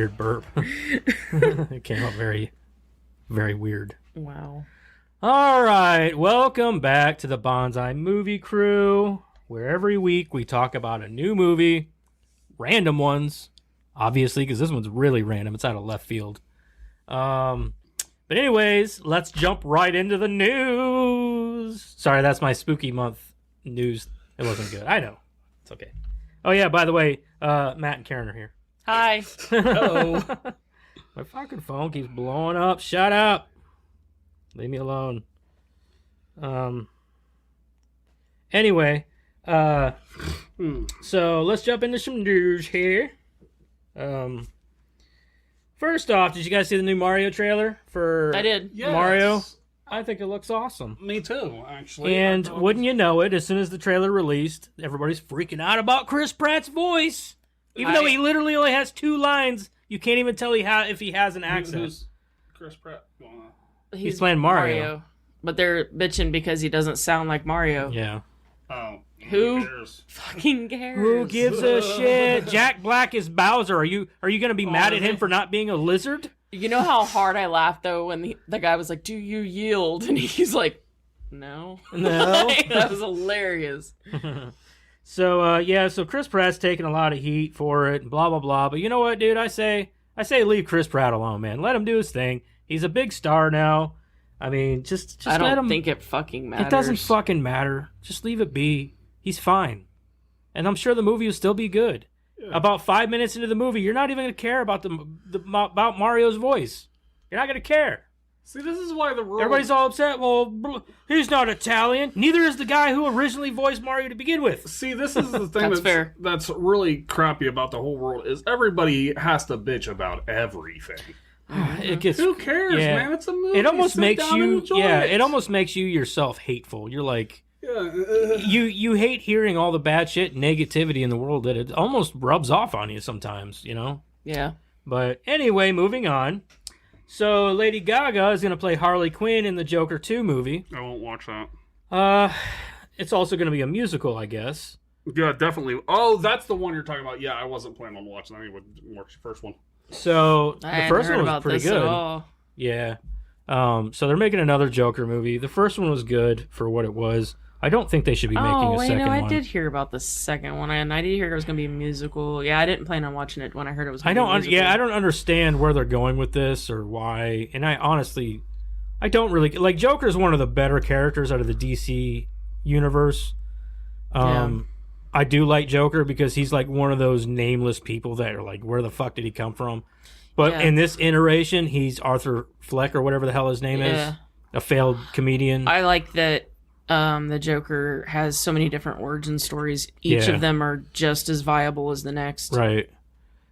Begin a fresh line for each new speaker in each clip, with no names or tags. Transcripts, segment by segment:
weird burp. It came out very, very weird.
Wow.
All right, welcome back to the Bonsai Movie Crew, where every week we talk about a new movie, random ones, obviously, because this one's really random. It's out of left field. But anyways, let's jump right into the news. Sorry, that's my spooky month news. It wasn't good. I know. It's okay. Oh, yeah, by the way, Matt and Karen are here.
Hi.
Hello. My fucking phone keeps blowing up. Shut up. Leave me alone. Anyway, so let's jump into some news here. First off, did you guys see the new Mario trailer for
I did.
Yes.
Mario? I think it looks awesome.
Me too, actually.
And wouldn't you know it, as soon as the trailer released, everybody's freaking out about Chris Pratt's voice. Even though he literally only has 2 lines, you can't even tell if he has an accent.
Who's Chris Pratt going on?
He's playing Mario.
But they're bitching because he doesn't sound like Mario.
Yeah.
Oh.
Who
cares?
fucking cares?
Who gives a shit? Jack Black is Bowser. Are you going to be mad at him for not being a lizard?
You know how hard I laughed, though, when the guy was like, do you yield? And he's like, no.
No.
That was hilarious.
So Chris Pratt's taking a lot of heat for it, blah, blah, blah. But you know what, dude? I say leave Chris Pratt alone, man. Let him do his thing. He's a big star now. I mean, just
I
let him.
don't think it fucking matters.
It doesn't fucking matter. Just leave it be. He's fine. And I'm sure the movie will still be good. Yeah. About 5 minutes into the movie, you're not even going to care about about Mario's voice. You're not going to care.
See, this is why the world...
Everybody's all upset. Well, he's not Italian. Neither is the guy who originally voiced Mario to begin with.
See, this is the thing that's really crappy about the whole world, is everybody has to bitch about everything.
It gets,
who cares, man? It's a movie.
It almost makes you,
it.
It almost makes you yourself hateful. You're like, you hate hearing all the bad shit, negativity in the world, that it almost rubs off on you sometimes, you know?
Yeah.
But anyway, moving on. So Lady Gaga is going to play Harley Quinn in the Joker 2 movie.
I won't watch that.
It's also going to be a musical, I guess.
Yeah, definitely. Oh, that's the one you're talking about. Yeah, I wasn't planning on watching that. I didn't watch the first one.
So the first one was pretty good. Yeah. So they're making another Joker movie. The first one was good for what it was. I don't think they should be making a second one.
I did hear about the second one, and I did hear it was going to be a musical. Yeah, I didn't plan on watching it when I heard it was going to be a musical.
I don't understand where they're going with this or why. And I don't really... Like, Joker's one of the better characters out of the DC universe. I do like Joker because he's like one of those nameless people that are like, where the fuck did he come from? But in this iteration, he's Arthur Fleck or whatever the hell his name is. A failed comedian.
I like that the Joker has so many different origin stories. Each of them are just as viable as the next.
Right.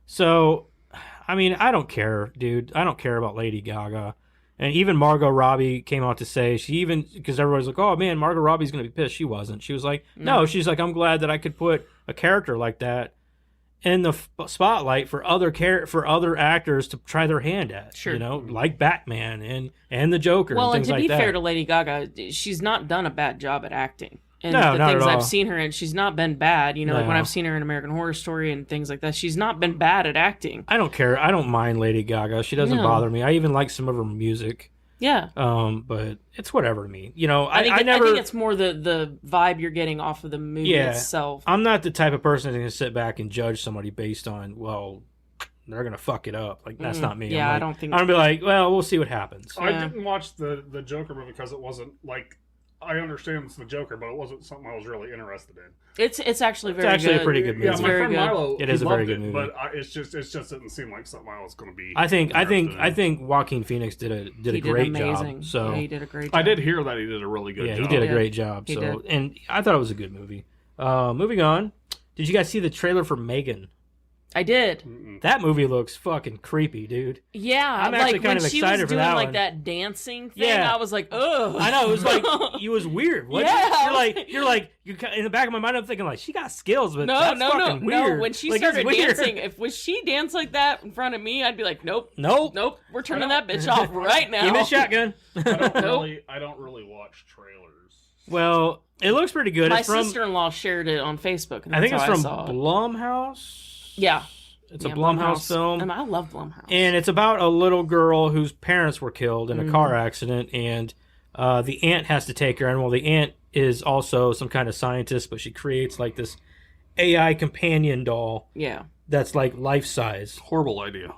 So, I mean, I don't care, dude. I don't care about Lady Gaga. And even Margot Robbie came out to say, because everybody's like, oh man, Margot Robbie's going to be pissed. She wasn't. She was like, no, she's like, I'm glad that I could put a character like that in the spotlight for other actors to try their hand at. Sure. You know, like Batman and the Joker and things like that. Well, and to be
fair to Lady Gaga, she's not done a bad job at acting. And
no,
the things I've seen her in, she's not been bad. You know, like when I've seen her in American Horror Story and things like that, she's not been bad at acting.
I don't care. I don't mind Lady Gaga. She doesn't bother me. I even like some of her music.
Yeah.
But it's whatever to me. You know, I think
it's more the vibe you're getting off of the movie itself.
I'm not the type of person that's going to sit back and judge somebody based on, well, they're going to fuck it up. Like, that's not me.
Yeah,
I
don't think...
I'm going to be like, well, we'll see what happens.
I didn't watch the Joker movie because it wasn't, like... I understand it's the Joker, but it wasn't something I was really interested in.
It's actually very good.
It's actually a pretty good movie.
Yeah, my friend Milo,
it is a very good movie.
But it just didn't seem like something I was going to be.
I think Joaquin Phoenix did a great job. So
yeah, he did a great job.
I did hear that he did a really good job.
Yeah, he did a great job. And I thought it was a good movie. Moving on, did you guys see the trailer for Megan?
I did.
Mm-mm.
That movie looks fucking creepy, dude.
Yeah,
I'm actually kind of excited for that one. When she was doing
like that dancing thing, I was like, ugh.
I know, it was like, it was weird. What?
Yeah.
You're like, in the back of my mind, I'm thinking like, she got skills, but that's fucking weird.
No, when she started dancing, if she danced like that in front of me, I'd be like, nope, we're turning that bitch off right now.
Give me a shotgun.
I don't really watch trailers.
Well, it looks pretty good.
My sister-in-law shared it on Facebook. And
I think it's from
Blumhouse.
Blumhouse.
Yeah.
It's a Blumhouse film.
And I love Blumhouse.
And it's about a little girl whose parents were killed in a car accident, and the aunt has to take her. And well, the aunt is also some kind of scientist, but she creates like this AI companion doll.
Yeah.
That's like life size.
Horrible idea.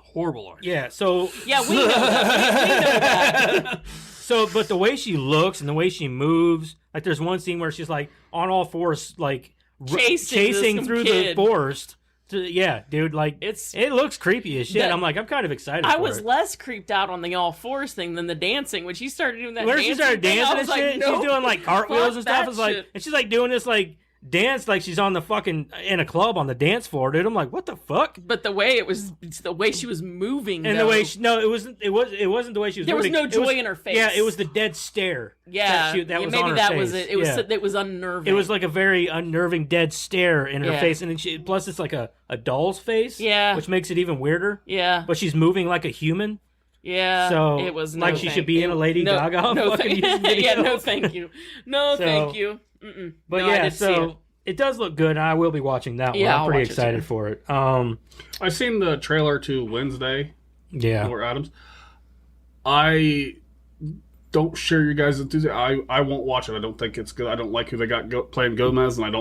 Yeah. So.
Yeah, we know that. We know that.
So, but the way she looks and the way she moves, like there's one scene where she's like on all fours, like chasing through the forest. Yeah, dude, like it looks creepy as shit. I'm kind of excited.
I was less creeped out on the all fours thing than the dancing when she started doing that.
When she started dancing and shit,
no,
she's doing like cartwheels and stuff. It's like, and she's like doing this like dance like she's on the fucking in a club on the dance floor, dude. I'm like, what the fuck?
But the way it's the way she was moving,
and the way it wasn't the way she was.
There
moving.
was no joy in her face.
Yeah, it was the dead stare.
Yeah,
that was
maybe
on her
that
face.
was it. It was unnerving.
It was like a very unnerving dead stare in her face, and then plus it's like a doll's face.
Yeah,
which makes it even weirder.
Yeah,
but she's moving like a human.
Yeah,
so
it was
like she should be in a Lady Gaga fucking music video.
Yeah, no, thank you. No, thank you.
But
no,
yeah, so. It does look good, and I will be watching that one. I'm pretty excited for it.
I've seen the trailer to Wednesday.
Yeah.
Or Adams. I don't share your guys' enthusiasm. I won't watch it. I don't think it's good. I don't like who they got playing Gomez, and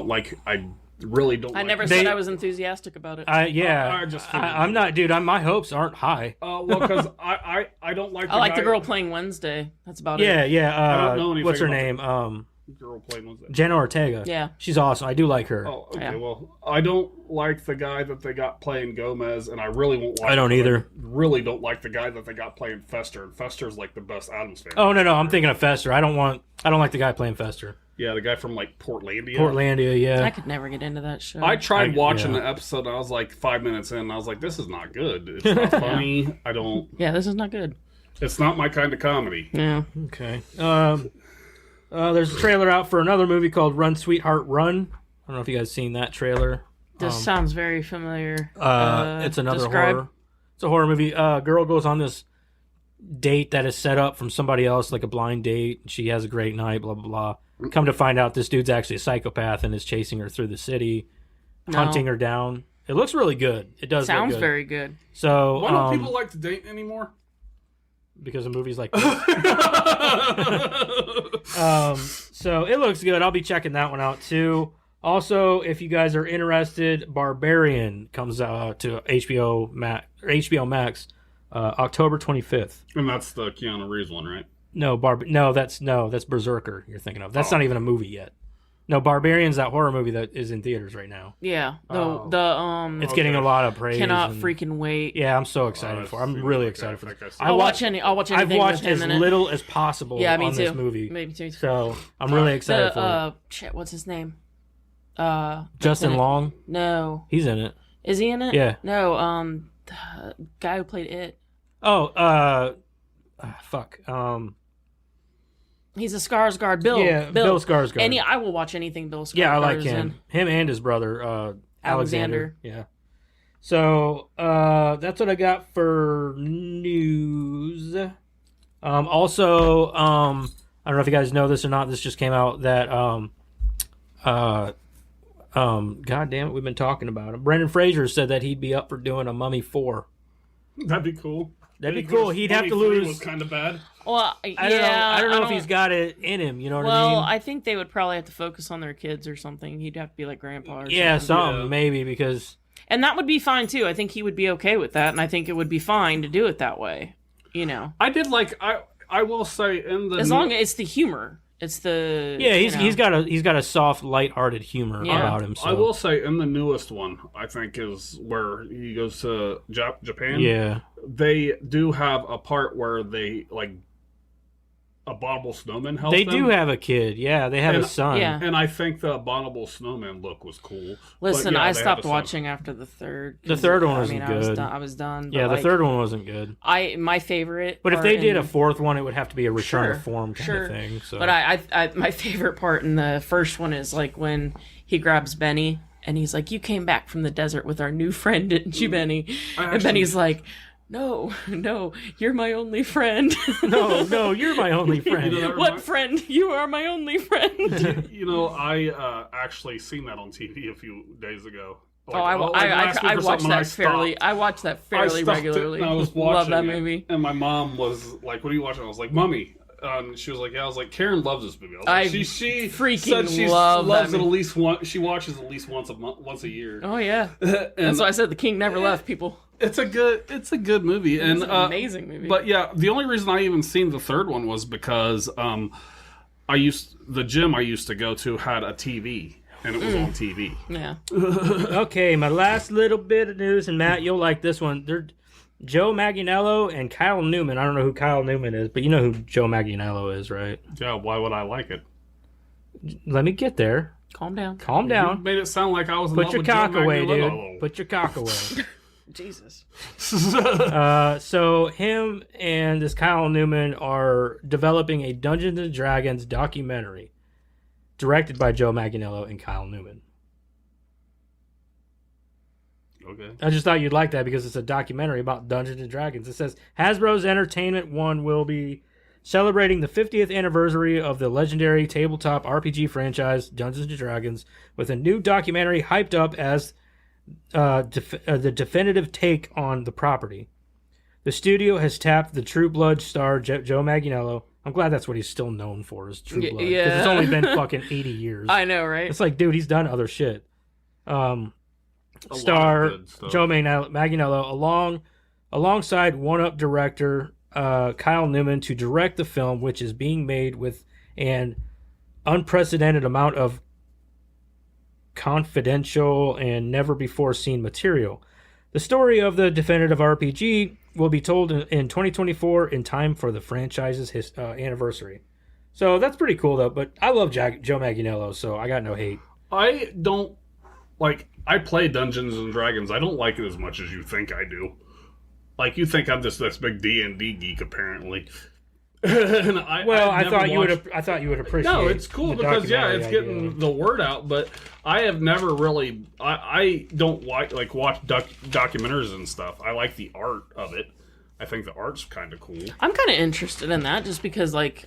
I really don't.
I never said I was enthusiastic about it.
I'm not, dude. My hopes aren't high.
Well, because I don't like.
I like the girl playing Wednesday. That's about it.
Yeah.
I don't know anything.
What's her name?
Girl playing Wednesday.
Jenna Ortega.
Yeah.
She's awesome. I do like her.
Oh, okay. Yeah. Well, I don't like the guy that they got playing Gomez, and I really won't watch.
I don't either.
I really don't like the guy that they got playing Fester, and Fester's like the best Addams Family.
Oh no, I'm thinking of Fester. I don't like the guy playing Fester.
Yeah, the guy from like Portlandia.
Portlandia, yeah.
I could never get into that show.
I tried watching the episode, and I was like 5 minets in, and I was like, this is not good. It's not funny. I don't.
Yeah, this is not good.
It's not my kind of comedy.
Yeah.
Okay. There's a trailer out for another movie called Run, Sweetheart, Run. I don't know if you guys seen that trailer.
This sounds very familiar.
It's another horror. It's a horror movie. A girl goes on this date that is set up from somebody else, like a blind date. She has a great night, blah, blah, blah. Come to find out this dude's actually a psychopath and is chasing her through the city, hunting her down. It looks really good. It does
sounds
look good.
Very good.
So,
why don't people like to date anymore?
Because of movies like this. So it looks good. I'll be checking that one out too. Also, if you guys are interested, Barbarian comes out to HBO Max October 25th.
And that's the Keanu Reeves one, right?
No, that's Berserker you're thinking of. That's not even a movie yet. No, Barbarian's that horror movie that is in theaters right now.
Yeah.
It's getting a lot of praise.
Cannot freaking wait.
Yeah, I'm so excited for it. I'm really excited for it.
I'll watch anything.
I've watched as little as possible on this movie.
Me too.
So I'm really excited for it.
Shit, what's his name?
Justin Long?
No.
He's in it.
Is he in it?
Yeah.
No, the guy who played it.
Oh, fuck.
He's a Skarsgård. Bill
Skarsgård.
And I will watch anything Bill Skarsgård.
Yeah, I like him. Him and his brother, Alexander. Yeah. So that's what I got for news. Also, I don't know if you guys know this or not. This just came out that God damn it, we've been talking about him. Brendan Fraser said that he'd be up for doing a Mummy 4.
That'd be cool.
That'd be cool. He'd have to lose.
Was kind of bad.
Well,
I don't know if he's got it in him. You know what I mean?
Well, I think they would probably have to focus on their kids or something. He'd have to be like grandpa or
something maybe because.
And that would be fine too. I think he would be okay with that, and I think it would be fine to do it that way. You know.
I did like I will say in the
as long as it's the humor. It's the
he's got a soft, lighthearted humor about him. So.
I will say in the newest one, I think is where he goes to Japan.
Yeah,
they do have a part where they like abominable snowman help
They
them.
do have a kid. Yeah, they have a son.
Yeah.
And I think the abominable snowman look was cool.
Listen, I stopped watching after the third.
The third one wasn't good.
I was done.
Yeah, the third one wasn't good.
My favorite.
But if they did a fourth one, it would have to be a return to form kind of thing. So.
But I my favorite part in the first one is like when he grabs Benny and he's like, "You came back from the desert with our new friend, didn't you, Benny?" And Benny's like, No, you're my only friend.
No, you're my only friend.
What friend? You are my only friend.
You know, I actually seen that on TV a few days ago. Like,
I
last week or
watch
something,
that
stopped.
fairly. I watch that fairly
I stopped
regularly.
It and I was
Love
watching
that
it,
movie.
and my mom was like, "What are you watching?" I was like, "Mummy." She was like, "Yeah." I was like, "Karen loves this movie." I was like, she
freaking
said she
love
loves
that
it at
movie.
least once. She watches at least once a year.
Oh yeah,
and
that's why I said the king never left. People,
it's a good movie, and
it's an amazing movie.
But yeah, the only reason I even seen the third one was because the gym I used to go to had a TV. And it was on TV.
Yeah.
Okay, my last little bit of news, and Matt, you'll like this one. They're Joe Manganiello and Kyle Newman. I don't know who Kyle Newman is, but you know who Joe Manganiello is, right?
Yeah, why would I like it?
Let me get there.
Calm down.
Calm
You
down.
made it sound like I was in
Put
love
your
with Joe
cock away,
Manganiello.
dude. Put your cock away.
Jesus.
So him and this Kyle Newman are developing a Dungeons and Dragons documentary directed by Joe Manganiello and Kyle Newman.
Okay.
I just thought you'd like that because it's a documentary about Dungeons and Dragons. It says Hasbro's Entertainment One will be celebrating the 50th anniversary of the legendary tabletop RPG franchise Dungeons and Dragons with a new documentary hyped up as the definitive take on the property. The studio has tapped the True Blood star Joe Manganiello. I'm glad that's what he's still known for, is True Blood.
Yeah.
Because it's only been fucking 80 years.
I know, right?
It's like, dude, he's done other shit.
A
Star
lot of good stuff.
Joe Manganiello alongside one-up director Kyle Newman to direct the film, which is being made with an unprecedented amount of confidential and never-before-seen material. The story of the definitive RPG will be told in 2024 in time for the franchise's anniversary. So that's pretty cool, though. But I love Joe Manganiello, so I got no hate.
I don't like. I play Dungeons and Dragons. I don't like it as much as you think I do. Like, you think I'm just this big D&D geek, apparently. And
I thought you would appreciate.
No, it's cool
the
because
documentary
it's getting
idea.
the word out. But I have never really. I don't like watch documentaries and stuff. I like the art of it. I think the art's kind of cool.
I'm kind of interested in that just because, like,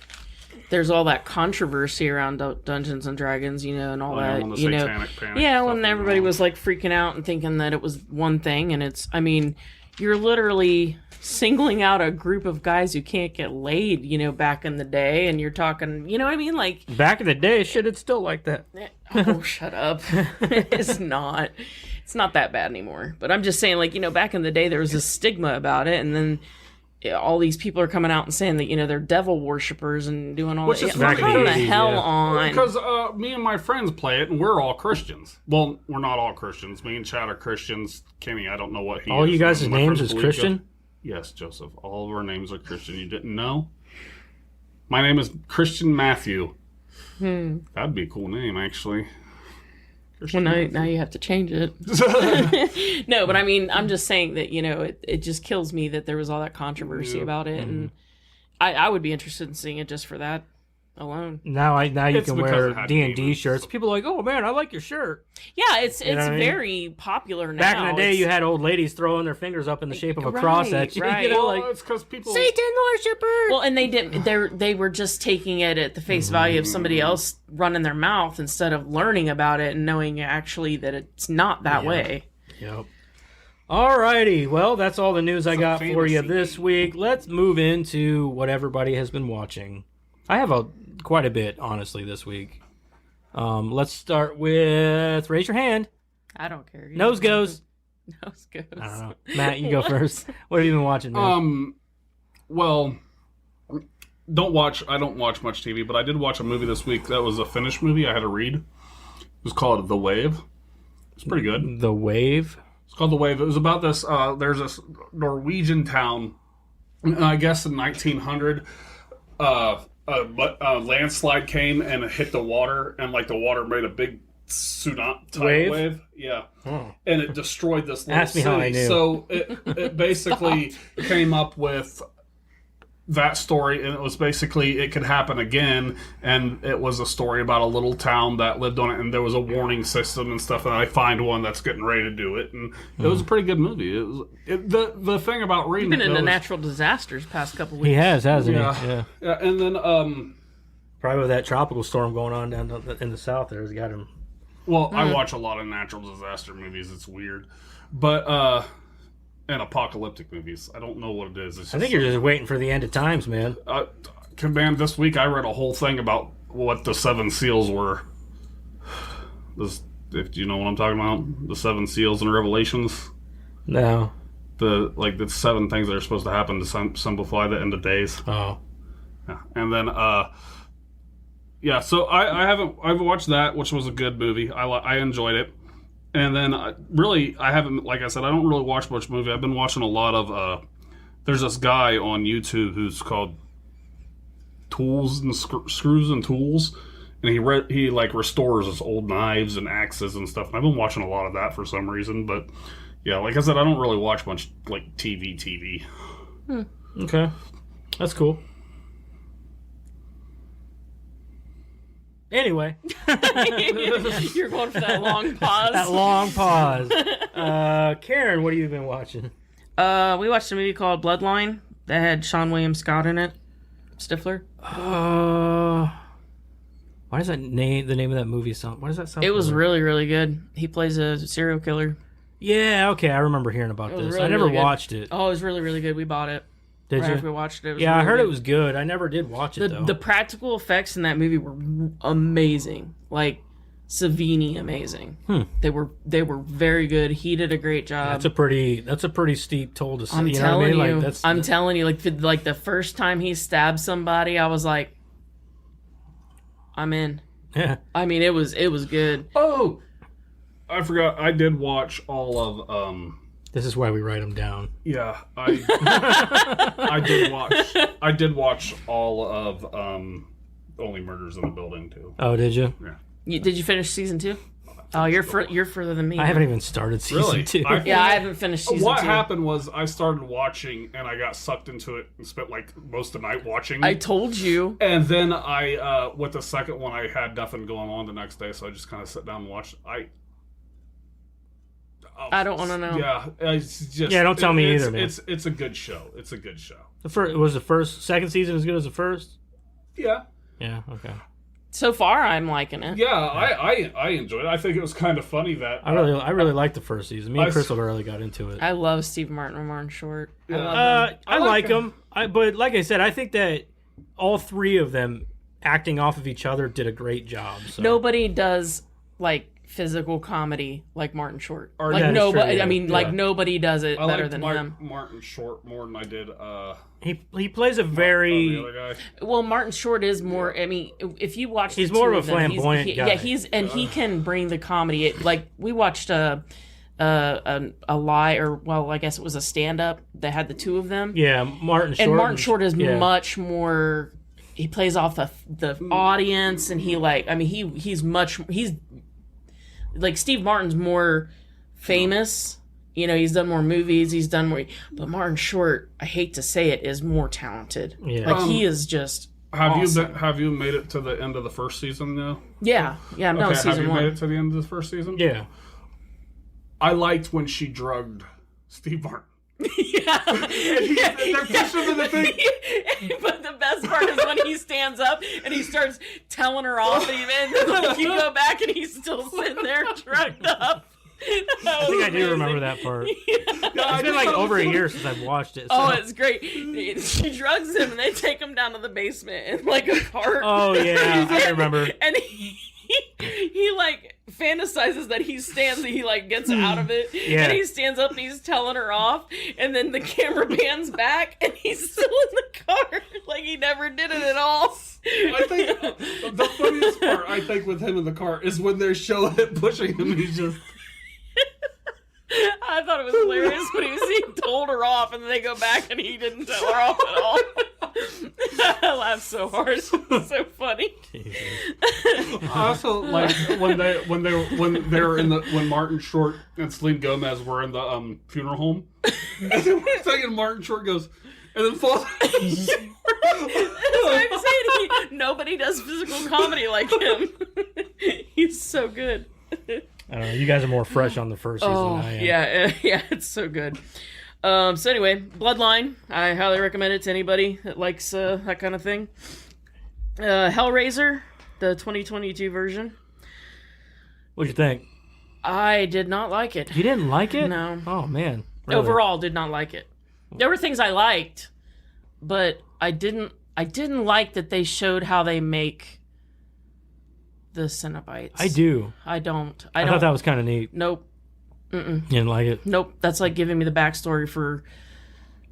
there's all that controversy around Dungeons and Dragons, and all that,
when the
you know.
satanic panic
Yeah,
stuff
when
was
everybody
wrong.
was like freaking out and thinking that it was one thing, and it's, I mean, you're literally singling out a group of guys who can't get laid, back in the day, and you're talking, you know what I mean? Like,
Back in the day, shit, it's still like that.
oh, shut up. It's not. It's not that bad anymore. But I'm just saying, like, back in the day, there was a stigma about it, and then all these people are coming out and saying that, they're devil worshippers and doing all
Which
that.
is
Like,
back in
come
the
the
80s,
hell
yeah.
on.
Because me and my friends play it, and we're all Christians. Well, we're not all Christians. Me and Chad are Christians. Kenny, I don't know what he
All
is.
you guys'
My
names
friends
is
believe
Christian?
Yes, Joseph. All of our names are Christian. You didn't know? My name is Christian Matthew. That'd be a cool name, actually.
Well, now you have to change it. No, but I mean, I'm just saying that, it just kills me that there was all that controversy about it. And I would be interested in seeing it just for that alone.
Now you
It's
can
because
wear
it had
D&D
demons.
shirts. People are like, oh man, I like your shirt.
Yeah, it's
know what I mean?
very popular now.
Back in the day,
It's-
you had old ladies throwing their fingers up in the shape of a cross at you.
right.
You know,
Well,
like,
it's because people...
Satan worshiper.
Well, and they didn't. They were just taking it at the face value of somebody else running their mouth instead of learning about it and knowing actually that it's not that way.
Yep. Alrighty, well, that's all the news I got for you
fantasy.
this week. Let's move into what everybody has been watching. I have quite a bit, honestly, this week. Let's start with raise your hand.
I don't care.
Nose goes.
Nose goes.
I don't know. Matt, you go first. What have you been watching, man?
Well, I don't watch much TV, but I did watch a movie this week that was a Finnish movie I had to read. It was called The Wave. It's pretty good.
The Wave.
It's called The Wave. It was about this, there's this Norwegian town, I guess in 1900, a landslide came and it hit the water, and like the water made a big tsunami type
Wave?
wave. Yeah.
Oh.
And it destroyed this little
Ask me
city.
how I knew.
So it basically came up with that story, and it was basically it could happen again, and it was a story about a little town that lived on it, and there was a warning system and stuff, and I find one that's getting ready to do it, and it was a pretty good movie. It was the thing about reading
Been
it,
into
though, is-
natural disasters past couple weeks.
He has, hasn't he?
yeah, yeah, and then
Probably with that tropical storm going on down in the south there has got him
Well, I watch a lot of natural disaster movies. It's weird. But, and apocalyptic movies. I don't know what it is. It's just,
I think you're just waiting for the end of times, man.
Man, this week I read a whole thing about what the 7 seals were. Do you know what I'm talking about? The 7 seals in Revelations?
No.
The 7 things that are supposed to happen to simplify the end of days.
Oh.
Yeah. And then, so I've watched that, which was a good movie. I enjoyed it. And then, I haven't, like I said, I don't really watch much movie. I've been watching a lot of, there's this guy on YouTube who's called Tools and Screws and Tools. And he restores his old knives and axes and stuff. And I've been watching a lot of that for some reason. But, yeah, like I said, I don't really watch much, like, TV.
Okay. That's cool. Anyway.
You're going for that long pause.
That long pause. Karen, what have you been watching?
We watched a movie called Bloodline that had Sean William Scott in it. Stifler.
Why does that the name of that movie sound? Why does that sound?
It was really, really good. He plays a serial killer.
Yeah, okay, I remember hearing about this.
Really,
I never
really good.
watched it.
Oh, it was really, really good. We bought it.
Did
right
you?
After we watched it. It was
Yeah,
really
I heard
good.
it was good. I never did watch it though.
The practical effects in that movie were amazing. Like Savini amazing. They were very good. He did a great job.
That's a pretty steep toll to see.
I'm
You know
telling
what I mean?
you.
Like,
I'm telling you. Like the first time he stabbed somebody, I was like, I'm in.
Yeah.
I mean, it was good.
Oh! I forgot. I did watch all of,
This is why we write them down.
Yeah, I did watch all of Only Murders in the Building too.
Oh, did you?
Yeah.
Did you finish season 2? Oh, you're further than me.
I haven't even started season 2.
I haven't finished season 2.
What happened was I started watching and I got sucked into it and spent like most of the night watching.
I told you.
And then I with the second one I had nothing going on the next day, so I just kind of sat down and watched.
I don't want to know.
Yeah, it's just
don't tell me either, man.
It's a good show. It's a good show.
Second season as good as the first?
Yeah.
Yeah. Okay.
So far, I'm liking it.
Yeah, I enjoyed it. I think it was kind of funny that
I really liked the first season. Me and Crystal really got into it.
I love Steve Martin and Martin Short.
Yeah.
I like him. But like I said, I think that all three of them acting off of each other did a great job. So.
Nobody does like physical comedy like Martin Short.
Like
nobody.
True, yeah.
I mean, like nobody does it better
liked
than him.
Martin Short more than I did.
He plays a very.
The other guy.
Well, Martin Short is more. I mean, if you watch,
He's
the
more
two
of a
them,
flamboyant guy.
Yeah, he can bring the comedy. Like we watched a lie, or well, I guess it was a stand up that had the two of them.
Yeah, Martin Short.
And Martin Short is much more. He plays off the audience, and he's like Steve Martin's more famous. You know, he's done more movies. He's done more. But Martin Short, I hate to say it, is more talented.
Yeah.
Like he is just.
Have
awesome.
Have you made it to the end of the first season though?
Yeah. I'm done with
Have
season
you
1.
made it to the end of the first season?
Yeah.
I liked when she drugged Steve Martin.
Yeah.
They're fishing in the thing.
But the best part is when he stands up and he starts telling her off, and then you go back and he's still sitting there drugged up.
I think I do remember that part. It's been like over a year since I've watched it. So.
Oh, it's great. She drugs him and they take him down to the basement in like a cart.
Oh yeah, I remember.
And he like fantasizes that he stands and he like gets out of it.
Yeah.
And he stands up and he's telling her off, and then the camera pans back and he's still in the car like he never did it at all.
I think the funniest part I think with him in the car is when they're showing it pushing him. He's just.
I thought it was hilarious when he told her off, and then they go back and he didn't tell her off at all. I laughed so hard. It's so funny.
I also like when Martin Short and Selena Gomez were in the funeral home, and then one second Martin Short goes, and then falls.
That's what I'm saying. Nobody does physical comedy like him. He's so good.
I don't know. You guys are more fresh on the first season than I am.
Yeah, it's so good. So anyway, Bloodline. I highly recommend it to anybody that likes that kind of thing. Hellraiser, the 2022 version.
What'd you think?
I did not like it.
You didn't like it?
No.
Oh man. Really?
Overall, did not like it. There were things I liked, but I didn't like that they showed how they make the Cenobites.
I do.
I don't.
I thought that was kind of neat.
Nope.
You didn't like it?
Nope. That's like giving me the backstory for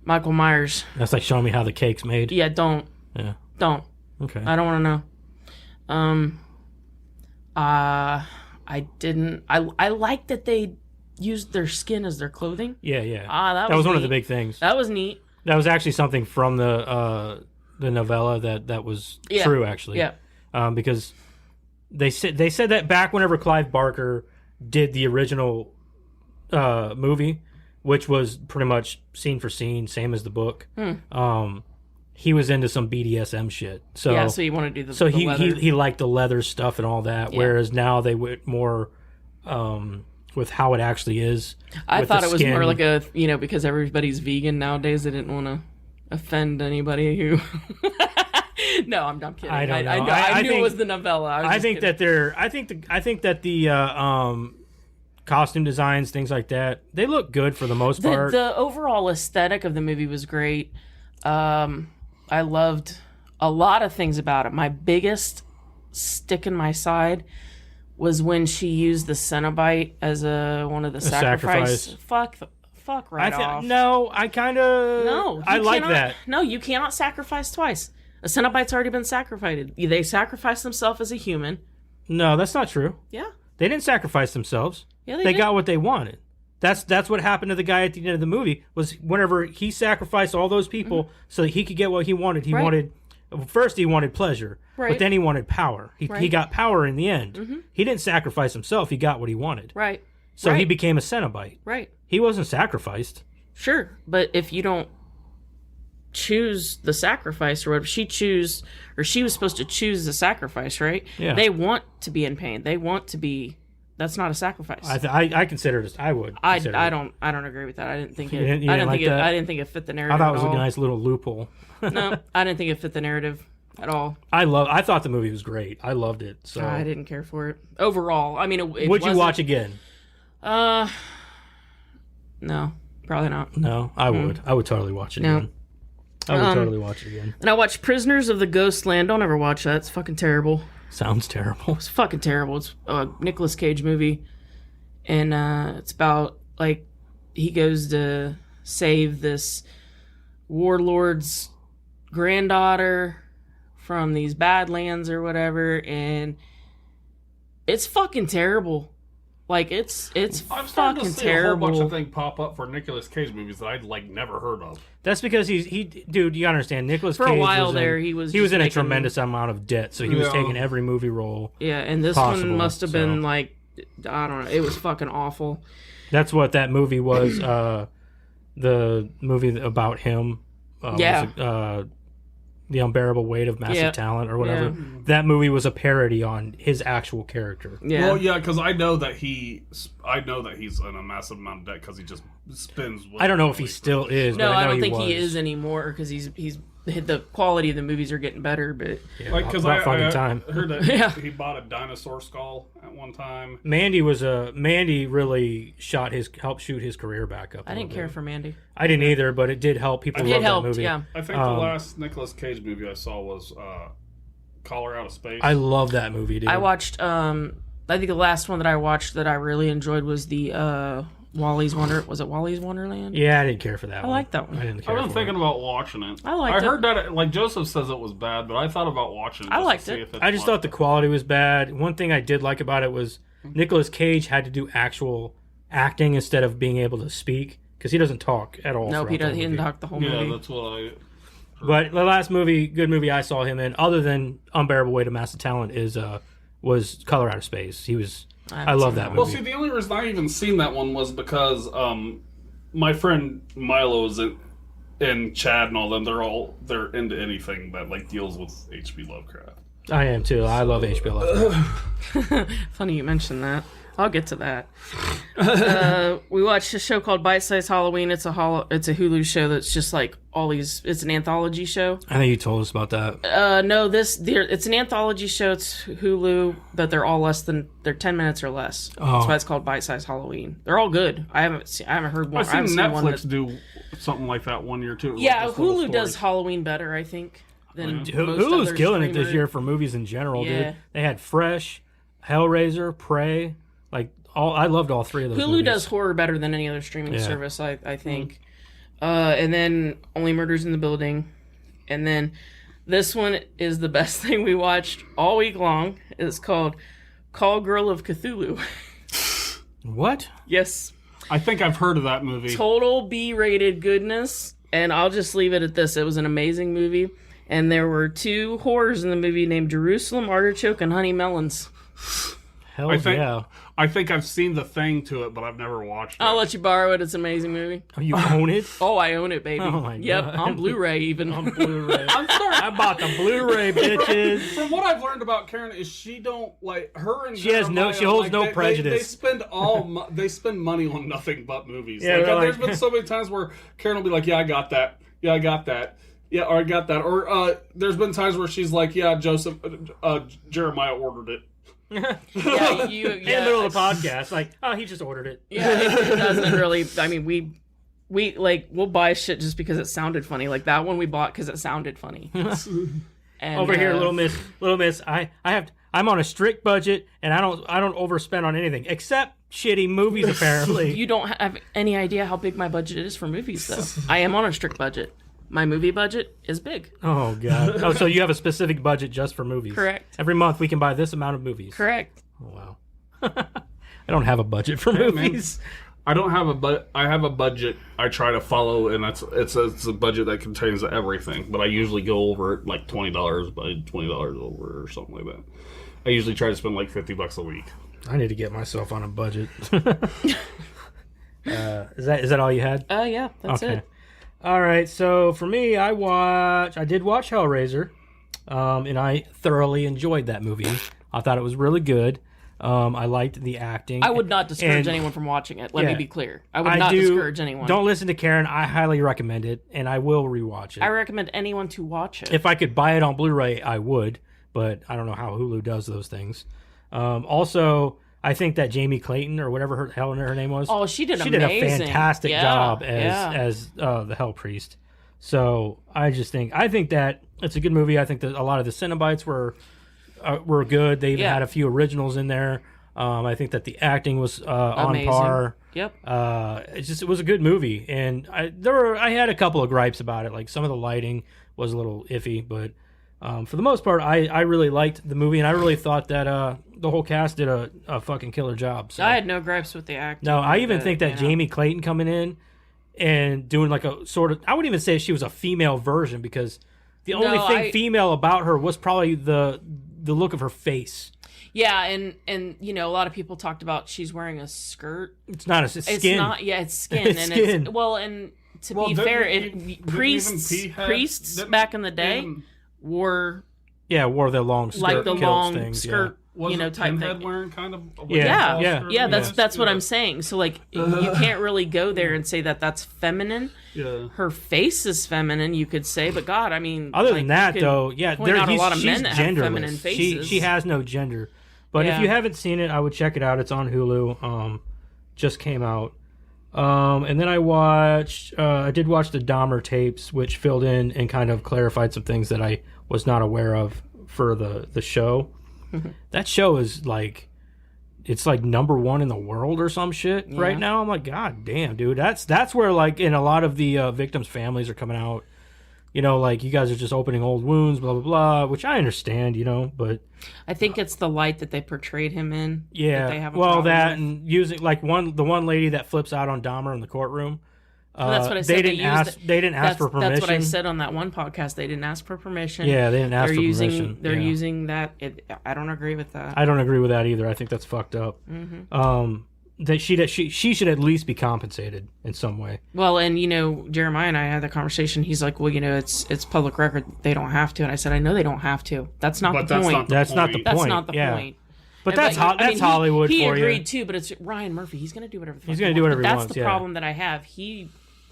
Michael Myers.
That's like showing me how the cake's made.
Yeah, don't.
Yeah.
Don't.
Okay.
I don't want to know. I didn't. I like that they used their skin as their clothing.
Yeah, yeah.
That
was
was
one
neat.
of the big things.
That was neat.
That was actually something from the novella that was true, actually.
Yeah.
Because they said that back whenever Clive Barker did the original movie, which was pretty much scene for scene, same as the book. He was into some BDSM shit. So
Yeah, so you want to do the
so
the leather.
he liked the leather stuff and all that.
Yeah.
Whereas now they went more with how it actually is.
I
with
thought
the
it was
skin.
more like a, because everybody's vegan nowadays, they didn't want to offend anybody who. No, I'm kidding.
I don't know.
I knew
think,
it was the novella.
I think that the costume designs, things like that, they look good for the most part.
The overall aesthetic of the movie was great. I loved a lot of things about it. My biggest stick in my side was when she used the Cenobite as one of the sacrifice. Fuck right off.
No, I kind of.
No,
I like
cannot,
that.
No, you cannot sacrifice twice. A Cenobite's already been sacrificed. They sacrificed themselves as a human.
No, that's not true.
Yeah.
They didn't sacrifice themselves.
Yeah,
they
did.
got what they wanted. That's what happened to the guy at the end of the movie. Was whenever he sacrificed all those people so that he could get what he wanted. He wanted. First, he wanted pleasure, but then he wanted power. He got power in the end. He didn't sacrifice himself. He got what he wanted.
Right.
So he became a Cenobite.
Right.
He wasn't sacrificed.
Sure, but if you don't choose the sacrifice or whatever, she was supposed to choose the sacrifice, right?
Yeah.
They want to be in pain. They want to be. That's not a sacrifice.
I consider it. I would.
I don't agree with that. I didn't think it.
You didn't
I didn't
like
think it.
that?
I didn't think it fit the narrative.
I thought it was
at all.
a nice little loophole.
No, I didn't think it fit the narrative at all.
I thought the movie was great. I loved it. So
I didn't care for it overall. I mean, it
would you
wasn't-
watch again?
No, probably not.
No, I would. I would totally watch it
No.
again. I would totally watch it again.
And I watched Prisoners of the Ghostland. Don't ever watch that. It's fucking terrible.
Sounds terrible.
It's fucking terrible. It's a Nicolas Cage movie, and it's about like he goes to save this warlord's granddaughter from these badlands or whatever, and it's fucking terrible. Like it's
I'm starting
fucking
to see
terrible.
a whole bunch of things pop up for Nicolas Cage movies that I'd never heard of.
That's because dude, you gotta understand, Nicolas Cage
For a while
was
there,
in,
he was
in a
making-
tremendous amount of debt, so he was taking every movie role.
Yeah, and this
possible,
one must have
so.
been like, I don't know, it was fucking awful.
That's what that movie was. The movie about him. The Unbearable Weight of Massive Talent or whatever.
Yeah.
That movie was a parody on his actual character.
Yeah.
Well, yeah, because I know that he's in a massive amount of debt because he just spends.
I don't know if he still is.
No,
but I know
don't think
was.
he is anymore because he's the quality of the movies are getting better. But
Yeah,
Like, because
about
I
fucking time.
heard that
Yeah.
he bought a dinosaur skull at one time.
Mandy really helped shoot his career back up.
I didn't care for Mandy.
I didn't either, but it did help. People
It
love that
helped,
movie.
yeah.
I think the last Nicolas Cage movie I saw was Collar Out of Space.
I love that movie, dude.
I watched. I think the last one that I watched that I really enjoyed was the Wally's Wonder. Was it Wally's Wonderland?
Yeah, I didn't care for that one.
I like that one.
I didn't care
I've been
for
thinking about watching it.
I liked it.
heard that like Joseph says it was bad, but I thought about watching it.
I
just
liked
to see
it.
if it's
I just
like-
thought the quality was bad. One thing I did like about it was Nicolas Cage had to do actual acting instead of being able to speak because he doesn't talk at all.
Nope,
throughout the
he didn't
movie.
talk the whole
Yeah,
movie.
that's what I.
But the last good movie I saw him in, other than Unbearable Weight of Massive Talent, was Color Out of Space. I love that movie.
Well, see, the only reason I even seen that one was because my friend Milo's and Chad and all them. They're into anything that like deals with H.P. Lovecraft.
I am too. I love HBO Love.
Funny you mentioned that. I'll get to that. We watched a show called Bite Size Halloween. It's a Hulu show that's just like all these. It's an anthology show.
I think you told us about that.
No, it's an anthology show. It's Hulu, but they're all they're 10 minutes or less.
Oh.
That's why it's called Bite Size Halloween. They're all good. I haven't heard one.
I've seen Netflix do something like that one year too.
Yeah,
like just little
Hulu does
stories.
Halloween better, I think. Than most
Hulu's
other
killing it this
streamers.
year for movies in general,
Yeah.
dude. They had Fresh, Hellraiser, Prey. Like I loved all three of those.
Hulu
movies.
does horror better than any other streaming
Yeah.
service, I think. And then Only Murders in the Building. And then this one is the best thing we watched all week long. It's called Call Girl of Cthulhu.
What?
Yes.
I think I've heard of that movie.
Total B-rated goodness. And I'll just leave it at this. It was an amazing movie. And there were 2 horrors in the movie named Jerusalem Artichoke and Honey Melons.
Hell
I think I've seen the thing to it, but I've never watched it.
I'll let you borrow it. It's an amazing movie.
Oh, you own it?
Oh, I own it, baby.
Oh my
Yep,
God.
on Blu-ray even.
On Blu-ray. I bought the Blu-ray, bitches.
From what I've learned about Karen is she don't like her and
She has no-
Jeremiah,
she holds
like,
no
they
prejudice.
spend they spend money on nothing but movies.
Yeah,
like,
they're
there's
like-
been so many times where Karen will be like, "Yeah, I got that. Yeah, I got that. Yeah, or I got that." Or there's been times where she's like, "Yeah, Jeremiah ordered it."
Yeah,
In the middle of the podcast, like, oh, he just ordered it.
Yeah, it doesn't really. I mean, we like we'll buy shit just because it sounded funny. Like that one we bought because it sounded funny. And,
Over here, little miss, I'm on a strict budget, and I don't overspend on anything except shitty movies. Apparently,
You don't have any idea how big my budget is for movies, though. I am on a strict budget. My movie budget is big.
Oh god. Oh, so you have a specific budget just for movies?
Correct.
Every month we can buy this amount of movies.
Correct.
Oh wow. I don't have a budget for movies.
I don't have I have a budget I try to follow, and it's a budget that contains everything. But I usually go over it like $20 by $20 over or something like that. I usually try to spend like $50 a week.
I need to get myself on a budget. Is that all you had?
Yeah, that's
Okay.
it.
All right. So for me, I did watch Hellraiser, and I thoroughly enjoyed that movie. I thought it was really good. I liked the acting.
I would not discourage
And-
anyone from watching it. Let
Yeah.
me be clear. I would not discourage anyone.
Don't listen to Karen. I highly recommend it, and I will rewatch it.
I recommend anyone to watch it.
If I could buy it on Blu-ray, I would, but I don't know how Hulu does those things. Also, I think that Jamie Clayton or whatever her name was.
Oh, she did
a
amazing.
fantastic
Yeah,
job
yeah.
as the Hell Priest. So I think that it's a good movie. I think that a lot of the Cenobites were good. They even
Yeah.
had a few originals in there. I think that the acting was on
Amazing.
par.
Yep.
It was a good movie, and I had a couple of gripes about it. Like some of the lighting was a little iffy, but for the most part, I really liked the movie, and I really thought that the whole cast did a fucking killer job. So.
I had no gripes with the acting.
No, I even
but,
think that
you know.
Jamie Clayton coming in and doing like a sort of, I wouldn't even say she was a female version, because the only thing female about her was probably the look of her face.
Yeah, and you know, a lot of people talked about she's wearing a skirt.
It's not it's
It's
skin.
not. Yeah, it's skin.
It's
and
skin.
It's well, and to
Well,
be
didn't
fair,
even
priests
didn't-
back in the day
didn't-
wore
Wore the long skirt,
like the
kilts
long
things,
skirt,
Was
type
Pinhead
thing.
wearing kind of a
Yeah,
skirt?
Yeah, that's
Yes,
what
yeah.
I'm saying. So like, you can't really go there and say that that's feminine.
Yeah.
Her face is feminine, you could say, but God, I mean,
Other
like,
than that,
you could
though, yeah,
point out a lot of
she's
men that have feminine
genderless.
faces.
She has no gender. But if
Yeah.
you haven't seen it, I would check it out. It's on Hulu. Just came out. And then I did watch the Dahmer tapes, which filled in and kind of clarified some things that I was not aware of for the show. That show is like, it's like #1 in the world or some shit right now. I'm like, God damn, dude. That's where, like, in a lot of the victims' families are coming out. You know, like, you guys are just opening old wounds, blah, blah, blah, which I understand, but...
I think it's the light that they portrayed him in.
Yeah,
that they have a
well,
problem
that
with.
and using, like, the one lady that flips out on Dahmer in the courtroom.
Well, that's what I said.
They didn't ask for permission.
That's what I said on that one podcast. They didn't ask for permission.
Yeah, they didn't ask for permission.
They're
Yeah.
using that. I don't agree with that.
I don't agree with that either. I think that's fucked up. that she should at least be compensated in some way.
Well, and Jeremiah and I had the conversation. He's like, well, it's public record. They don't have to. And I said, I know they don't have to. That's not the point.
That's not the point.
That's not the point.
But that's Hollywood
he
for you.
He agreed too, but it's Ryan Murphy. He's going to do whatever.
He's going to do whatever he wants.
That's the problem that I have. He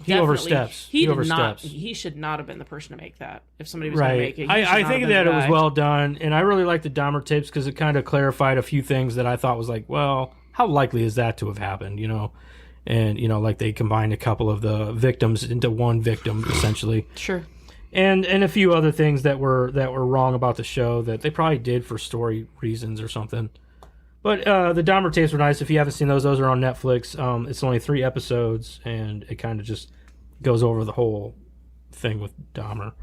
oversteps.
He oversteps. He should not have been the person to make that. If somebody was going to make it,
I think that it was well done, and I really liked the Dahmer tapes because it kind of clarified a few things that I thought was like, well, how likely is that to have happened? And like they combined a couple of the victims into one victim essentially.
Sure.
And a few other things that were wrong about the show that they probably did for story reasons or something. But the Dahmer tapes were nice. If you haven't seen those are on Netflix. It's only 3 episodes, and it kind of just goes over the whole thing with Dahmer.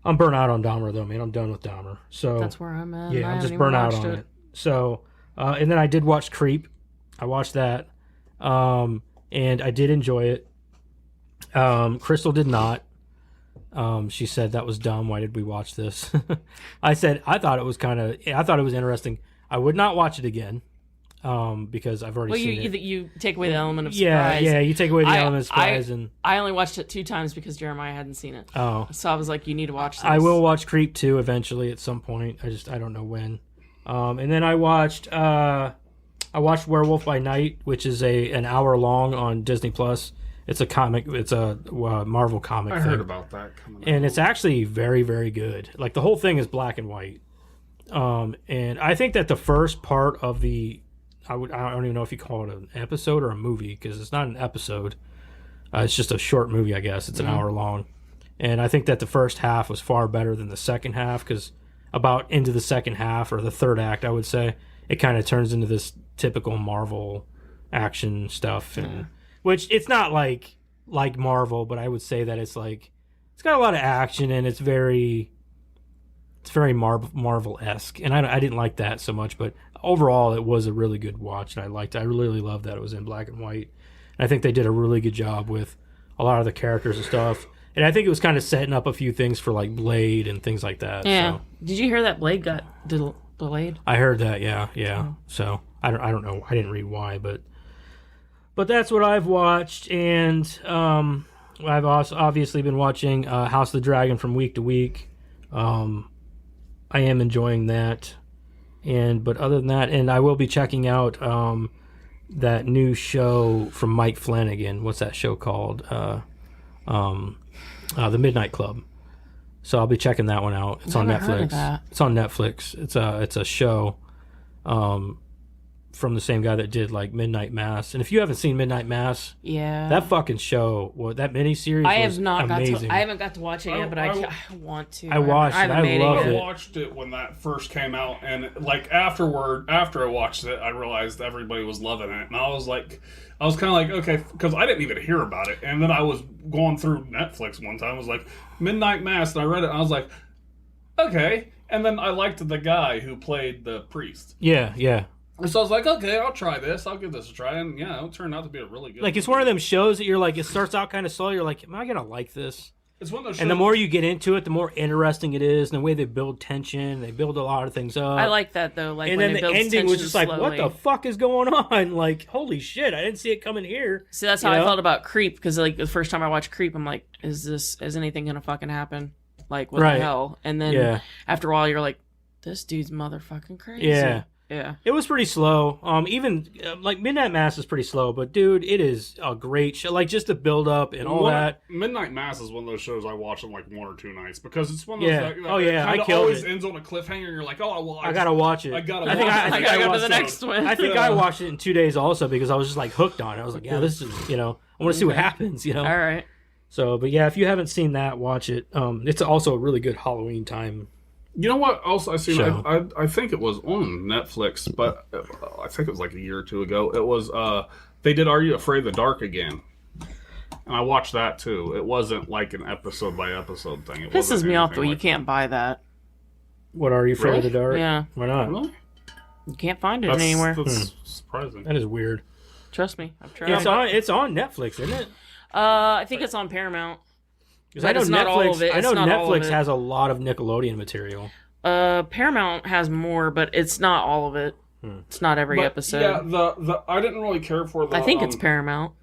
I'm burnt out on Dahmer, though, man. I'm done with Dahmer. So
that's where I'm at.
Yeah, I'm just burnt out on it. So, and then I did watch Creep. I watched that, and I did enjoy it. Crystal did not. She said that was dumb. Why did we watch this? I said I thought it was interesting. I would not watch it again because I've already seen it.
You take away the element of surprise.
Yeah, you take away the element of surprise.
I only watched it 2 times because Jeremiah hadn't seen it.
Oh.
So I was like, you need to watch this.
I will watch Creep 2 eventually at some point. I don't know when. And then I watched Werewolf by Night, which is an hour long on Disney Plus. It's a comic. It's a Marvel comic.
I heard about that coming
and it's actually very, very good. Like the whole thing is black and white. And I think that the first part of I don't even know if you call it an episode or a movie because it's not an episode. It's just a short movie, I guess. It's an hour long. And I think that the first half was far better than the second half because about into the second half or the third act, I would say, it kind of turns into this typical Marvel action stuff. And which it's not like Marvel, but I would say that it's got a lot of action and it's very Marvel-esque, and I didn't like that so much, but overall it was a really good watch, and I really loved that it was in black and white, and I think they did a really good job with a lot of the characters and stuff, and I think it was kind of setting up a few things for like Blade and things like that.
Yeah.
So.
Did you hear that Blade got delayed?
I heard that, yeah. Oh. So I don't know, I didn't read why, but that's what I've watched, and I've also obviously been watching House of the Dragon from week to week. I am enjoying that, but other than that, and I will be checking out that new show from Mike Flanagan. What's that show called? The Midnight Club. So I'll be checking that one out. It's on Netflix.
Heard of that.
It's on Netflix. It's a show from the same guy that did like Midnight Mass. And if you haven't seen Midnight Mass, that fucking show, that miniseries,
I have not
amazing.
I haven't got to watch it yet, but I want to.
I watched it. I loved it.
I watched it when that first came out, and like after I watched it, I realized everybody was loving it, and I was kind of like, okay, because I didn't even hear about it, and then I was going through Netflix one time, I was like, Midnight Mass, and I read it, and I was like, okay, and then I liked the guy who played the priest.
Yeah.
And so I was like, okay, I'll try this. I'll give this a try. And yeah, it turned out to be a really good
Like, it's one of them shows that you're like, it starts out kind of slow. You're like, am I going to like this?
It's one of those shows.
And the more you get into it, the more interesting it is. And the way they build tension, they build a lot of things up.
I like that, though. Like,
and
when
then the ending was just like, what the fuck is going on? Like, holy shit, I didn't see it coming here.
See, that's how I felt about Creep. Because, like, the first time I watched Creep, I'm like, is anything going to fucking happen? Like, what the hell? And then after a while, you're like, this dude's motherfucking crazy. Yeah.
It was pretty slow. Even like Midnight Mass is pretty slow, but dude, it is a great show. Like just the build up and all that.
Midnight Mass is one of those shows I watch in like 1 or 2 nights because it's one of those
I killed
always
it.
Ends on a cliffhanger. And you're like, oh well,
I gotta watch it.
I gotta.
I think I
go to
watched
the next one.
I think I watched it in 2 days also because I was just like hooked on it. I was like, yeah, this is I want to see what happens.
All right.
So, but yeah, if you haven't seen that, watch it. It's also a really good Halloween time.
You know what else I seen? I think it was on Netflix, but I think it was like a year or 2 ago. It was they did Are You Afraid of the Dark again, and I watched that too. It wasn't like an episode by episode thing. It
pisses me off though.
Like
you can't buy that.
What Are You Afraid of the Dark?
Yeah.
Why not?
Really?
You can't find it anywhere.
That's surprising.
That is weird.
Trust me, I've tried.
It's on Netflix, isn't it?
I think it's on Paramount.
I know
not all of it.
I know
not all of
Netflix
it.
has a lot of Nickelodeon material.
Paramount has more, but it's not all of it. It's not every
But,
episode.
Yeah, the I didn't really care for the.
I think it's Paramount.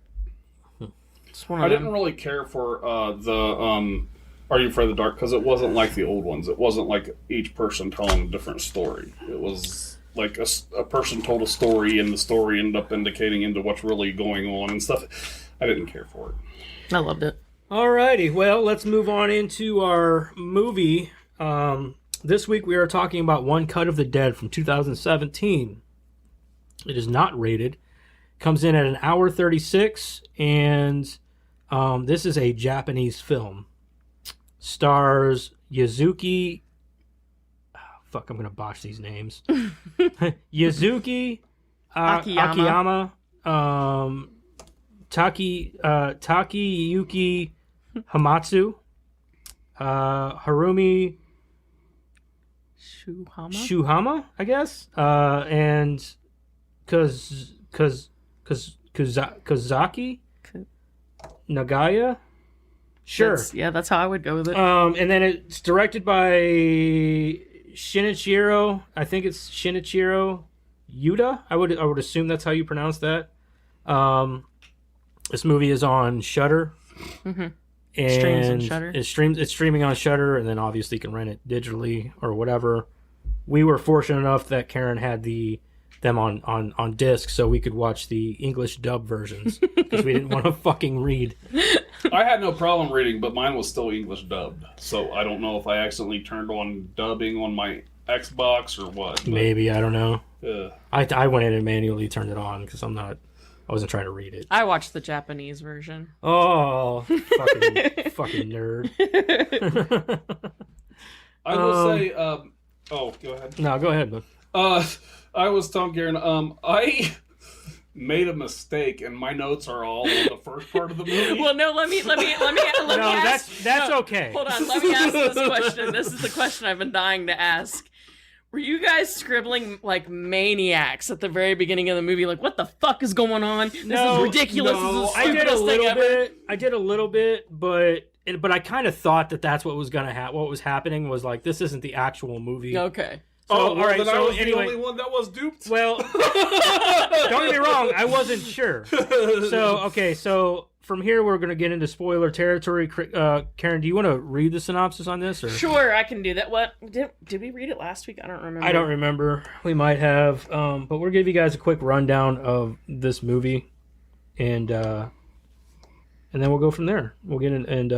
It's one of
I
them.
didn't really care for Are You Afraid of the Dark, because it wasn't like the old ones. It wasn't like each person telling a different story. It was like a person told a story, and the story ended up indicating into what's really going on and stuff. I didn't care for it.
I loved it.
Alrighty, well, let's move on into our movie. This week we are talking about One Cut of the Dead from 2017. It is not rated. Comes in at an hour 36, and this is a Japanese film. Stars Yazuki... fuck, I'm going to botch these names. Yazuki Akiyama. Takiyuki Hamatsu, Harumi Shuhama, I guess, and Kazaki Nagaya. Sure.
That's how I would go with it.
And then it's directed by Shinichiro. I think it's Shinichiro Yuda. I would assume that's how you pronounce that. This movie is on Shudder.
Mm-hmm.
And
Streams on Shudder.
It's streaming on Shudder, and then obviously you can rent it digitally or whatever. We were fortunate enough that Karen had them on disc, so we could watch the English dub versions because we didn't want to fucking read.
I had no problem reading, but mine was still English dubbed. So I don't know if I accidentally turned on dubbing on my Xbox or what. But,
Maybe, I don't know.
uh,
I went in and manually turned it on because I wasn't trying to read it.
I watched the Japanese version.
Oh, fucking nerd.
I will say, oh, go ahead.
No, go ahead, bud.
I was telling Garen, I made a mistake, and my notes are all on the first part of the movie.
Well, no, let me
No,
ask.
that's okay.
Hold on, let me ask this question. This is the question I've been dying to ask. Were you guys scribbling like maniacs at the very beginning of the movie? Like, what the fuck is going on? This is ridiculous.
no,
This is the
I did a
stupidest thing
little
ever.
bit. I did a little bit, but I kind of thought that's what was gonna happen. What was happening was like this isn't the actual movie.
Okay.
So,
Oh,
all right.
then I
So
was
anyway,
the only one that was duped.
well, don't get me wrong. I wasn't sure. So okay. So from here, we're gonna get into spoiler territory. Karen, do you want to read the synopsis on this? Or?
Sure, I can do that. What did we read it last week? I don't remember.
I don't remember. We might have, but we'll give you guys a quick rundown of this movie, and then we'll go from there. We'll get in and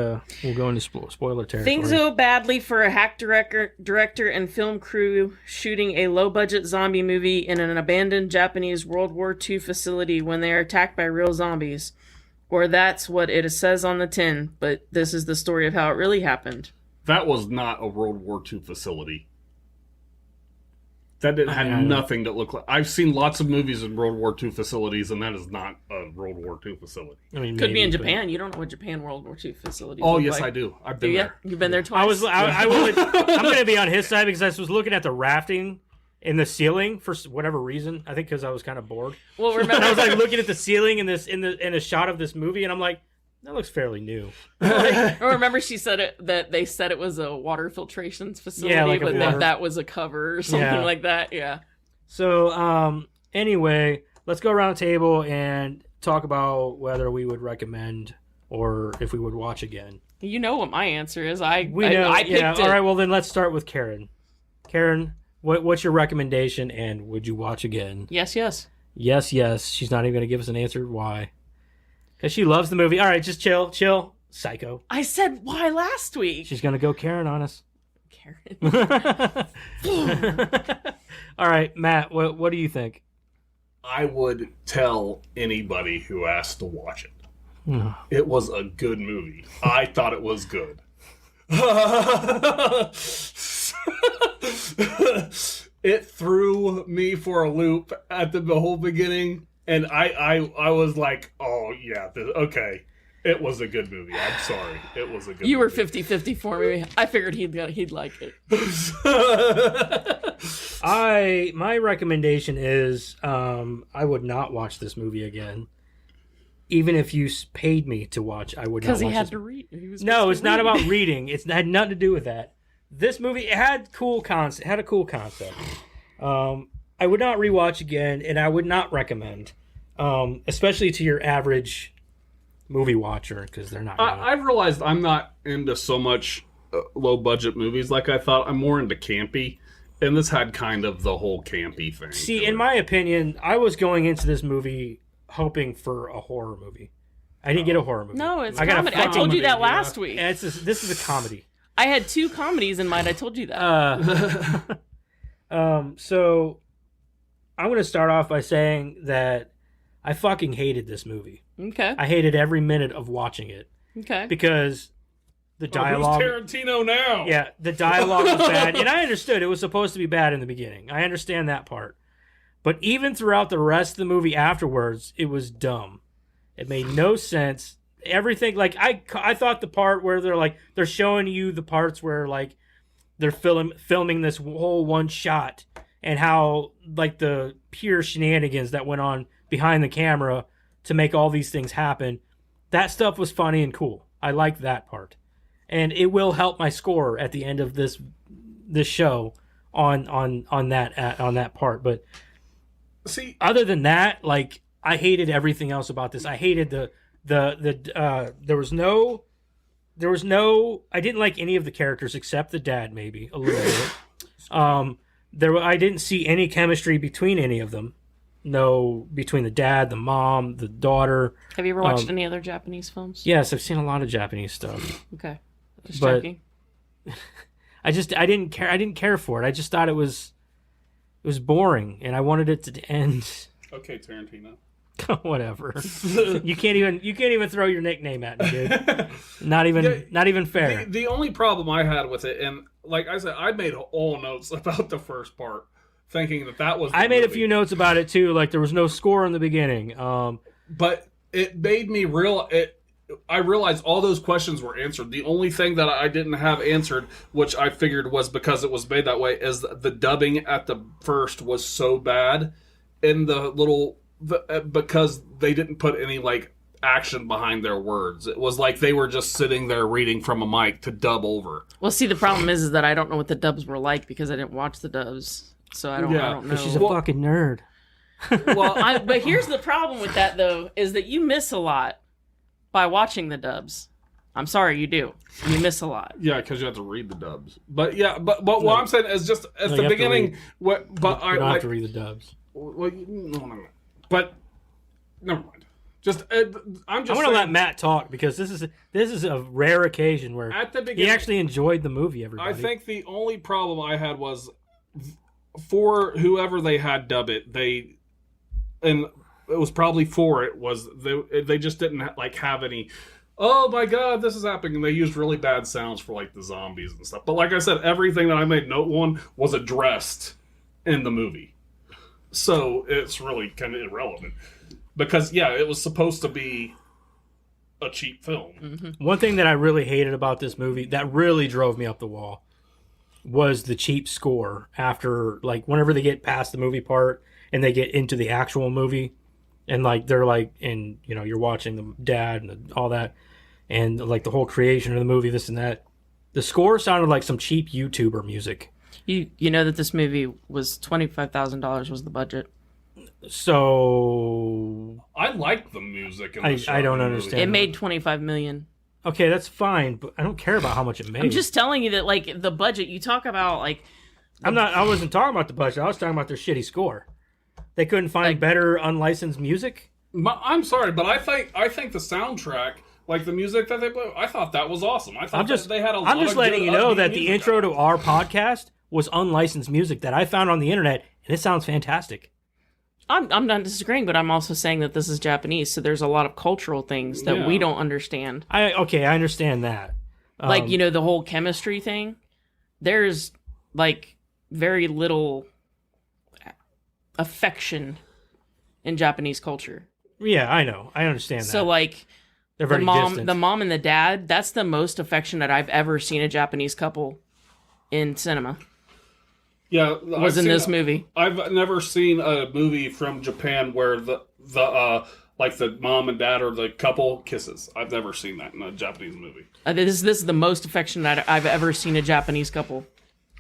we'll go into spoiler territory.
Things go badly for a hack director and film crew shooting a low-budget zombie movie in an abandoned Japanese World War II facility when they are attacked by real zombies. Or that's what it says on the tin, but this is the story of how it really happened.
That was not a World War II facility. That didn't have
I know.
nothing that looked like. I've seen lots of movies in World War II facilities, and that is not a World War II facility.
I mean,
Could be in
maybe, but-
Japan. You don't know what Japan World War II facilities
Oh,
look
yes,
like.
I do. I've
Do
been
you?
there.
You've been there twice?
I will. I'm going to be on his side because I was looking at the rafting in the ceiling for whatever reason. I think because I was kind of bored.
Well,
And I
remember,
was like looking at the ceiling in a shot of this movie, and I'm like, that looks fairly new.
or remember she said that they said it was a water filtration facility,
Yeah, like a
but
water-
that was a cover or something
Yeah.
like that. Yeah.
So, anyway, let's go around the table and talk about whether we would recommend or if we would watch again.
You know what my answer is. I picked
yeah.
it.
All right. Well, then let's start with Karen. Karen, what's your recommendation, and would you watch again?
Yes, yes.
Yes. She's not even going to give us an answer. Why? Because she loves the movie. All right, just chill. Psycho.
I said why last week.
She's going to go Karen on us.
Karen.
All right, Matt, what do you think?
I would tell anybody who asked to watch it. It was a good movie. I thought it was good. It threw me for a loop at the whole beginning, and I was like, oh, yeah, okay. It was a good movie. I'm sorry. It was a good
You were
movie.
50-50 for me. I figured he'd like it.
My recommendation is I would not watch this movie again. Even if you paid me to watch, I would not watch
Because he had
this.
to read. He was
No,
supposed
it's
to
not
read.
about reading. It had nothing to do with that. This movie, it had a cool concept. I would not rewatch again, and I would not recommend, especially to your average movie watcher, because they're not.
I've realized I'm not into so much low budget movies like I thought. I'm more into campy, and this had kind of the whole campy thing.
See, in my opinion, I was going into this movie hoping for a horror movie. I didn't get a horror movie.
No, it's
I got a
comedy. I
fucking
told you
movie,
that last week.
And this is a comedy.
I had 2 comedies in mind. I told you that.
So I'm going to start off by saying that I fucking hated this movie.
Okay.
I hated every minute of watching it
Okay.
because the dialogue.
Who's Tarantino now?
Yeah, the dialogue was bad, and I understood it was supposed to be bad in the beginning. I understand that part, but even throughout the rest of the movie afterwards, it was dumb. It made no sense. Everything, like I thought the part where they're showing you the parts where like they're filming this whole one shot, and how like the pure shenanigans that went on behind the camera to make all these things happen. That stuff was funny and cool. I liked that part, and it will help my score at the end of this show on that part. But
See,
other than that, like I hated everything else about this. I hated there was no I didn't like any of the characters except the dad, maybe a little bit. I didn't see any chemistry between any of them. No, between the dad, the mom, the daughter.
Have you ever watched any other Japanese films?
Yes, I've seen a lot of Japanese stuff.
Okay. Just
But-
checking.
I didn't care for it. I just thought it was boring, and I wanted it to end.
okay, Tarantino.
Whatever. You can't even throw your nickname at me, dude. Not even fair.
The only problem I had with it, and like I said, I made all notes about the first part, thinking that was.
I made a few notes about it too. Like there was no score in the beginning.
But it made me I realized all those questions were answered. The only thing that I didn't have answered, which I figured was because it was made that way, is the dubbing at the first was so bad in because they didn't put any like action behind their words. It was like they were just sitting there reading from a mic to dub over.
Well, see, the problem is that I don't know what the dubs were like because I didn't watch the dubs, so I don't know.
But she's a fucking nerd.
Well, but here's the problem with that though, is that you miss a lot by watching the dubs. I'm sorry, you do. You miss a lot.
Yeah, because you have to read the dubs. But yeah, but what I'm saying is just at the
you have to
beginning.
read-
But
You
I
don't
like.
have to read the dubs.
Well, no. But never mind. Just I'm just.
I want to
saying,
let Matt talk because this is a rare occasion where
at the beginning.
he actually enjoyed the movie. Everybody,
I think the only problem I had was for whoever they had dub it, and it was probably for it was they just didn't have any. Oh my god, this is happening! And they used really bad sounds for like the zombies and stuff. But like I said, everything that I made note on was addressed in the movie, so it's really kind of irrelevant. Because yeah, it was supposed to be a cheap film.
Mm-hmm.
one thing that I really hated about this movie that really drove me up the wall was the cheap score after like whenever they get past the movie part and they get into the actual movie and like they're like and you're watching the dad and all that and like the whole creation of the movie, this and that. The score sounded like some cheap YouTuber music.
You know that this movie was $25,000 was the budget.
So
I like the music. In
I don't understand.
It made $25 million.
okay, that's fine, but I don't care about how much it made.
I'm just telling you that, like, the budget, you talk about, like...
I wasn't talking about the budget. I was talking about their shitty score. They couldn't find better unlicensed music?
I'm sorry, but I think the soundtrack, like the music that they play, I thought that was awesome. I thought they had a lot
I'm just
of
letting
good,
you know
upbeat
that the
music
intro
on
to
it.
our podcast was unlicensed music that I found on the internet, and it sounds fantastic.
I'm not disagreeing, but I'm also saying that this is Japanese, so there's a lot of cultural things that we don't understand.
I understand that.
Like, the whole chemistry thing. There's, like, very little affection in Japanese culture.
Yeah, I know. I understand that.
So, like,
they're very distant.
the mom and the dad, that's the most affectionate I've ever seen a Japanese couple in cinema.
Yeah,
Was in this movie.
I've never seen a movie from Japan where the mom and dad or the couple kisses. I've never seen that in a Japanese movie.
This is the most affectionate I've ever seen a Japanese couple.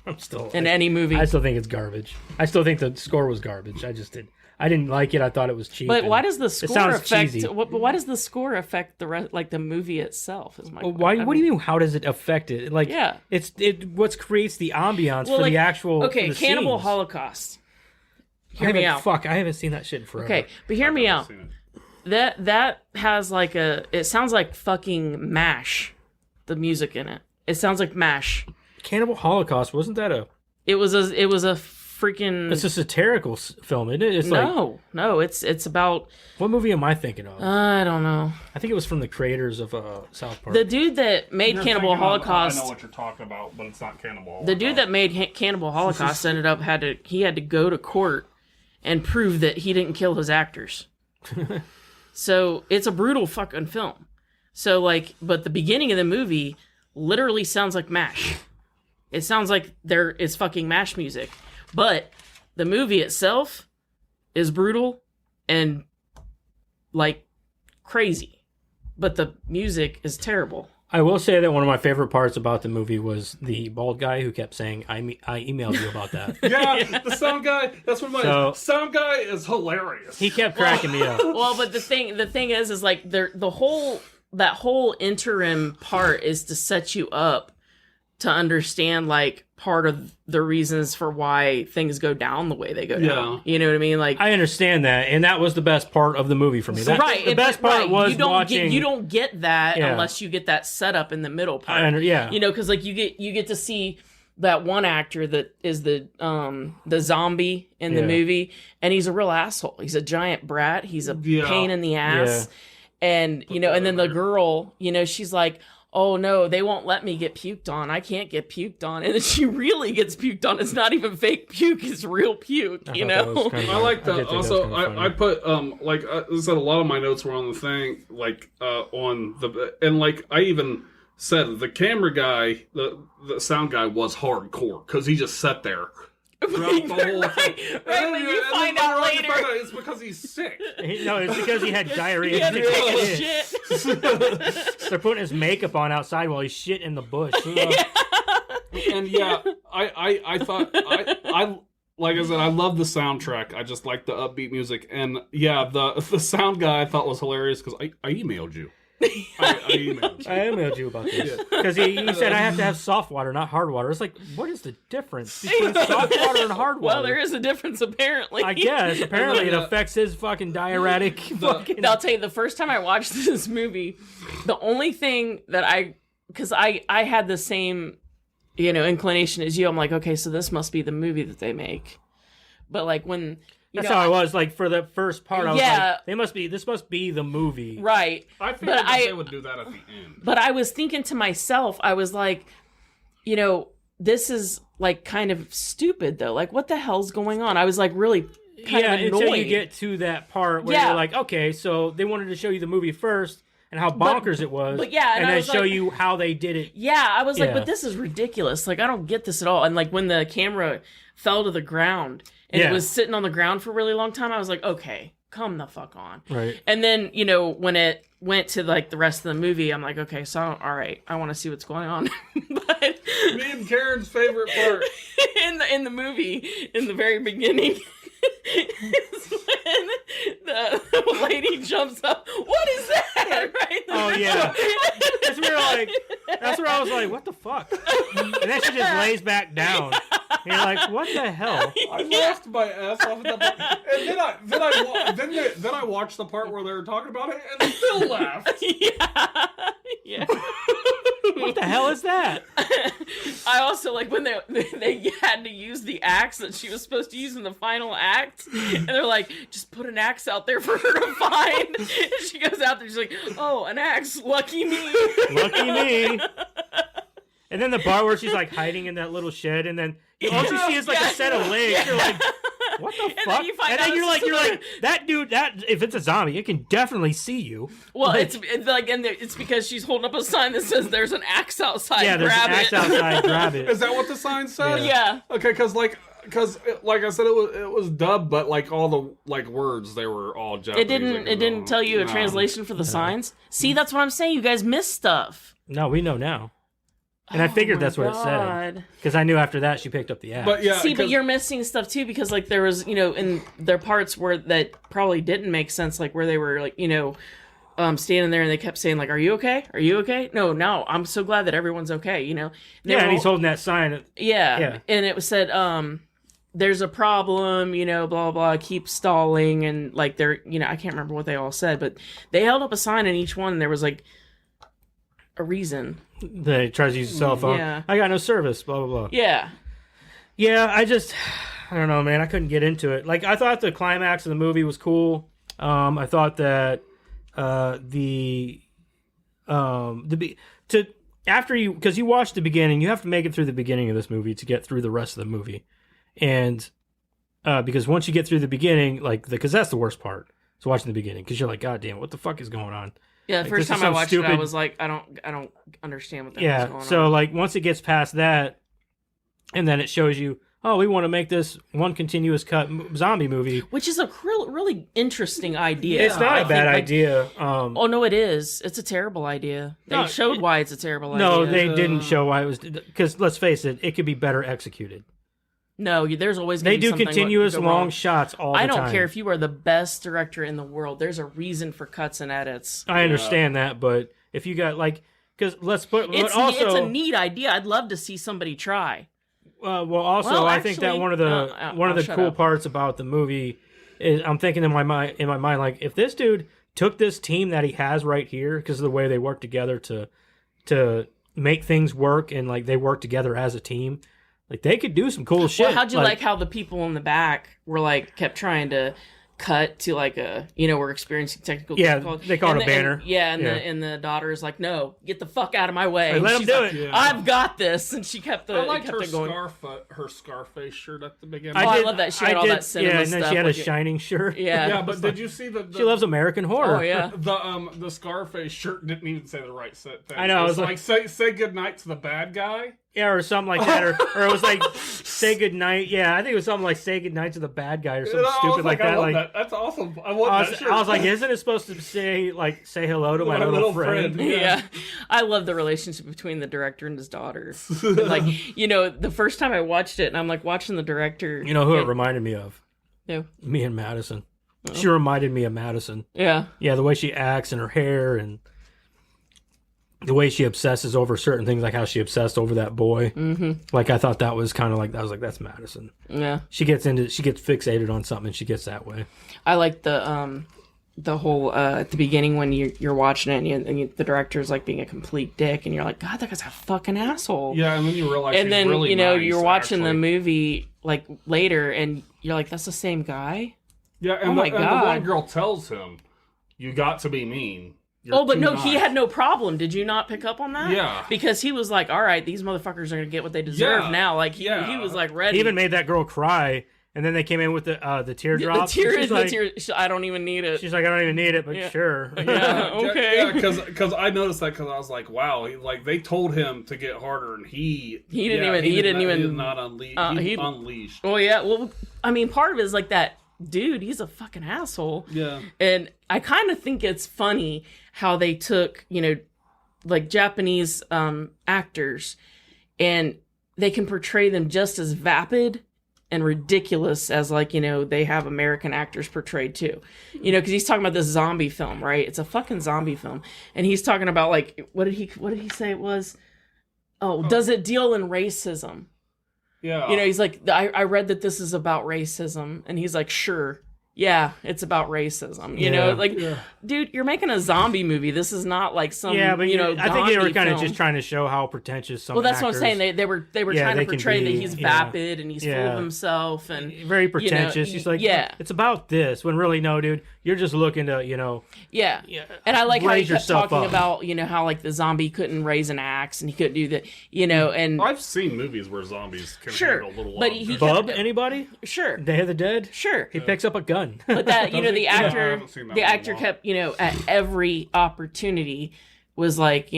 I'm still
in any movie.
I still think it's garbage. I still think the score was garbage. I didn't like it. I thought it was cheap.
But why does the score affect?
cheesy.
Why does the score affect the rest, like the movie itself? Is my
Why? What do you mean? How does it affect it? Like,
Yeah.
it what creates the ambiance for
like,
the actual.
Okay,
for the
Cannibal
scenes.
Holocaust.
I
Hear me
haven't-
out.
Fuck, I haven't seen that shit in forever.
Okay, but hear me out. That has like it sounds like fucking MASH, the music in it. It sounds like MASH.
Cannibal Holocaust wasn't that a?
It was a freaking.
It's a satirical film, isn't it? It's like
no, it's about.
what movie am I thinking of?
I don't know.
I think it was from the creators of South Park.
The dude that made
You're
Cannibal
thinking of-
Holocaust.
I know what you're talking about, but it's not Cannibal.
The dude that made Cannibal Holocaust ended up had to go to court and prove that he didn't kill his actors. So it's a brutal fucking film. So like, but the beginning of the movie literally sounds like MASH. It sounds like it's fucking MASH music, but the movie itself is brutal and like crazy, but the music is terrible.
I will say that one of my favorite parts about the movie was the bald guy who kept saying, I emailed you about that.
Yeah, the sound guy. That's what my
So-
sound guy is hilarious.
He kept cracking me up.
Well, but the thing is like that whole interim part is to set you up to understand like part of the reasons for why things go down the way they go down. You know what I mean? Like
I understand that, and that was the best part of the movie for me.
right,
The best part was watching.
you don't get that
Yeah.
unless you get that setup in the middle part.
Yeah.
You know, because like you get to see that one actor that is the zombie in the
Yeah.
movie, and he's a real asshole. He's a giant brat. He's a pain in the ass. And you know, and then the girl, you know, she's like, oh no, they won't let me get puked on. I can't get puked on. And then she really gets puked on. It's not even fake puke, it's real puke, you know?
I like that. Also, I put like I said, a lot of my notes were on the thing, like on the and like I even said the camera guy, the sound guy was hardcore because he just sat there. Throughout the whole thing.
Right, but you find out later.
It's because he's sick.
No, it's because he had diarrhea.
He had to take a shit.
They're putting his makeup on outside while he's shit in the bush.
And yeah, I thought I like I said, I love the soundtrack. I just like the upbeat music. And yeah, the sound guy I thought was hilarious because I emailed you. I emailed you.
I emailed you about this because he said I have to have soft water, not hard water. It's like, what is the difference between soft water and hard water?
Well, there is a difference apparently.
I guess apparently it affects his fucking diuretic. Fucking...
I'll tell you, the first time I watched this movie, the only thing that because I had the same, you know, inclination as you. I'm like, okay, so this must be the movie that they make. But like when
that's how I was like for the first part. I was
Yeah.
like, this must be the movie,
right?
I figured that they would do that at the end.
But I was thinking to myself, I was like, you know, this is like kind of stupid though. Like, what the hell's going on? I was like really kind of annoyed.
Until you get to that part where you're like, okay, so they wanted to show you the movie first and how bonkers it was,
but yeah, and I
then
was
show
like-
you how they did it.
Yeah, I was like,
Yeah.
but this is ridiculous. Like, I don't get this at all. And like when the camera fell to the ground and it was sitting on the ground for a really long time, I was like, okay, come the fuck on.
Right.
And then, you know, when it went to like the rest of the movie, I'm like, okay, so all right, I want to see what's going on. But
Me and Karen's favorite part.
in the movie, in the very beginning, is when the lady jumps up. What is that? Right?
Oh yeah. That's where I was like, what the fuck? And then she just lays back down. And you're like, what the hell?
I laughed my ass off at that part. And then I watched the part where they were talking about it and still laughed.
Yeah.
What the hell is that?
I also like when they had to use the axe that she was supposed to use in the final act, and they're like, just put an axe out there for her to find. And she goes out there, she's like, oh, an axe, lucky me.
Lucky me. And then the part where she's like hiding in that little shed, and then all you see is like a set of legs. You're like, what the fuck? And then you're like, that dude, if it's a zombie, it can definitely see you.
Well, it's like, and it's because she's holding up a sign that says there's an axe outside.
Yeah, there's
grab
an axe
it.
outside. Grab it.
Is that what the sign said?
Yeah.
Okay, because like I said, it was dubbed, but like all the like words, they were all Japanese.
It didn't tell you a translation for the signs. See, that's what I'm saying. You guys miss stuff.
No, we know now. And I figured
my
that's what it said.
God.
Because I knew after that she picked up the axe.
But yeah,
See, but
'cause-
you're missing stuff too, because like there was, in their parts where that probably didn't make sense, like where they were like, standing there and they kept saying like, "Are you okay? Are you okay?" No, I'm so glad that everyone's okay. And they
yeah,
were
and he's
all-
holding that sign.
yeah, and it was said, there's a problem, blah blah blah, keep stalling, and like they're, I can't remember what they all said, but they held up a sign in each one, and there was like a reason.
They tries to use his cell phone.
Yeah.
I got no service, blah, blah, blah.
Yeah.
Yeah, I don't know, man. I couldn't get into it. Like, I thought the climax of the movie was cool. I thought that because you watch the beginning, you have to make it through the beginning of this movie to get through the rest of the movie. And because once you get through the beginning, because that's the worst part, is watching the beginning, because you're like, God damn, what the fuck is going on?
Yeah, the
Like,
first
this is
time I
some
watched it, I
stupid-
was like, I don't understand what that was
Yeah,
going
so
on.
like once it gets past that, and then it shows you, oh, we want to make this one continuous cut zombie movie.
Which is a really interesting idea.
It's not
I
a bad
think, like-
idea.
Oh no, it is. It's a terrible idea. They
No,
showed why it's a terrible
No,
idea.
they didn't show why it was, because let's face it, it could be better executed.
No, there's always gonna
They
be
do
something
continuous
go
long
wrong.
shots all the
I
time.
don't care if you are the best director in the world. There's a reason for cuts and edits.
I understand that, but if you got because let's put,
It's
but also,
it's a neat idea. I'd love to see somebody try.
well, also,
Well,
I think that
actually,
one of the
no,
one of the
shut
cool
up.
parts about the movie is I'm thinking in my mind, like if this dude took this team that he has right here, because of the way they work together to make things work, and like they work together as a team, like they could do some cool shit.
Well, how'd you like how the people in the back were like kept trying to cut to like we're experiencing technical
Yeah,
difficulty.
they call it
And
a
the-
banner.
and- yeah, and
Yeah.
the daughter is like, no, get the fuck out of my way.
Like,
And
let 'em
she's
do
like,
it.
Yeah.
I've got this, and she kept
I liked her
it going.
her Scarface shirt at the beginning.
I love that she had all that cinema
yeah, and then
stuff
she had a
with it.
shining shirt.
Yeah,
yeah, but did you see the
She loves American horror.
Oh yeah.
the Scarface shirt didn't even say the right thing.
I know,
It's
it was
like say goodnight to the bad guy.
Yeah, or something like that, or it was like say goodnight. Yeah, I think it was something like say goodnight to the bad guy or something
And I was
stupid like
I
that.
love
Like
that. That's awesome. I want
I
that
was,
shirt.
I was like, isn't it supposed to say hello to my little friend?
Yeah. I love the relationship between the director and his daughter. Like, the first time I watched it, and I'm like watching the director.
You know who it reminded me of?
Yeah.
Me and Madison. She reminded me of Madison.
Yeah.
Yeah, the way she acts and her hair and the way she obsesses over certain things, like how she obsessed over that boy. Mm-hmm. Like I thought that was kind of like I was like, that's Madison.
Yeah.
She gets fixated on something and she gets that way.
I like the whole at the beginning when you're watching it and the director's like being a complete dick, and you're like, God, that guy's a fucking asshole.
Yeah, and then you realize
And
he's
then
really nice,
you're watching the
actually.
movie like later, and you're like, that's the same guy.
Yeah, and,
Oh my
and the
God.
one girl tells him, "You got to be mean." You're
Oh, but
too
no, he
nice."
had no problem. Did you not pick up on that?
Yeah.
Because he was like, all right, these motherfuckers are going to get what they deserve
Yeah.
now. Like, he
Yeah.
was like ready.
He even made that girl cry, and then they came in with the
the
teardrops.
tear, I don't even need it.
She's like, I don't even need it, but
Yeah.
sure.
Yeah, okay.
Yeah, because I noticed that because I was like, wow, they told him to get harder, and he
did
not unleash.
he-
Unleashed.
Oh, yeah. Well, I mean, part of it is like that dude, he's a fucking asshole.
Yeah.
And I kind of think it's funny how they took, like Japanese actors, and they can portray them just as vapid and ridiculous as they have American actors portrayed too. Because he's talking about this zombie film, right? It's a fucking zombie film. And he's talking about like what did he say it was? Oh, does it deal in racism?
Yeah.
He's like, I read that this is about racism, and he's like, sure. Yeah, it's about racism.
Yeah.
Dude, you're making a zombie movie. This is not like some,
Yeah, but I think they were
Gandhi
kind of
film.
just trying to show how pretentious some.
Well, that's what I'm
actors-
saying. They were
Yeah,
trying
they
to
can
portray that
be,
he's
yeah.
vapid and he's full
Yeah.
of himself and
very pretentious. She's like,
yeah.
it's about this. When really, no, dude, you're just looking to,
yeah. And I like how he
raise
kept
yourself
talking
up.
about how like the zombie couldn't raise an axe and he couldn't do that. And
I've seen movies where zombies can
Sure,
handle a little.
but
love.
he-
Bub, anybody?
sure,
Day of the Dead?
sure.
He picks up a gun.
But that
Does he?
the
Yeah, I
actor
haven't seen that
the
one in a
actor
while.
kept at every opportunity was like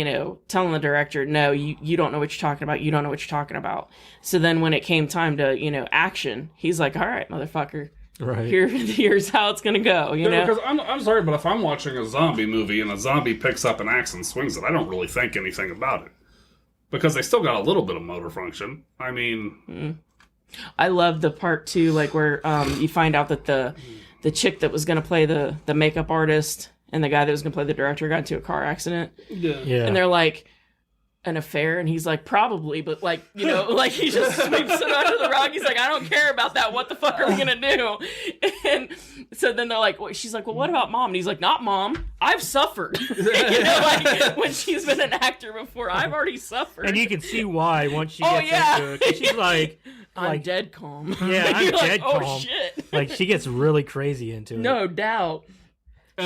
telling the director, no, you don't know what you're talking about, you don't know what you're talking about. So then when it came time to action, he's like, all right, motherfucker,
Right.
here's how it's gonna go.
Yeah, because I'm sorry, but if I'm watching a zombie movie and a zombie picks up an axe and swings it, I don't really think anything about it. because they still got a little bit of motor function. I mean,
I love the part too, like where you find out that the chick that was going to play the makeup artist and the guy that was going to play the director got into a car accident.
Yeah.
And they're like, an affair? And he's like, probably, but like, you know, like he just sweeps it under the rug. He's like, I don't care about that. What the fuck are we going to do? And so then they're like, she's like, well, what about mom? And he's like, not mom. I've suffered. You know, like when she's been an actor before, I've already suffered.
And you can see why once she gets into it. 'Cause she's like,
I'm dead calm.
Yeah, I'm dead calm.
Oh, shit.
Like, she gets really crazy into it.
No doubt.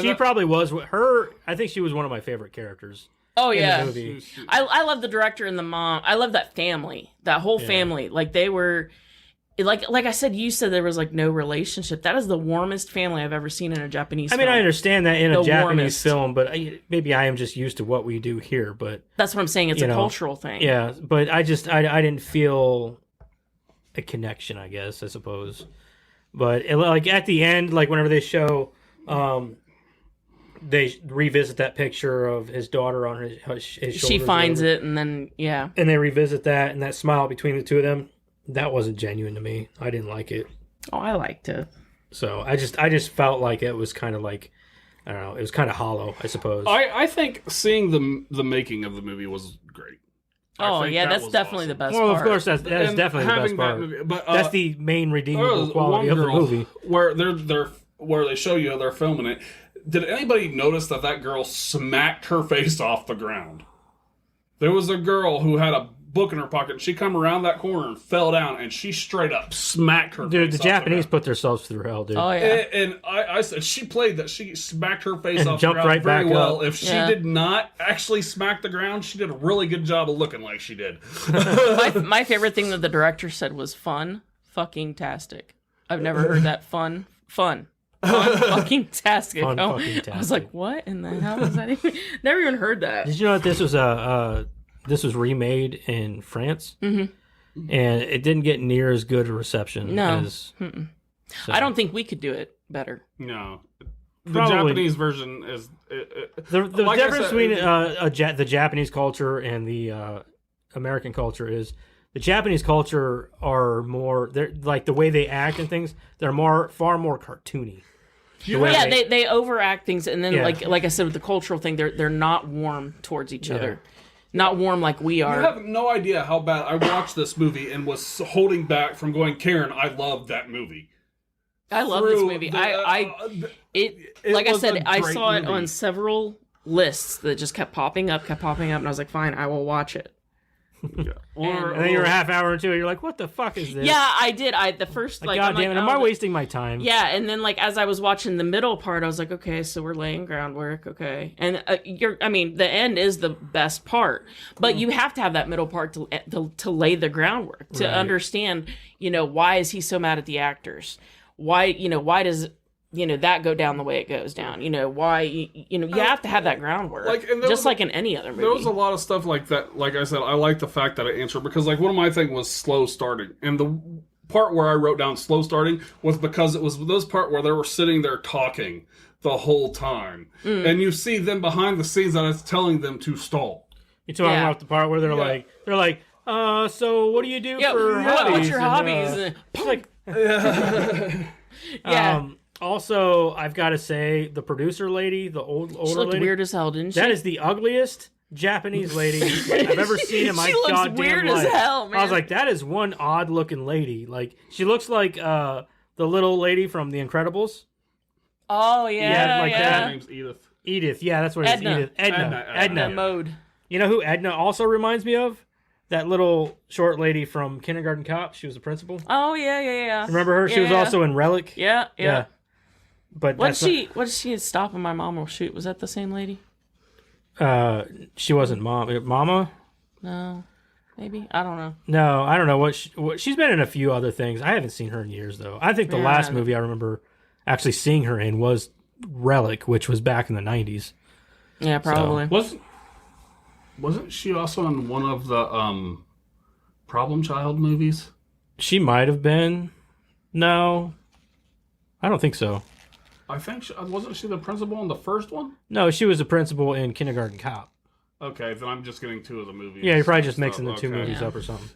She probably was. I think she was one of my favorite characters.
Oh, yeah.
In the movie.
I love the director and the mom. I love that family. That whole family. Like, they were... Like I said, you said there was, like, no relationship. That is the warmest family I've ever seen in a Japanese film.
I mean, I understand that in a Japanese
warmest.
film, but maybe I am just used to what we do here, but...
That's what I'm saying. It's a cultural thing.
Yeah, but I didn't feel a connection, I guess, I suppose. But, like, at the end, like, whenever they show... they revisit that picture of his daughter on his shoulders.
She finds it, and then, yeah.
And they revisit that, and that smile between the two of them, that wasn't genuine to me. I didn't like it.
Oh, I liked it.
So I just felt like it was kind of like, I don't know, it was kind of hollow, I suppose.
I think seeing the making of the movie was great.
Oh, yeah, that's definitely the best
well,
part.
of course, that's definitely the best part.
Movie, but,
that's the main redeemable quality of the movie.
Where where they show you they're filming it. Did anybody notice that girl smacked her face off the ground? There was a girl who had a book in her pocket. She come around that corner and fell down, and she straight up smacked her face
Dude, the
off
Japanese
the
put themselves through hell, dude.
Oh, yeah.
And I said she played that. She smacked her face
And
off
jumped
the ground
right
very
back
well.
up.
If she did not actually smack the ground, she did a really good job of looking like she did.
My favorite thing that the director said was fun fucking tastic. I've never heard that fun fucking tastic.
Fun
I
fucking
was like, what in the hell is that even? Never even heard that.
Did you know that this was remade in France? Mm-hmm. And it didn't get near as good a reception as... So.
I don't think we could do it better.
No. The
Probably.
Japanese version is...
The
like
difference
said,
between the Japanese culture and the American culture is the Japanese culture are more... They're like the way they act and things, they're far more cartoony.
Yeah, they overact things, and then like I said with the cultural thing, they're not warm towards each other. Not warm like we are.
You have no idea how bad I watched this movie and was holding back from going, Karen, I loved that movie.
I love this movie. Like I said, I saw it on several lists that just kept popping up, and I was like, fine, I will watch it.
Yeah. And then you're a half hour into it, you're like, what the fuck is this?
Yeah, I did. The first, like,
God damn it, am I wasting my time?
Yeah, and then, like, as I was watching the middle part, I was like, okay, so we're laying groundwork, okay. And, the end is the best part. But you have to have that middle part to lay the groundwork, to understand, why is he so mad at the actors? Why does... that go down the way it goes down. Why, you have to have that groundwork. Like in any other movie.
There was a lot of stuff like that. Like I said, I like the fact that I answered because, like, one of my things was slow starting. And the part where I wrote down slow starting was because it was this part where they were sitting there talking the whole time. And you see them behind the scenes that it's telling them to stall.
You're talking about the part where they're like, so what do you do for hobbies?
What's your hobbies? Yeah.
Also, I've got to say, the producer lady, the older
she looked
lady,
weird as hell, didn't she?
That is the ugliest Japanese lady I've ever seen in my
she looks
goddamn
weird
life.
As hell, man.
I was like, that is one odd looking lady. Like, she looks like the little lady from The Incredibles.
Oh yeah,
like that.
Her name's Edith.
Edith, yeah, that's what it is. Edith. Edna.
Mode.
You know who Edna also reminds me of? That little short lady from Kindergarten Cop. She was the principal.
Oh yeah.
Remember her? She was also in Relic.
Yeah.
But
what did she stopping my mom will shoot? Was that the same lady?
She wasn't Mama.
No, maybe I don't know.
No, I don't know what she's been in a few other things. I haven't seen her in years though. I think the last movie I remember actually seeing her in was Relic, which was back in the 90s.
Yeah, probably.
Wasn't she also in one of the Problem Child movies?
She might have been. No, I don't think so.
I think wasn't she the principal in the first one?
No, she was the principal in Kindergarten Cop.
Okay, then I'm just getting two of the movies.
Yeah, you're probably just mixing the two movies up or something.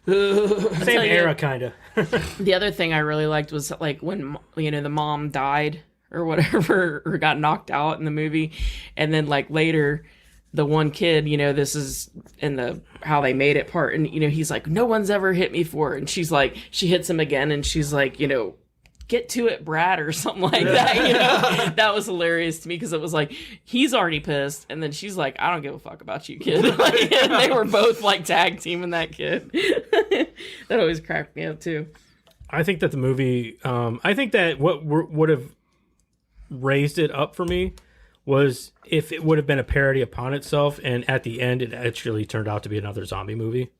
Same
you-
era, kind of.
The other thing I really liked was like when the mom died or whatever, or got knocked out in the movie, and then like later, the one kid, this is in the how they made it part, and he's like, no one's ever hit me for it, and she's like, she hits him again, and she's like, get to it, Brad, or something like that. That was hilarious to me because it was like he's already pissed, and then she's like, I don't give a fuck about you, kid. And they were both like tag teaming that kid. That always cracked me up too.
I think that the movie, I think that what would have raised it up for me was if it would have been a parody upon itself, and at the end it actually turned out to be another zombie movie.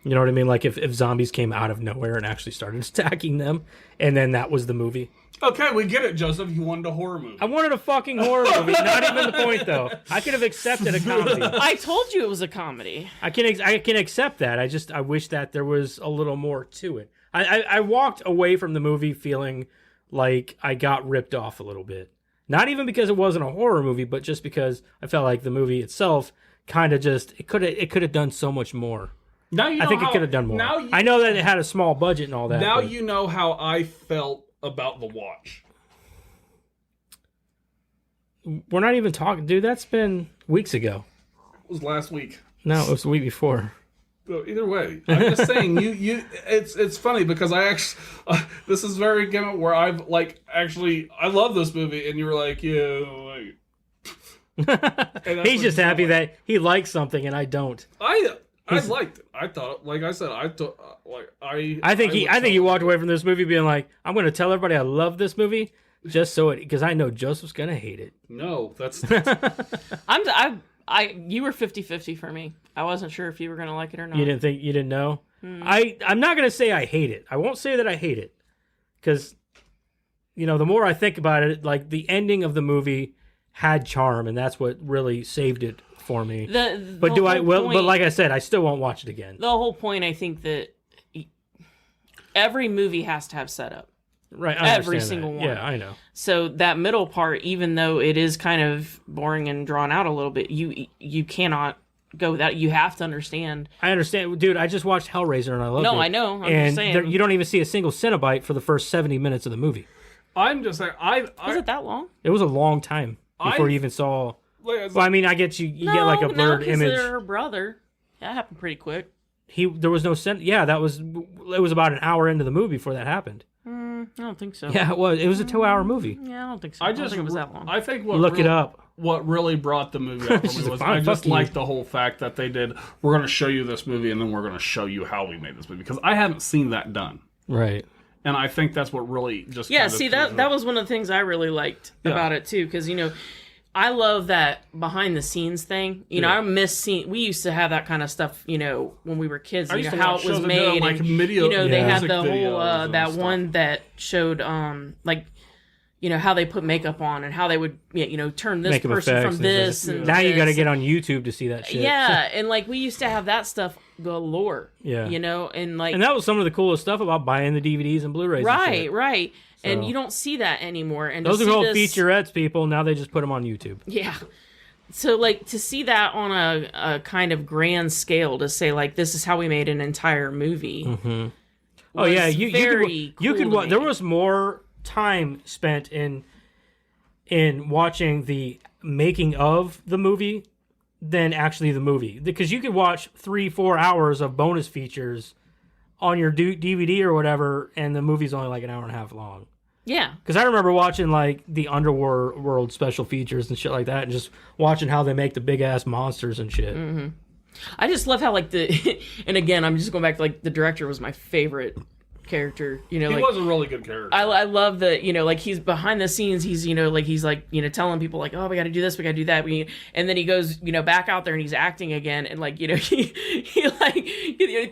You know what I mean? Like if zombies came out of nowhere and actually started attacking them, and then that was the movie.
Okay, we get it, Joseph. You wanted a horror movie.
I wanted a fucking horror movie. Not even the point, though. I could have accepted a comedy.
I told you it was a comedy.
I can accept that. I wish that there was a little more to it. I walked away from the movie feeling like I got ripped off a little bit. Not even because it wasn't a horror movie, but just because I felt like the movie itself kind of just it could have done so much more.
Now you know
I think
how,
it could have done more.
Now
I know that it had a small budget and all that.
Now
but
you know how I felt about The Watch.
we're not even talking, dude. That's been weeks ago.
It was last week.
No, it was the week before.
So either way, I'm just saying you. It's funny because I actually this is very given where I've I love this movie and you were like
He's just happy that he likes something and I don't.
I liked it. I thought, like I said, I thought,
I think he walked away from this movie being like, I'm going to tell everybody I love this movie just so because I know Joseph's going to hate it.
No, that's
You were 50-50 for me. I wasn't sure if you were going to like it or not.
You didn't know? I'm not going to say I hate it. I won't say that I hate it because, the more I think about it, like the ending of the movie had charm and that's what really saved it for me. But like I said, I still won't watch it again.
The whole point, I think that every movie has to have setup.
Right, I
every
understand
single
that.
one.
Yeah, I know.
So that middle part, even though it is kind of boring and drawn out a little bit, you cannot go with that. You have to understand.
I understand, dude. I just watched Hellraiser and I loved it.
No, I know. I'm
and
just saying.
you don't even see a single Cenobite for the first 70 minutes of the movie.
I'm just saying.
Was it that long?
It was a long time before you even saw. Well, I mean, I get you get like a blurred image.
Her brother. That happened pretty quick.
There was no Yeah, it was about an hour into the movie before that happened.
I don't think so.
Yeah, it was. It was a 2-hour movie.
Yeah, I don't think so. I don't think it was that long.
I think
Look it up.
What really brought the movie out for me was I just liked the whole fact that they did. We're going to show you this movie, and then we're going to show you how we made this movie because I haven't seen that done.
Right.
And I think that's what really just
see that was one of the things I really liked about it too, because I love that behind the scenes thing. I miss seeing. We used to have that kind of stuff, when we were kids. How it was made.
Like
and,
video,
they had
music
the whole that
stuff.
one that showed how they put makeup on and how they would turn this
Makeup
person
effects
from this. And
now you got to
this.
get on YouTube to see that shit.
Yeah, and we used to have that stuff galore.
Yeah,
and
that was some of the coolest stuff about buying the DVDs and Blu-rays.
Right,
and
right. And you don't see that anymore. And
those are called featurettes, people. Now they just put them on YouTube.
Yeah. So, to see that on a kind of grand scale, to say, this is how we made an entire movie.
Mm-hmm. Oh, yeah. You could
cool
there was more time spent in watching the making of the movie than actually the movie. Because you could watch 3-4 hours of bonus features on your DVD or whatever, and the movie's only like an hour and a half long.
Yeah.
Because I remember watching the Underworld special features and shit like that, and just watching how they make the big ass monsters and shit.
Mm-hmm. I just love how and again, I'm just going back to the director was my favorite character. He
was a really good character.
I love that. He's behind the scenes. He's he's telling people oh, we got to do this, we got to do that. And then he goes back out there and he's acting again, and he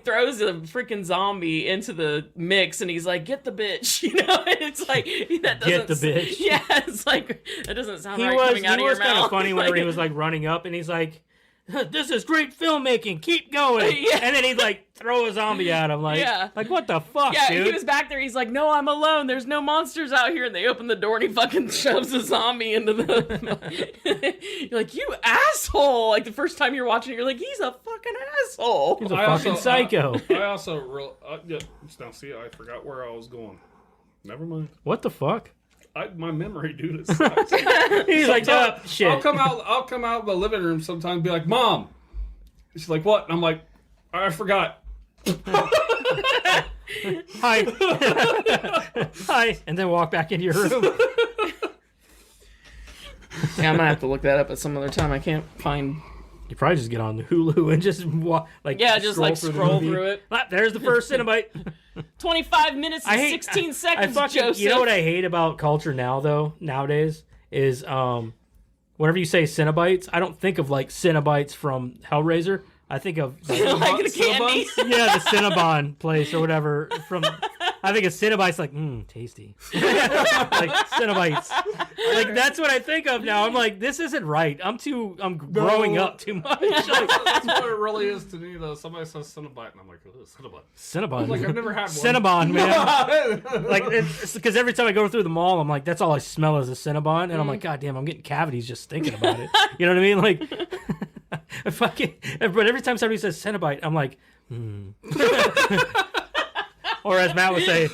throws a freaking zombie into the mix, and he's like, get the bitch, and it's like that doesn't
get the bitch.
Yeah, it's like that doesn't sound right coming out of your mouth.
He was kind of funny whenever he was running up and he's like, this is great filmmaking. Keep going.
Yeah.
And then he'd like throw a zombie at him. Like,
Yeah.
like what the fuck,
Yeah,
dude?
he was back there. He's like, "No, I'm alone. There's no monsters out here." And they open the door, and he fucking shoves a zombie into the. You're like, "You asshole!" Like the first time you're watching it, you're like, "He's a fucking asshole."
He's a fucking psycho.
I also now see, I forgot where I was going. Never mind.
What the fuck?
My memory, dude, it sucks.
He's like, oh, shit.
I'll come out of the living room sometimes and be like, "Mom." She's like, "What?" And I'm like, "I forgot."
Hi. Hi. And then walk back into your room.
Yeah, I'm gonna have to look that up at some other time. I can't find.
You probably just get on the Hulu and just scroll
through it.
Ah, there's the first Cenobite.
25 minutes and 16 seconds, Joseph.
You know what I hate about culture nowadays is whenever you say Cenobites, I don't think of like Cenobites from Hellraiser. I think of like,
Like the candy.
yeah, the Cinnabon place or whatever. I think of Cenobites like, tasty. Like Cenobites. Like that's what I think of now. I'm like, this isn't right. I'm growing up too much. Like,
That's what it really is to me, though. Somebody says Cinnabite, and I'm like, "Oh, Cinnabite."
Cinnabon.
Like I've never had one.
Cinnabon, man. Like it's because every time I go through the mall, I'm like, that's all I smell is a Cinnabon, and I'm like, God damn, I'm getting cavities just thinking about it. You know what I mean? Like, but every time somebody says Cenobite, I'm like, or as Matt would say,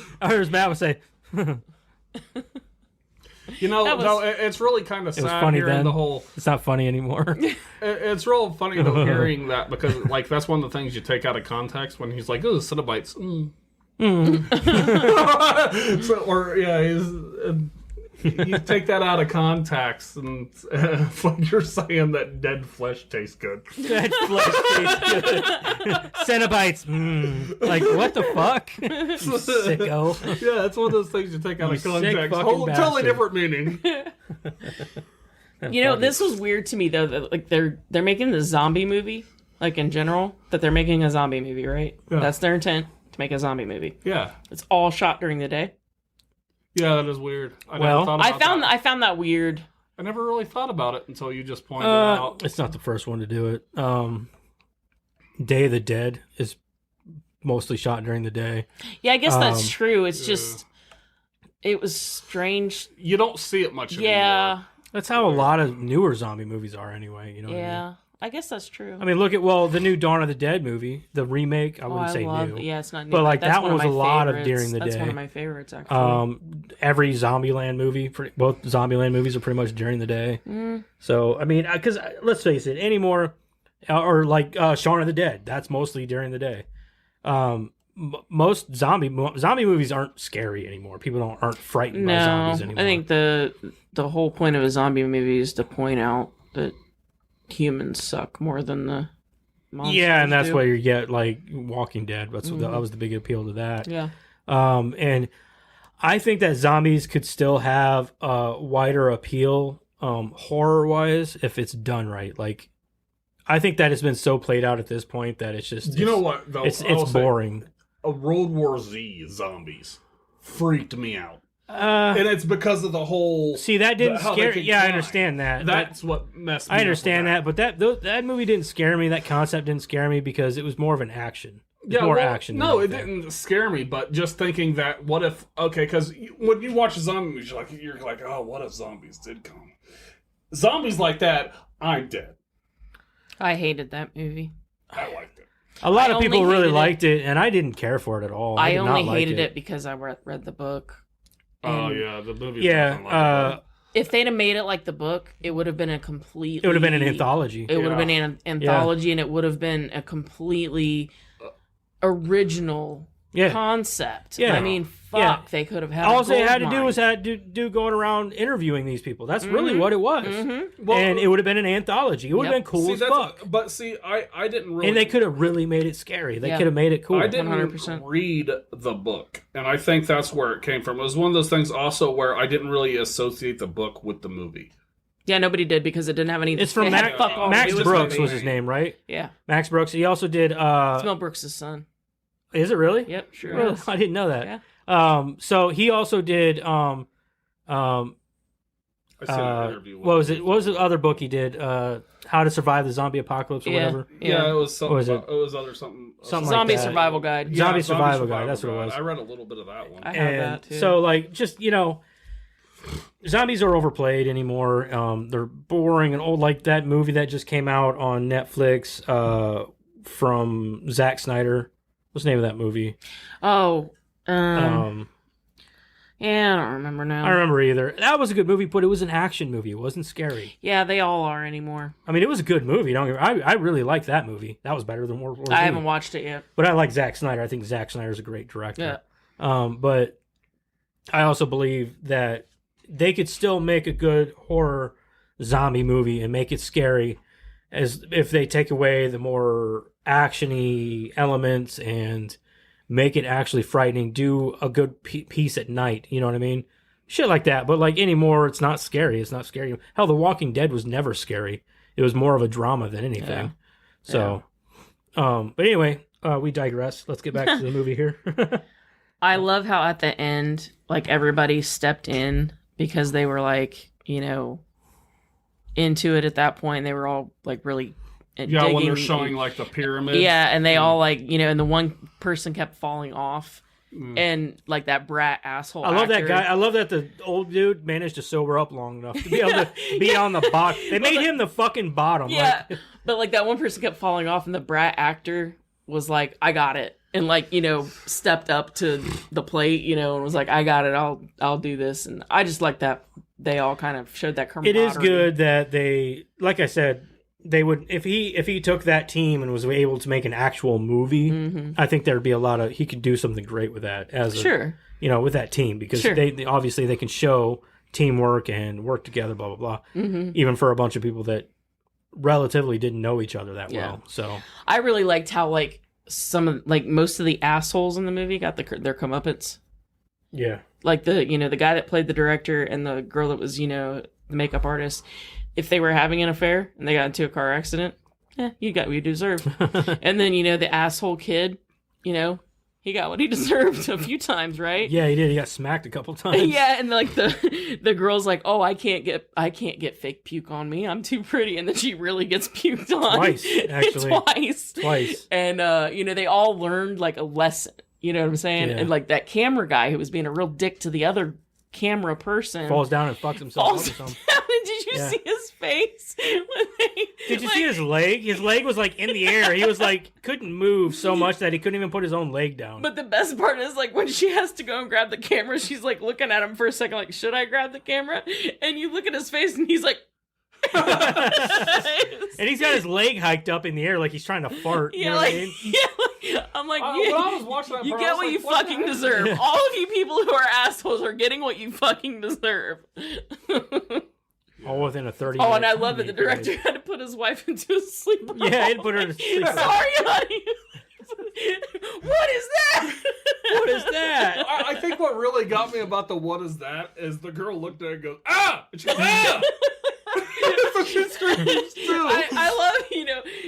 You know, no, it's really kind of sad
funny
hearing
then.
the whole.
It's not funny anymore.
It's real funny though hearing that because like that's one of the things you take out of context when he's like, "Oh, Cinnabites." So, or yeah, you take that out of context and like you're saying that dead flesh tastes good.
Dead flesh tastes good. Cenobites. Like what the fuck? You sicko.
Yeah, it's one of those things you take out of context. Totally
bastard.
different meaning.
You know, this was weird to me though. That, like they're making the zombie movie, like in general, that they're making a zombie movie, right?
Yeah.
That's their intent, to make a zombie movie.
Yeah.
It's all shot during the day.
Yeah, that is weird. I
found that weird.
I never really thought about it until you just pointed it out.
It's not the first one to do it. Day of the Dead is mostly shot during the day.
Yeah, I guess that's true. It's just it was strange.
You don't see it much anymore.
Yeah.
That's how a lot of newer zombie movies are anyway. You know what I mean?
Yeah. I guess that's true.
I mean, look at the new Dawn of the Dead movie, the remake. I wouldn't say new.
Yeah, it's not new.
But like
that's
that one was a lot of
favorites.
during the
That's
day.
one of my favorites, actually.
Every Zombieland movie, both Zombieland movies are pretty much during the day. So I mean, because let's face it, anymore, or like Shaun of the Dead, that's mostly during the day. Most zombie movies aren't scary anymore. People aren't frightened by zombies anymore.
I think the whole point of a zombie movie is to point out that humans suck more than the monsters.
Yeah, and that's why you get like Walking Dead. That was the big appeal to that.
Yeah.
And I think that zombies could still have a wider appeal, horror wise, if it's done right. Like, I think that has been so played out at this point that it's just
know what though?
It's boring.
A World War Z zombies freaked me out. And it's because of the whole.
See, that didn't
how
scare.
they
Yeah, I
could
understand that.
That's what messed me
I
up
understand
with
that, but that movie didn't scare me. That concept didn't scare me because it was more of an action. Action.
No, it didn't scare me, but just thinking that what if? Okay, because when you watch a zombie movie, you're like, oh, what if zombies did come? Zombies like that, I'm dead.
I hated that movie.
I liked it.
A lot of people really
hated
liked it, and I didn't care for it at all.
I
did
only
not like
hated it because I read the book.
Oh yeah, the movie. Like
if they'd have made it like the book, it would have been a complete.
It would have been an anthology.
It would have been an anthology, and it would have been a completely original concept.
Yeah.
I mean, fuck, they could have had.
All they had to do was do going around interviewing these people. That's really what it was. Well, and it would have been an anthology. It would have been cool as fuck.
But see, I didn't really.
And they could have really made it scary. They could have made it cool.
I didn't
100%.
read the book, and I think that's where it came from. It was one of those things also where I didn't really associate the book with the movie.
Yeah, nobody did because it didn't have any.
It's from Max Brooks was his name, right?
Yeah,
Max Brooks. He also did.
It's Mel Brooks' son.
Is it really?
Yep, sure.
Well,
is.
I didn't know that.
Yeah.
So he also did.
I seen an interview.
What was it? What was the other book he did? How to Survive the Zombie Apocalypse or whatever.
Yeah, it was something.
What was it?
It was other something.
Something
Zombie
like that.
Survival Guide.
Zombie Survival Guide. That's what it was.
I read a little bit of that one.
I have that too.
So like, just zombies are overplayed anymore. They're boring and old. Like that movie that just came out on Netflix from Zack Snyder. What's the name of that movie?
Oh, yeah, I don't remember now.
I don't remember either. That was a good movie, but it was an action movie. It wasn't scary.
Yeah, they all are anymore.
I mean, it was a good movie. I really liked that movie. That was better than World War Z.
I haven't watched it yet.
But I like Zack Snyder. I think Zack Snyder's a great director.
Yeah.
But I also believe that they could still make a good horror zombie movie and make it scary, as if they take away the more actiony elements and make it actually frightening. Do a good piece at night. You know what I mean? Shit like that. But like anymore, it's not scary. It's not scary. Hell, The Walking Dead was never scary. It was more of a drama than anything.
Yeah.
So, but anyway, we digress. Let's get back to the movie here.
I love how at the end, like everybody stepped in because they were like, into it at that point. They were all like really digging.
When they're showing like the pyramid.
Yeah, and they all like, and the one person kept falling off. And like that brat asshole.
I love
actor.
that guy. I love that the old dude managed to sober up long enough to be able to be on the bottom. They made him the fucking bottom.
Yeah, but like that one person kept falling off, and the brat actor was like, "I got it," and like stepped up to the plate, and was like, "I got it. I'll do this." And I just like that they all kind of showed that camaraderie.
It is good that they, like I said, they would if he took that team and was able to make an actual movie. I think there'd be a lot of he could do something great with that with that team, because they obviously they can show teamwork and work together, blah blah blah. Even for a bunch of people that relatively didn't know each other that well. So
I really liked how like most of the assholes in the movie got their comeuppance.
Yeah,
like the the guy that played the director and the girl that was the makeup artist. If they were having an affair and they got into a car accident, you got what you deserved. And then, the asshole kid, he got what he deserved a few times, right?
Yeah, he did. He got smacked a couple times.
Yeah, and like the girl's like, "Oh, I can't get fake puke on me. I'm too pretty." And then she really gets puked on.
Twice, actually.
Twice. And they all learned like a lesson. You know what I'm saying?
Yeah.
And like that camera guy who was being a real dick to the other camera person
falls down and fucks himself.
Did you see his face?
Did you see his leg? His leg was like in the air. He was like couldn't move so much that he couldn't even put his own leg down.
But the best part is like when she has to go and grab the camera, she's like looking at him for a second, like, should I grab the camera? And you look at his face, and he's like.
And he's got his leg hiked up in the air like he's trying to fart.
Yeah,
you know what I mean?
I'm like,
when I was watching that
you
part,
get what you fucking deserve. All of you people who are assholes are getting what you fucking deserve.
All within a 30.
Oh, and I love that the director had to put his wife into a sleep.
Yeah, he had to put her to sleep.
Sorry, honey. What is that?
What is that?
I think what really got me about the "what is that" is the girl looked at it and goes, "Ah!" And she goes, "Ah!" So she screams too.
I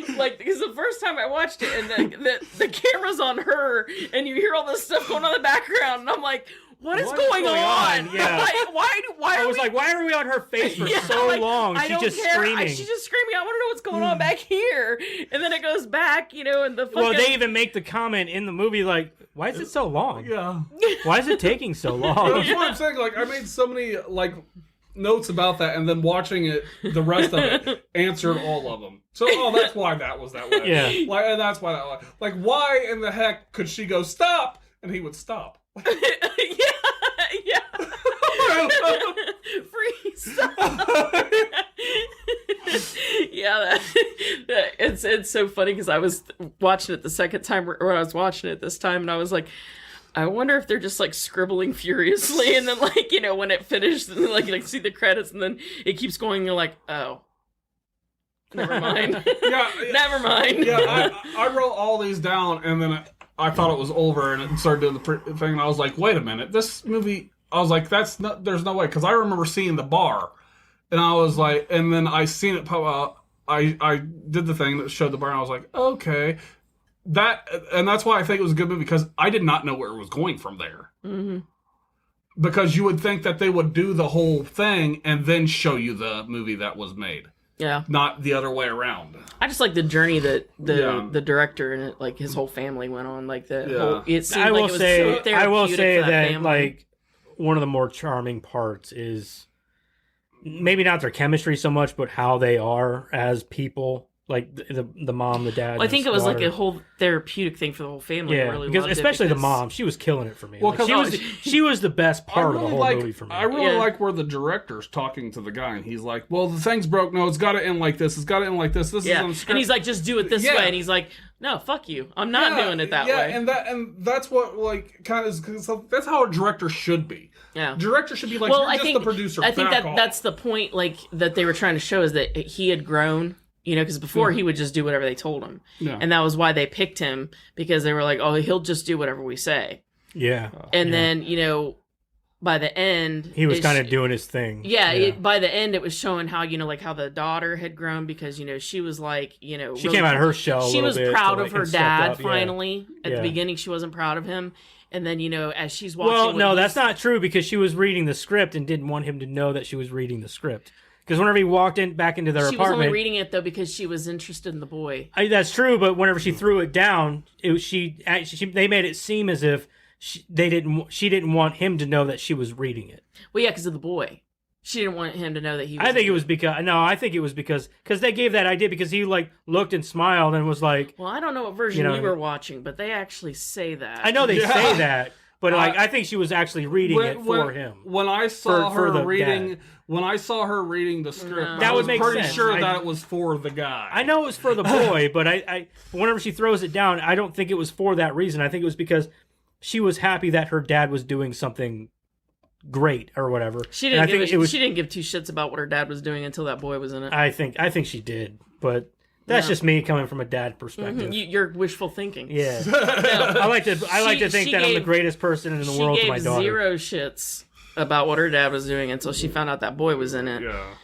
love, like, because the first time I watched it, and the camera's on her, and you hear all this stuff going on in the background, and I'm like, what is going on?
Yeah.
Like, why
I was like, why are we on her face for so long? She's just screaming.
She's just screaming. I want to know what's going on back here. And then it goes back, and the fucking...
Well, they even make the comment in the movie, like, why is it so long?
Yeah.
Why is it taking so long?
That's what I'm saying. Like, I made so many, like, notes about that, and then watching it, the rest of it answered all of them. So, that's why that was that way.
Yeah.
Like, and that's why that was. Like, why in the heck could she go, "Stop," and he would stop?
yeah. Freeze. Yeah, it's so funny because I was watching it the second time, or I was watching it this time, and I was like, I wonder if they're just like scribbling furiously, and then like when it finished, and then, like see the credits, and then it keeps going. And you're like, oh, never mind.
Yeah,
never mind.
Yeah, I wrote all these down, and then I thought it was over, and it started doing the thing, and I was like, wait a minute, this movie. I was like, there's no way, because I remember seeing the bar, and I was like, and then I seen it pop out. I did the thing that showed the bar, and I was like, okay. And that's why I think it was a good movie, because I did not know where it was going from there.
Mm-hmm.
Because you would think that they would do the whole thing and then show you the movie that was made.
Yeah.
not the other way around.
I just like the journey that the director and like his whole family went on. Like whole, it seemed
I
like
will
it was
say,
so therapeutic
I will say
for
that
family.
like one of the more charming parts is maybe not their chemistry so much, but how they are as people. Like the mom, the dad.
Well, I think it was
daughter.
like a whole therapeutic thing for the whole family.
Yeah,
I really
because
loved
especially
it
the mom, she was killing it for me.
Well,
Like, she was the best part of the whole movie for me.
I really like where the director's talking to the guy, and he's like, "Well, the thing's broke. No, it's got to end like this. It's got to end like this. This is on the script."
And he's like, "Just do it this way," and he's like, "No, fuck you. I'm not doing it that way."
and that's what like kind of that's how a director should be.
Yeah,
Director should be like,
well,
"You're
I
just
think
the producer."
I think
back off.
that's the point, like that they were trying to show is that he had grown. You know, because before he would just do whatever they told him, and that was why they picked him, because they were like, "Oh, he'll just do whatever we say."
Yeah,
and then by the end,
he was kind of doing his thing.
Yeah, by the end, it was showing how like how the daughter had grown, because she was like she
really, came out of her shell.
She was proud of her dad.
Up,
finally, at the beginning, she wasn't proud of him, and then as she's watching.
Well, no, that's not true, because she was reading the script and didn't want him to know that she was reading the script. Because whenever he walked back into their apartment,
she was only reading it though because she was interested in the boy.
That's true, but whenever she threw it down, they made it seem as if she didn't want him to know that she was reading it.
Well, yeah, because of the boy. She didn't want him to know that he was.
I think it was because they gave that idea, because he like looked and smiled and was like,
"Well, I don't know what version you were watching, but they actually say that."
I know they say that, but like I think she was actually reading it for him.
When I saw her reading. When I saw her reading the script,
that would make
pretty
sense.
sure that it was for the guy.
I know it was for the boy, but whenever she throws it down, I don't think it was for that reason. I think it was because she was happy that her dad was doing something great or whatever.
She didn't give two shits about what her dad was doing until that boy was in it.
I think she did, but that's just me coming from a dad perspective.
You're wishful thinking.
Yeah, I like to think that I'm the greatest person in the world to my daughter.
She gave zero shits about what her dad was doing until she found out that boy was in it.
Yeah.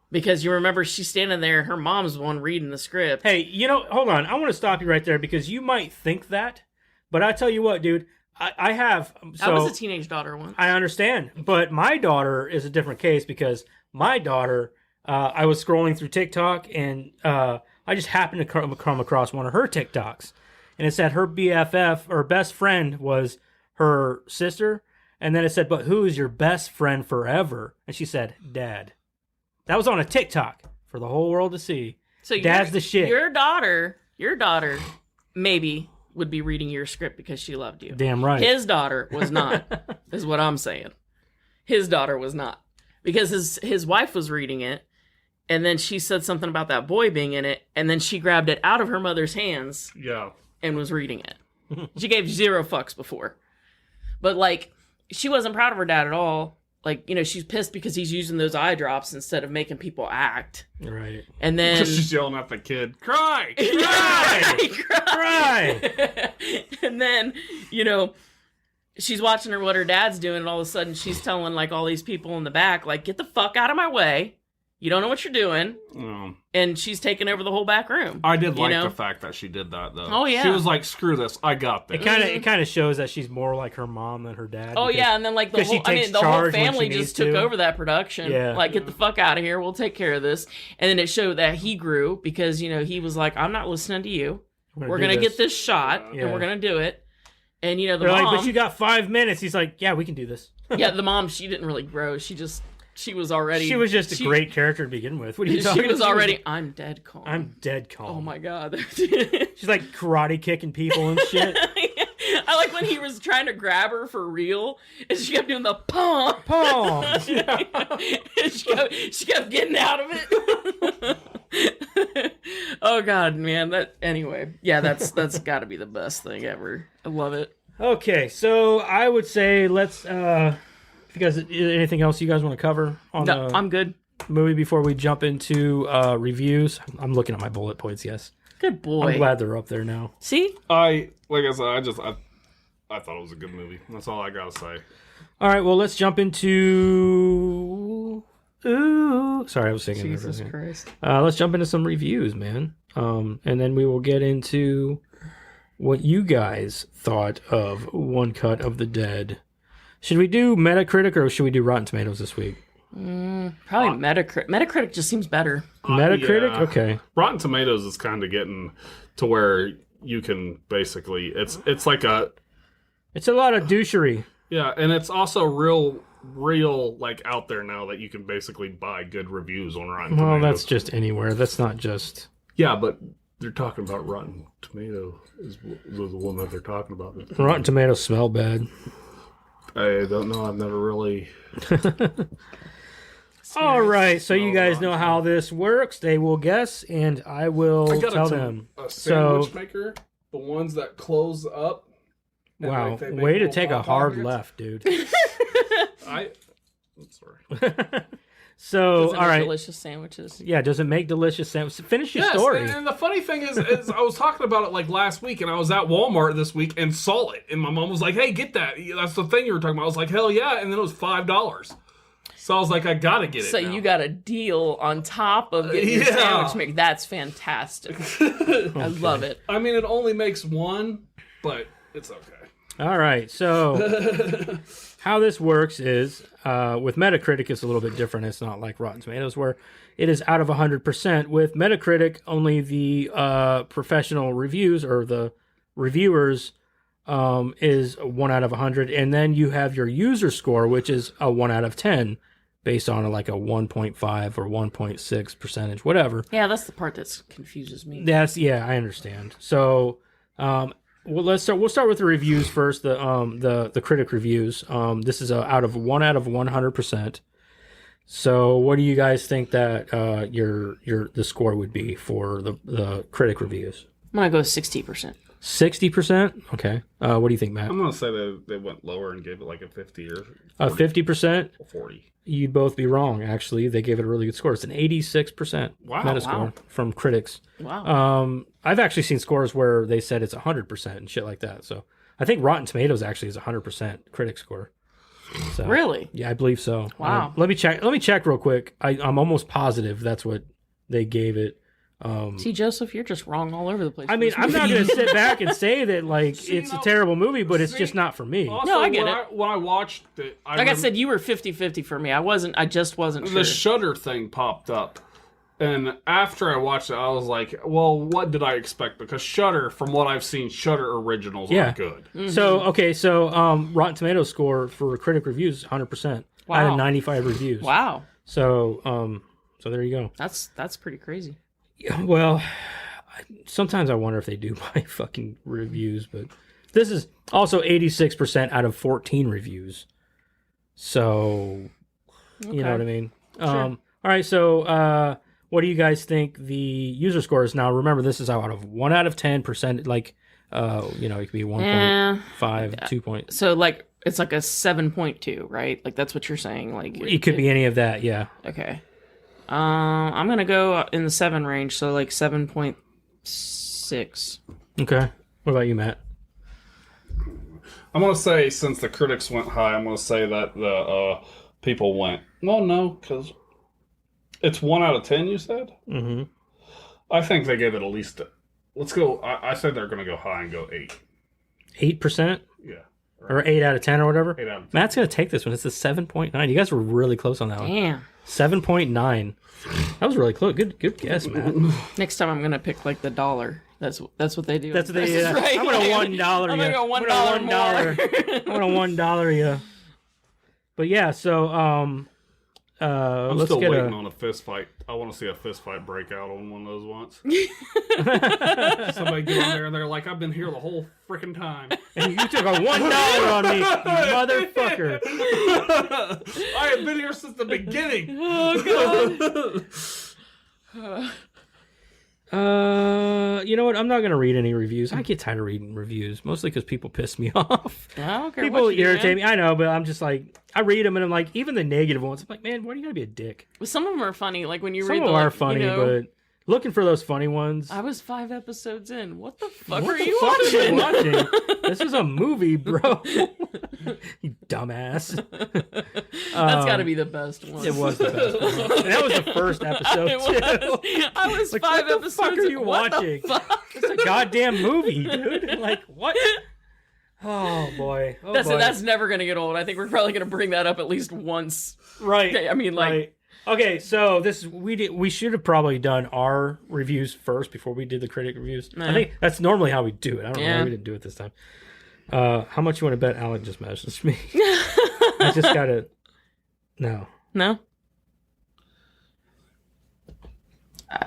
Because you remember she's standing there and her mom's the one reading the script.
Hey, hold on. I want to stop you right there, because you might think that, but I tell you what, dude, I have. So,
I was a teenage daughter once.
I understand, but my daughter is a different case, because my daughter, I was scrolling through TikTok and I just happened to come across one of her TikToks, and it said her BFF or best friend was her sister. And then it said, "But who is your best friend forever?" And she said, "Dad." That was on a TikTok for the whole world to see. So Dad's the shit.
Your daughter maybe would be reading your script because she loved you.
Damn right.
His daughter was not, is what I'm saying. His daughter was not. Because his wife was reading it, and then she said something about that boy being in it, and then she grabbed it out of her mother's hands and was reading it. She gave zero fucks before. But, like, she wasn't proud of her dad at all. Like, she's pissed because he's using those eye drops instead of making people act.
Right.
And then
she's yelling at the kid, "Cry!
Cry!
Cry!"
And then, she's watching what her dad's doing, and all of a sudden she's telling, like, all these people in the back, like, "Get the fuck out of my way. You don't know what you're doing." And she's taking over the whole back room.
I did like the fact that she did that, though.
Oh, yeah.
She was like, "Screw this, I got this."
It kind of shows that she's more like her mom than her dad.
Oh, yeah, and then like the whole family just took over that production. Yeah. Like, get the fuck out of here. We'll take care of this. And then it showed that he grew because, he was like, "I'm not listening to you. We're going to get this shot, and we're going to do it." And, the
They're
mom...
like, "But you got 5 minutes." He's like, "Yeah, we can do this."
Yeah, the mom, she didn't really grow. She was already...
She was just a great character to begin with. What are you talking about?
She was already... I'm dead calm.
I'm dead calm.
Oh, my God.
She's like karate kicking people and shit.
I like when he was trying to grab her for real, and she kept doing the palm.
And
she kept getting out of it. Oh, God, man. Anyway, yeah, that's got to be the best thing ever. I love it.
Okay, so I would say let's... Because anything else you guys want to cover on
No, I'm good.
Movie before we jump into reviews? I'm looking at my bullet points. Yes.
Good boy.
I'm glad they're up there now.
See?
I thought it was a good movie. That's all I gotta say.
All right. Well, let's jump into. Ooh, sorry, I was singing.
Jesus Christ.
Let's jump into some reviews, man. And then we will get into what you guys thought of One Cut of the Dead. Should we do Metacritic or should we do Rotten Tomatoes this week?
Probably Metacritic. Metacritic just seems better.
Metacritic?
Yeah.
Okay.
Rotten Tomatoes is kind of getting to where you can basically it's like a
It's a lot of douchery.
yeah, and it's also real like out there now that you can basically buy good reviews on Rotten
Well,
Tomatoes.
that's just anywhere. That's not just...
Yeah, but they're talking about Rotten Tomato is the one that they're talking about.
Rotten Tomatoes smell bad.
I don't know. I've never really.
All right, so you guys know how this works. They will guess, and I will tell them.
A sandwich maker, the ones that close up. and,
Wow,
like, they make
way to
little
take a
hot
hard
pockets.
left, dude.
I'm sorry.
So,
Does it
all
make
right.
delicious sandwiches.
Yeah, does it make delicious sandwiches? Finish your
Yes,
story.
and the funny thing is I was talking about it like last week, and I was at Walmart this week and saw it, and my mom was like, "Hey, get that! That's the thing you were talking about." I was like, "Hell yeah!" And then it was $5. So I was like, "I gotta get it."
So
now.
you got a deal on top of getting your
Yeah.
sandwich maker. That's fantastic. I love it.
I mean, it only makes one, but it's okay.
All right, so how this works is with Metacritic, it's a little bit different. It's not like Rotten Tomatoes, where it is out of 100%. With Metacritic, only the professional reviews or the reviewers is 1 out of 100, and then you have your user score, which is a 1 out of 10, based on like a 1.5 or 1.6 percentage, whatever.
Yeah, that's the part that confuses me.
I understand. So, we'll start with the reviews first. The critic reviews. This is out of 1 out of 100%. So, what do you guys think that the score would be for the critic reviews?
I'm gonna go 60%.
60%. Okay. What do you think, Matt?
I'm gonna say they went lower and gave it like a 50 or
50%.
40.
You'd both be wrong. Actually, they gave it a really good score. It's an 86% Metascore
Wow.
from critics.
Wow.
I've actually seen scores where they said it's 100% and shit like that. So I think Rotten Tomatoes actually is 100% critic score. So,
Really?
Yeah, I believe so.
Wow.
Let me check real quick. I'm almost positive that's what they gave it.
See, Joseph, you're just wrong all over the place.
I mean, I'm not going to sit back and say that like it's a terrible movie, but it's just not for me.
Also,
No, I get it.
When I watched it,
Like I said, you were 50-50 for me. I just wasn't sure.
the Shudder thing popped up, and after I watched it, I was like, "Well, what did I expect?" Because Shudder, from what I've seen, Shudder originals
Yeah.
are good.
So Rotten Tomatoes score for critic reviews is 100% out
Wow.
of 95 reviews.
Wow.
So there you go.
That's pretty crazy.
Yeah, well, sometimes I wonder if they do buy fucking reviews, but this is also 86% out of 14 reviews. So, you know what I mean? All right, so what do you guys think the user score is now? Remember, this is out of 1 out of 10%, like, it could be 1.5, 2 point.
So like it's like a 7.2, right? Like that's what you're saying. Like
It could be any of that, yeah.
Okay. I'm gonna go in the 7 range, so like 7.6.
Okay. What about you, Matt?
I'm gonna say, since the critics went high, I'm gonna say that the people went no, because it's 1 out of 10. You said.
Mm-hmm.
I think they gave it at least. Let's go. I said they're gonna go high and go 8.
8%?
Yeah.
Or 8 out of 10 or whatever?
8 out of 10.
Matt's going to take this one. It's a 7.9. You guys were really close on that one.
Damn.
7.9. That was really close. Good guess, Matt.
Next time I'm gonna pick like the dollar. That's what they do.
That's what they.
This is right.
I'm going to $1.
I'm gonna go $1 more.
I'm going to $1. Yeah. But yeah, so
I'm
let's
still
get
waiting on a fist fight. I want to see a fist fight break out on one of those once. Somebody get on there and they're like, "I've been here the whole freaking time."
And you took a $1 on me, you motherfucker.
I have been here since the beginning.
Oh god.
You know what? I'm not going to read any reviews. I get tired of reading reviews, mostly because people piss me off.
I don't care
People
what you do,
irritate
man.
me. I know, but I'm just like, I read them and I'm like, even the negative ones, I'm like, man, why do you gotta be a dick?
Well, some of them are funny. Like when you
Some
read
of
the
them are
like,
funny,
you know,
but looking for those funny ones.
I was 5 episodes in. What the fuck
What
are
the
you
fuck are you
watching?
watching? This is a movie, bro. You dumbass.
That's got to be the best one.
It was the best one. And that was the first episode,
It
too.
was. I was
Like,
5
what the
episodes
fuck are
in.
you
What the
watching?
fuck?
It's a goddamn movie, dude. Like, what? Oh boy. Oh
That's
boy.
that's never gonna get old. I think we're probably gonna bring that up at least once.
right.
Okay, I mean, like,
Right. Okay, so we should have probably done our reviews first before we did the critic reviews. I think that's normally how we do it. I don't know why we didn't do it this time. How much you want to bet Alec just messaged me? I just gotta. No.
no.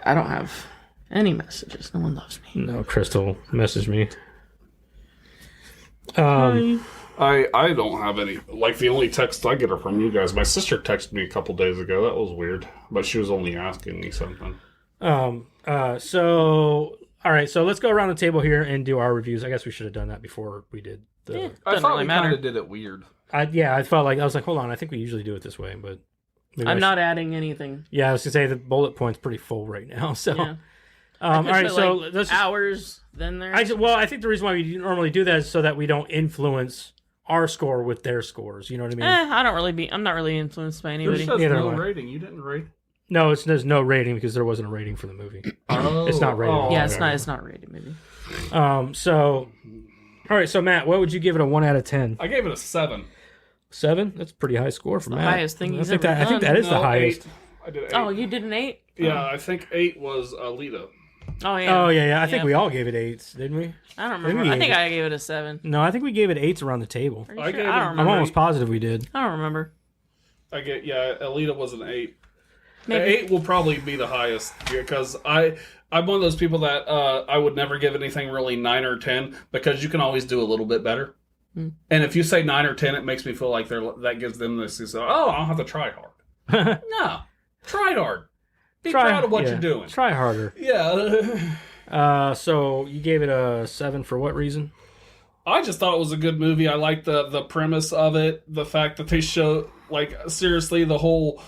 I don't have any messages. No one loves me.
No, Crystal messaged me.
I don't have any. Like, the only text I get are from you guys. My sister texted me a couple days ago. That was weird. But she was only asking me something.
So all right, so let's go around the table here and do our reviews. I guess we should have done that before we did the.
Yeah.
I
Doesn't
thought
really
we
matter.
kind of did it weird.
I was like, hold on, I think we usually do it this way, but maybe
I'm not adding anything.
Yeah, I was gonna say the bullet point's pretty full right now. So,
Yeah.
all right,
Put,
so
like,
let's.
hours. Then there.
I think the reason why we normally do that is so that we don't influence our score with their scores. You know what I mean?
I'm not really influenced by anybody.
There's
Neither
no
am I.
rating. You didn't rate.
No, there's no rating because there wasn't a rating for the movie. It's not rated.
Oh,
Yeah,
okay.
it's not rated maybe.
So, all right. So Matt, what would you give it a 1 out of 10?
I gave it a 7.
7? That's a pretty high score for
the
Matt.
highest thing
I
he's
think
ever
that. I think
done.
that is the
No,
highest.
8. I did 8.
Oh, you did an 8?
Yeah, I think 8 was Alita.
Oh yeah.
Oh yeah. I think
Yeah.
we all gave it 8s, didn't we?
I don't
I think
remember.
we
I think
gave
I gave it a 7.
No, I think we gave it 8s around the table.
Are you
I
sure?
gave it-
I don't
I'm
remember.
almost positive we did.
I don't remember.
Alita was an 8.
Maybe.
8 will probably be the highest because I'm one of those people that I would never give anything really 9 or 10 because you can always do a little bit better.
Hmm.
And if you say 9 or 10, it makes me feel like that gives them this. Oh, I don't have to try hard. No, try hard. Be proud of what you're doing.
Try harder.
Yeah.
So you gave it a 7 for what reason?
I just thought it was a good movie. I liked the premise of it, the fact that they show, like, seriously, the whole.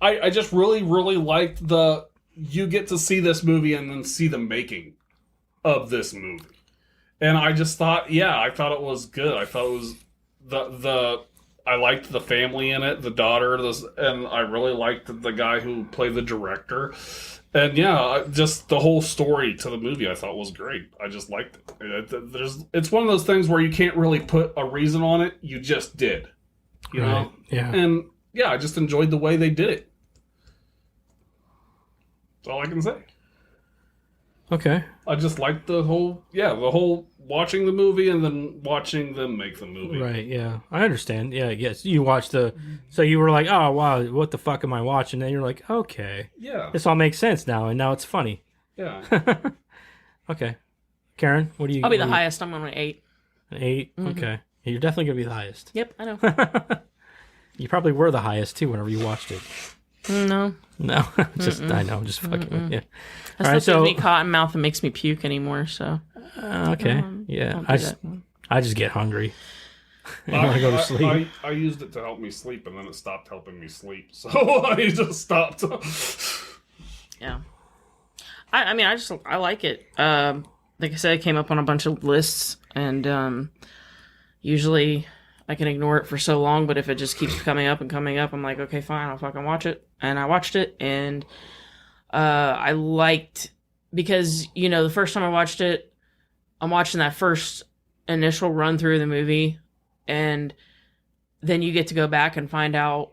I just really, really liked you get to see this movie and then see the making of this movie. And I just thought, I thought it was good. I thought it was I liked the family in it, the daughter, and I really liked the guy who played the director. And just the whole story to the movie I thought was great. I just liked it. It's one of those things where you can't really put a reason on it. You just did. You know?
Right, yeah.
And I just enjoyed the way they did it. That's all I can say.
Okay.
I just liked the whole watching the movie and then watching them make the movie.
Right, yeah. I understand. Yeah, yes. You watched so you were like, oh, wow, what the fuck am I watching? And you're like, okay.
Yeah.
This all makes sense now, and now it's funny.
Yeah.
Okay. Karen, what do you...
I'll be the highest. I'm on an 8.
An 8? Okay. You're definitely going to be the highest.
Yep, I know.
You probably were the highest, too, whenever you watched it.
No.
No. I know, I'm just fucking with you.
That
All right,
stuff
so...
gives me cotton mouth and makes me puke anymore, so.
Okay. Yeah.
Don't do that.
I just get hungry. I want to go to sleep.
I used it to help me sleep, and then it stopped helping me sleep. So I just stopped.
Yeah. I mean, I like it. Like I said, it came up on a bunch of lists, and usually I can ignore it for so long, but if it just keeps coming up, I'm like, okay, fine, I'll fucking watch it. And I watched it, and I liked, because, the first time I watched it, I'm watching that first initial run through of the movie, and then you get to go back and find out,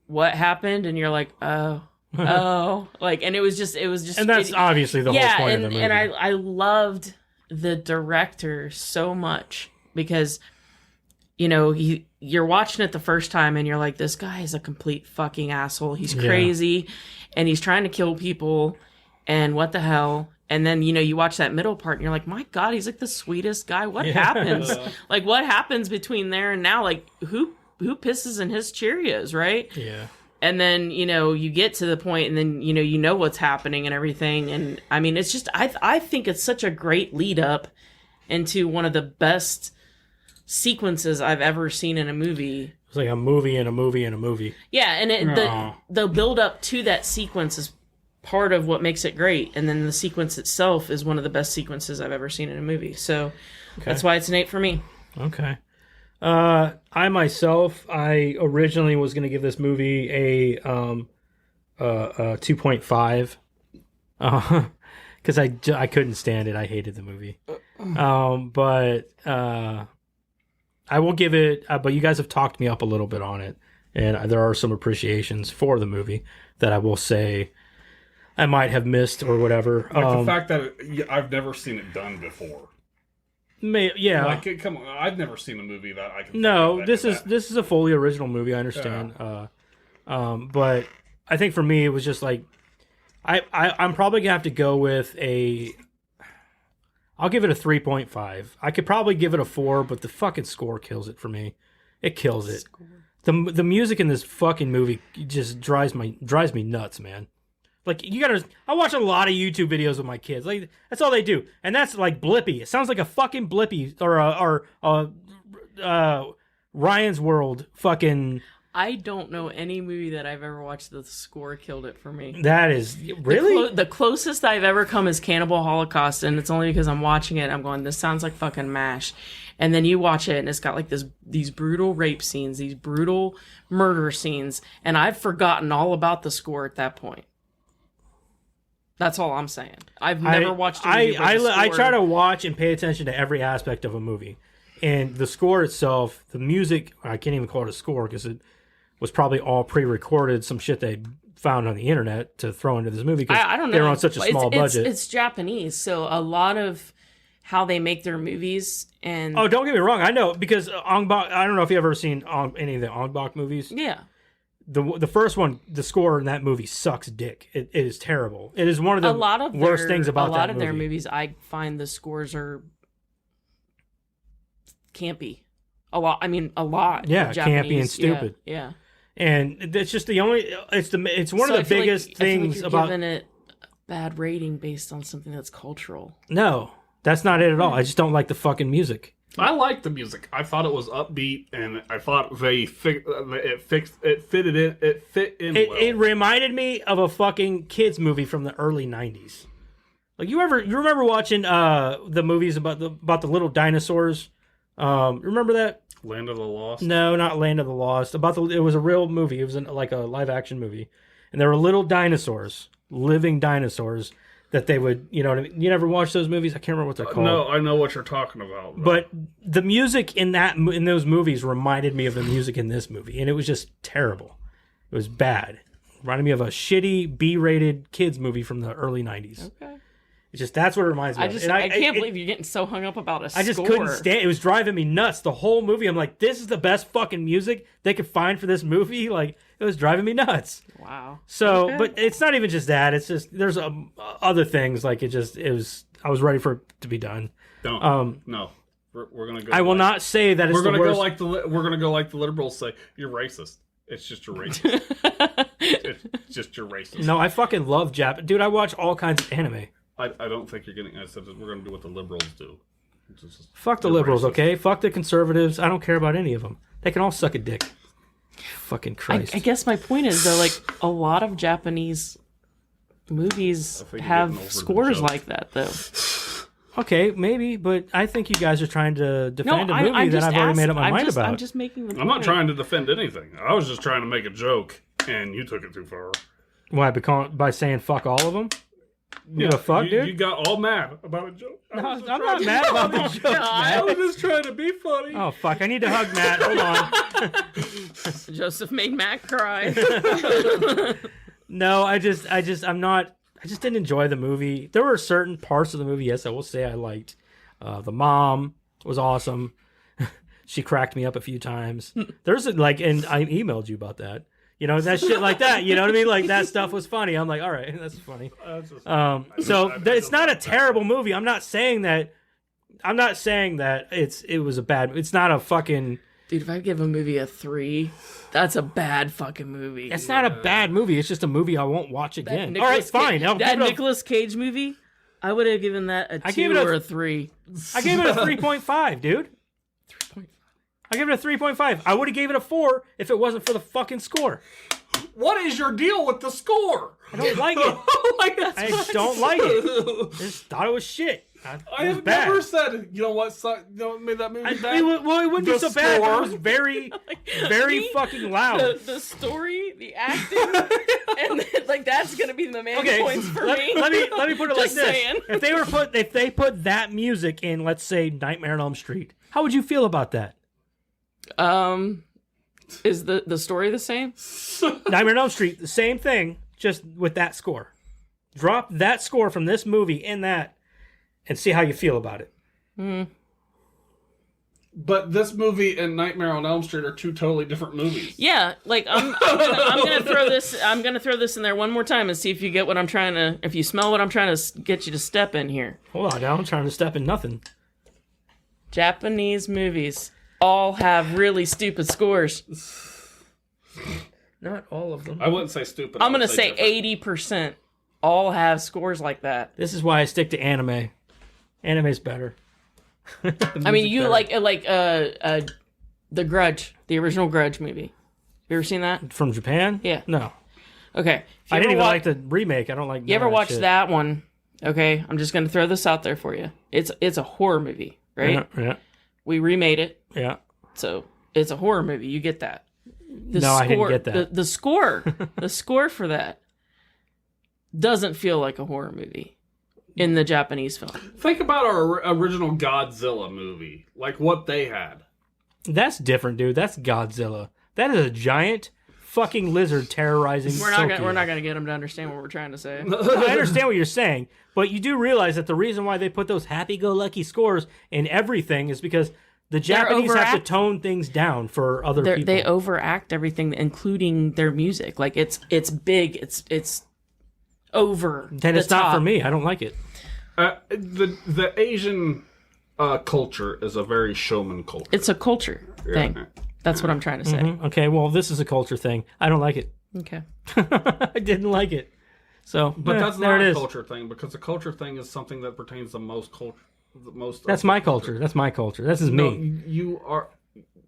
what happened, and you're like, oh, like, and it was just,
And that's obviously the whole point of the movie.
and I loved the director so much because, you're watching it the first time and you're like, this guy is a complete fucking asshole. He's crazy and he's trying to kill people and what the hell. And then, you watch that middle part and you're like, my God, he's like the sweetest guy. What happens? Like, what happens between there and now? Like, who pisses in his Cheerios, right?
Yeah.
And then, you get to the point and then, you know what's happening and everything. And I mean, it's just, I think it's such a great lead up into one of the best sequences I've ever seen in a movie.
It's like a movie and a movie and a movie.
Yeah. And the build up to that sequence is part of what makes it great. And then the sequence itself is one of the best sequences I've ever seen in a movie. So that's why it's an 8 for me.
Okay. I myself, originally was going to give this movie a 2.5. because I couldn't stand it. I hated the movie. But I will give it. But you guys have talked me up a little bit on it, and there are some appreciations for the movie that I will say I might have missed or whatever.
Like the fact that I've never seen it done before.
Yeah.
Like, come on, I've never seen a movie that I can.
No, this is a fully original movie. I understand. Yeah. But I think for me it was just like I'm probably gonna have to go with I'll give it a 3.5. I could probably give it a 4, but the fucking score kills it for me. It kills it. The music in this fucking movie just drives me nuts, man. Like, I watch a lot of YouTube videos with my kids. Like, that's all they do. And that's like Blippi. It sounds like a fucking Blippi or Ryan's World fucking.
I don't know any movie that I've ever watched that the score killed it for me.
That is really
the closest I've ever come is Cannibal Holocaust, and it's only because I'm watching it. I'm going, this sounds like fucking MASH. And then you watch it, and it's got like these brutal rape scenes, these brutal murder scenes, and I've forgotten all about the score at that point. That's all I'm saying. I've never watched a movie
I try to watch and pay attention to every aspect of a movie. And the score itself, the music, I can't even call it a score because it was probably all pre-recorded, some shit they found on the internet to throw into this movie because
I don't know.
They were on such a small budget.
It's Japanese, so a lot of how they make their movies and...
Oh, don't get me wrong. I know because Ong-Bak, I don't know if you've ever seen any of the Ong-Bak movies.
Yeah.
The first one, the score in that movie sucks dick. It is terrible. It is one of the worst things about that movie.
A lot of their movies, I find the scores are campy. A lot.
Yeah,
Japanese,
campy and stupid.
Yeah.
And it's just it's one of the biggest things about
giving it a bad rating based on something that's cultural.
No, that's not it at all. I just don't like the fucking music.
I liked the music. I thought it was upbeat, and I thought it fit in.
It reminded me of a fucking kids movie from the early '90s. Like you remember watching the movies about the little dinosaurs? Remember that?
Land of the Lost?
No, not Land of the Lost. It was a real movie. It was like a live action movie, and there were little dinosaurs, living dinosaurs. That they would, you know what I mean? You never watched those movies? I can't remember what they're called.
No, I know what you're talking about.
But the music in those movies reminded me of the music in this movie, and it was just terrible. It was bad. Reminded me of a shitty B-rated kids movie from the early '90s.
Okay.
It's just that's what it reminds me of.
I can't believe you're getting so hung up about a score.
I just couldn't stand. It was driving me nuts. The whole movie, I'm like, this is the best fucking music they could find for this movie. Like, it was driving me nuts.
Wow.
So,
okay.
But it's not even just that. It's just there's other things. Like it was. I was ready for it to be done.
Don't. No. We're gonna go.
I will not say that it's the worst.
We're gonna go like the liberals say. You're racist. It's just you're racist. It's just you're racist.
No, I fucking love dude. I watch all kinds of anime.
I don't think you're getting. I said we're going to do what the liberals do.
Fuck the liberals, racist. Okay? Fuck the conservatives. I don't care about any of them. They can all suck a dick. Fucking Christ.
I guess my point is though, like a lot of Japanese movies have scores like that, though.
Okay, maybe, but I think you guys are trying to defend a movie that I've already made up my mind about.
I'm just making the point.
I'm not trying to defend anything. I was just trying to make a joke, and you took it too far.
Why? By saying fuck all of them?
Yeah,
fuck, dude?
You got all mad about a joke.
No, I'm not mad about the joke, man.
I was just trying to be funny.
Oh, fuck. I need to hug Matt. Hold on.
Joseph made Matt cry.
No, I just didn't enjoy the movie. There were certain parts of the movie, yes, I will say I liked. The mom was awesome. She cracked me up a few times. And I emailed you about that. You know, that shit like that. You know what I mean? Like, that stuff was funny. I'm like, all right, that's funny. It's not a terrible movie. I'm not saying that it was a bad. It's not a fucking.
Dude, if I give a movie a 3, that's a bad fucking movie.
It's not a bad movie. It's just a movie I won't watch again. All right, fine.
That Nicolas Cage movie, I would have given that a 2 or a 3.
I gave it a 3.5, dude.
3.5.
I gave it a 3.5. I would have gave it a 4 if it wasn't for the fucking score.
What is your deal with the score?
I don't like it. I don't like it. I just thought it was shit.
I have never said, you know what, made that movie bad.
It wouldn't be so bad. It was very, very fucking loud.
The story the acting, and then, like that's gonna be the main points for me.
Let me put it like
Just
this:
saying.
if they put that music in, let's say Nightmare on Elm Street, how would you feel about that?
Is the story the same?
Nightmare on Elm Street, the same thing, just with that score. Drop that score from this movie in that, and see how you feel about it.
But this movie and Nightmare on Elm Street are two totally different movies.
Yeah, like I'm gonna throw this. I'm gonna throw this in there one more time and see if you get what I'm trying to. If you smell what I'm trying to get you to step in here.
Hold on, now I'm trying to step in nothing.
Japanese movies all have really stupid scores.
Not all of them.
I wouldn't say stupid.
I'm gonna say 80% all have scores like that.
This is why I stick to anime. Anime's better.
I mean, you better. like The Grudge, the original Grudge movie. You ever seen that?
From Japan?
Yeah.
No.
Okay.
I didn't even like the remake. I don't like.
You ever watched that one? Okay, I'm just gonna throw this out there for you. It's a horror movie, right?
Yeah.
We remade it,
Yeah.
so it's a horror movie. You get that?
I didn't get that.
The score for that doesn't feel like a horror movie in the Japanese film.
Think about our original Godzilla movie, like what they had.
That's different, dude. That's Godzilla. That is a giant fucking lizard terrorizing.
We're not gonna get them to understand what we're trying to say.
I understand what you're saying, but you do realize that the reason why they put those happy-go-lucky scores in everything is because the Japanese have to tone things down for other people.
They overact everything, including their music. Like it's big. It's over.
Then it's not for me. I don't like it.
The Asian culture is a very showman culture.
It's a culture thing. That's what I'm trying to say.
Mm-hmm. Okay, well, this is a culture thing. I don't like it.
Okay.
I didn't like it. So,
but that's
there
not
it
a
is.
culture thing, because a culture thing is something that pertains to most culture.
That's my culture. That's my culture. This is
No,
me.
you are.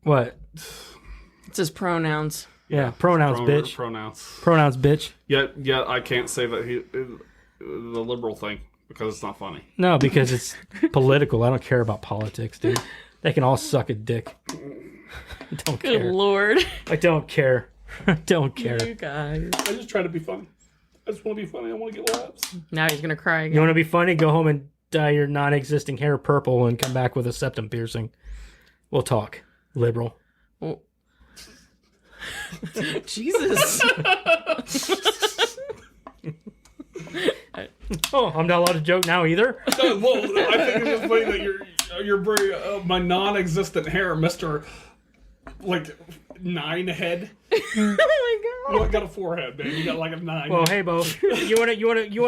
What?
It's his pronouns.
Yeah, pronouns, bitch. Pronouns, bitch.
Yet I can't say that the liberal thing, because it's not funny.
No, because it's political. I don't care about politics, dude. They can all suck a dick. I don't
Good
care.
Lord.
I don't care. I don't care.
You guys.
I just try to be funny. I just want to be funny. I want to get laughs.
Now he's gonna cry again.
You want to be funny? Go home and dye your non-existing hair purple and come back with a septum piercing. We'll talk. Liberal.
Well, Jesus.
Oh, I'm not allowed to joke now either.
No, well, I think it's just funny that you're very my non-existent hair, Mr. Like 9 head.
Oh my God.
You got a 4 head, man. You got like a 9.
Well, hey, Bo, you wanna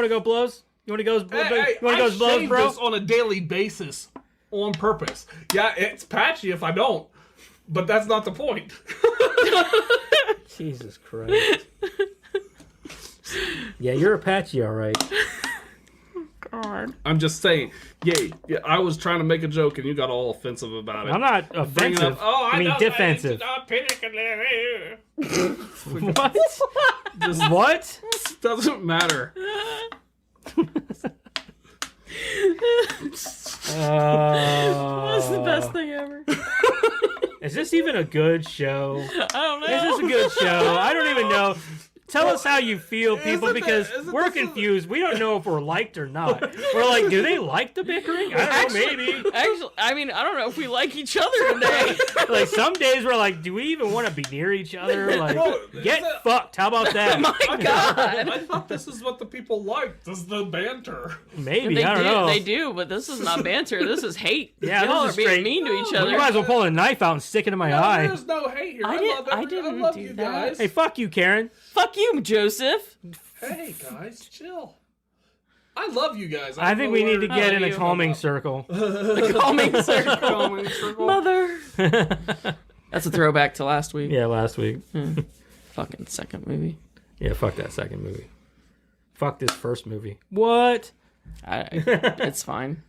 go blows? You wanna go?
Hey,
you wanna go blows, bro?
This on a daily basis, on purpose. Yeah, it's patchy if I don't, but that's not the point.
Jesus Christ. Yeah, you're Apache, all right.
God.
I'm just saying. Yeah, I was trying to make a joke and you got all offensive about it.
I'm not offensive. I mean defensive. What?
Just
What?
doesn't matter.
That's the best thing ever.
Is this even a good show?
I don't know.
Is this a good show? I don't even know. Tell us how you feel, people, because we're confused. We don't know if we're liked or not. We're like, do they like the bickering? I don't know, maybe.
Actually, I mean, I don't know if we like each other today.
Like, some days we're like, do we even want to be near each other? Like, get fucked. How about that?
My God.
I thought this is what the people liked. This is the banter.
Maybe, I don't know.
They do, but this is not banter. This is hate.
Yeah,
Y'all
this
are
is straight.
being mean to each other.
You might as well pull a knife out and stick it in my eye.
There's no hate here.
I didn't
love
do
you
that.
guys.
Hey, fuck you, Karen.
Fuck you, Joseph.
Hey guys, chill. I love you guys.
I think we need to get in a
you.
calming circle.
Calming circle.
calming circle.
Mother. That's a throwback to last week.
Yeah, last week.
Fucking second movie.
Yeah, fuck that second movie. Fuck this first movie. What?
It's fine.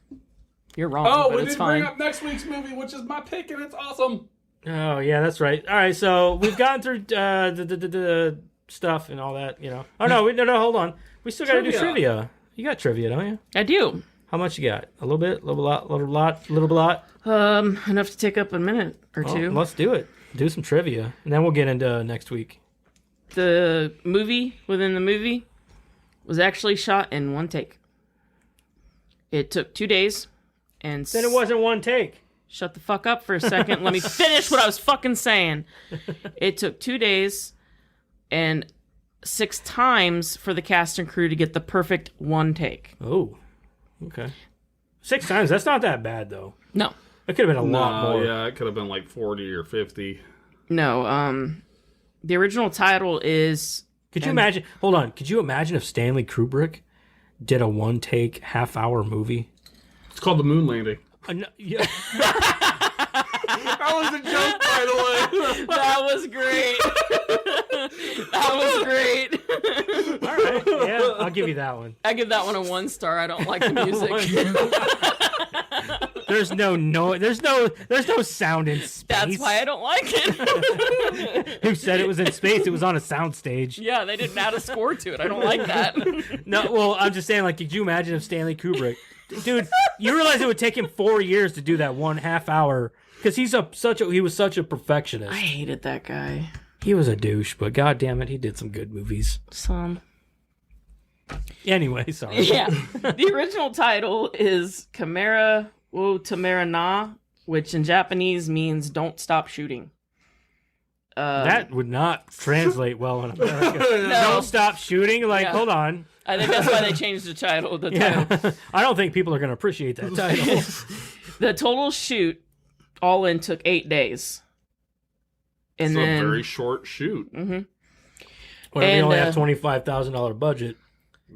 You're wrong,
Oh,
but
we
it's
did
fine.
bring up next week's movie, which is my pick, and it's awesome.
Oh, yeah, that's right. All right, so we've gone through the stuff and all that, you know. Oh, no, hold on. We still got to do trivia. You got trivia, don't you?
I do.
How much you got? A little bit? Little lot?
Enough to take up a minute or two.
Let's do it. Do some trivia, and then we'll get into next week.
the movie within the movie was actually shot in one take. It took 2 days, and
Then it wasn't one take.
shut the fuck up for a second. Let me finish what I was fucking saying. It took 2 days and 6 times for the cast and crew to get the perfect one take.
Oh, okay. 6 times. That's not that bad though.
No,
It could have been a lot more.
Yeah, it could have been like 40 or 50.
no. The original title is.
Could you imagine? Hold on. Could you imagine if Stanley Kubrick did a one take half-hour movie?
It's called The Moon Landing.
Yeah.
That was a joke, by the way.
That was great. That was great.
All right. Yeah, I'll give you that one.
I give that one a 1 star. I don't like the music.
There's no sound in space.
That's why I don't like it.
Who said it was in space? It was on a sound stage.
Yeah, they didn't add a score to it. I don't like that.
No, well, I'm just saying, like, could you imagine if Stanley Kubrick, dude, you realize it would take him 4 years to do that 1/2 hour because he was such a perfectionist.
I hated that guy.
He was a douche, but god damn it, he did some good movies.
Some.
Anyway, sorry.
Yeah. The original title is Kamera wo Tamara na, which in Japanese means don't stop shooting.
That would not translate well in America.
No.
Don't stop shooting. Like,
Yeah.
hold on.
I think that's why they changed the title.
Yeah. I don't think people are going to appreciate that title.
The total shoot all in took 8 days. And
It's
then
a very short shoot.
When we
And,
only have $25,000 budget,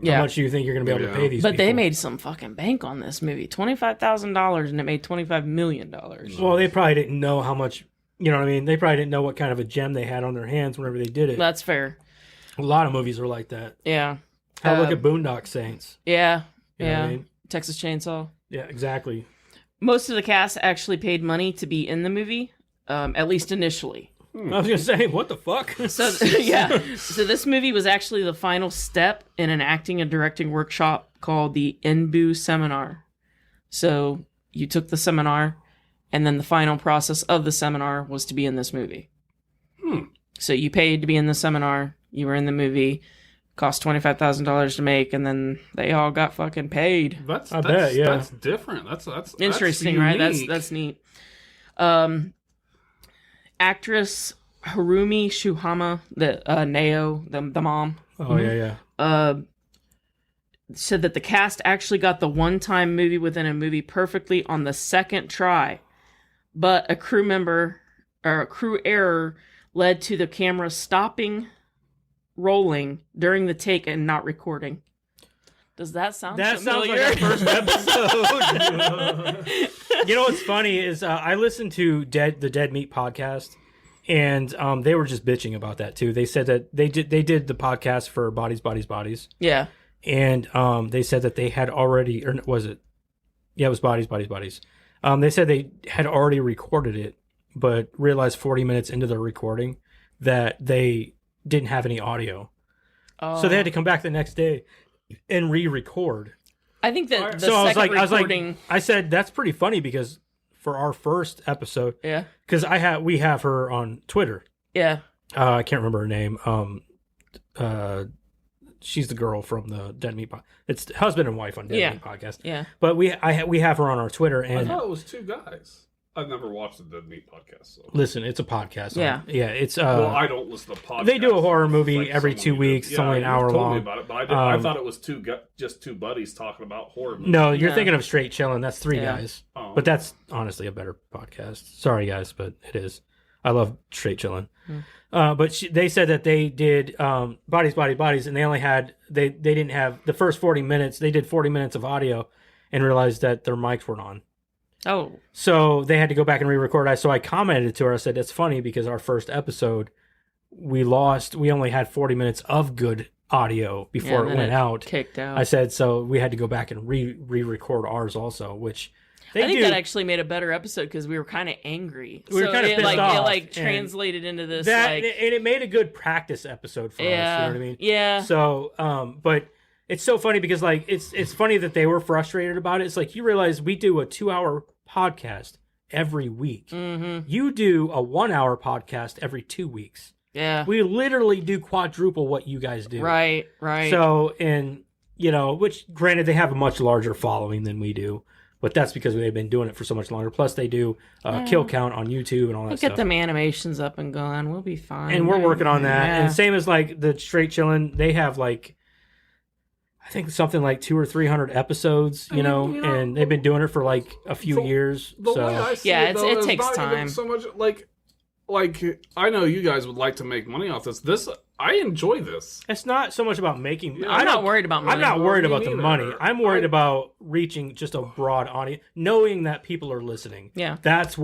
yeah.
how much do you think you're going to be able to pay these
But
people?
they made some fucking bank on this movie. $25,000 and it made $25 million.
Well, they probably didn't know how much, you know what I mean? They probably didn't know what kind of a gem they had on their hands whenever they did it.
That's fair.
A lot of movies are like that.
Yeah.
Look at Boondock Saints.
Yeah.
You know
Yeah.
what I mean?
Texas Chainsaw.
Yeah, exactly.
Most of the cast actually paid money to be in the movie, at least initially.
I was going to say, what the fuck?
So, yeah. So this movie was actually the final step in an acting and directing workshop called the Enbu Seminar. So you took the seminar, and then the final process of the seminar was to be in this movie. So you paid to be in the seminar, you were in the movie, cost $25,000 to make, and then they all got fucking paid.
I bet, yeah.
That's different. That's
Interesting,
that's
right?
unique.
That's neat. Actress Harumi Shuhama, the Neo, the mom,
Oh, yeah.
said that the cast actually got the one-time movie within a movie perfectly on the second try, but a crew member or a crew error led to the camera stopping rolling during the take and not recording. Does that sound
That sounds
familiar?
like our first episode. You know what's funny is I listened to the Dead Meat podcast, and they were just bitching about that too. They said that they did the podcast for Bodies, Bodies, Bodies,
Yeah.
and they said that they had already, or was it? Yeah, it was Bodies, Bodies, Bodies. They said they had already recorded it, but realized 40 minutes into the recording that they didn't have any audio, so they had to come back the next day and re-record.
I think that the
So I was
second
like,
recording...
I said that's pretty funny because for our first episode,
Yeah.
because we have her on Twitter.
Yeah.
I can't remember her name. She's the girl from the Dead Meat. It's husband and wife on Dead Meat podcast.
Yeah.
But we have her on our Twitter,
I
and
thought it was two guys. I've never watched the Dead Meat podcast. So.
listen, it's a podcast.
Yeah.
Yeah. It's
Well, I don't listen to podcasts.
they do a horror movie
Like
every
someone
2
you do.
weeks. It's only an
you
hour
told
long.
me about it, but I thought it was just two buddies talking about horror movies.
No, you're
No.
thinking of Straight Chillin'. That's 3
Yeah.
guys.
Oh.
But that's honestly a better podcast. Sorry, guys, but it is. I love Straight Chillin'. But they said that they did Bodies, Bodies, Bodies, and they only had they didn't have the first 40 minutes. They did 40 minutes of audio and realized that their mics weren't on.
Oh.
So they had to go back and re-record. So I commented to her. I said, "It's funny because our first episode, we only had 40 minutes of good audio before
Yeah,
it
then
went out."
Kicked out.
I said, so we had to go back and re-record ours also, which they
I think
do.
that actually made a better episode because we were kind of angry.
We were kinda
it,
pissed
like,
off,
It like
and
translated into this
that,
like
and it made a good practice episode for us. You know what I mean?
Yeah.
So, but it's so funny because like it's funny that they were frustrated about it. It's like you realize we do a 2-hour podcast every week.
Mm-hmm.
You do a 1-hour podcast every 2 weeks.
Yeah.
We literally do quadruple what you guys do.
Right.
So, and, which granted, they have a much larger following than we do, but that's because they've been doing it for so much longer. Plus, they do kill count on YouTube and all that
We'll
stuff.
get them animations up and going. We'll be fine.
And we're working on that.
Yeah.
And same as like the Straight Chillin', they have like, I think something like 200 or 300 episodes, and they've been doing it for like a few years.
The way I see it, though,
it
is
takes
not even
time.
so much like I know you guys would like to make money off this. I enjoy this.
It's not so much about making.
Yeah, I'm not worried about money.
I'm not worried
Me
about the
neither.
money. I'm worried about reaching just a broad audience, knowing that people are listening.
Yeah.
That's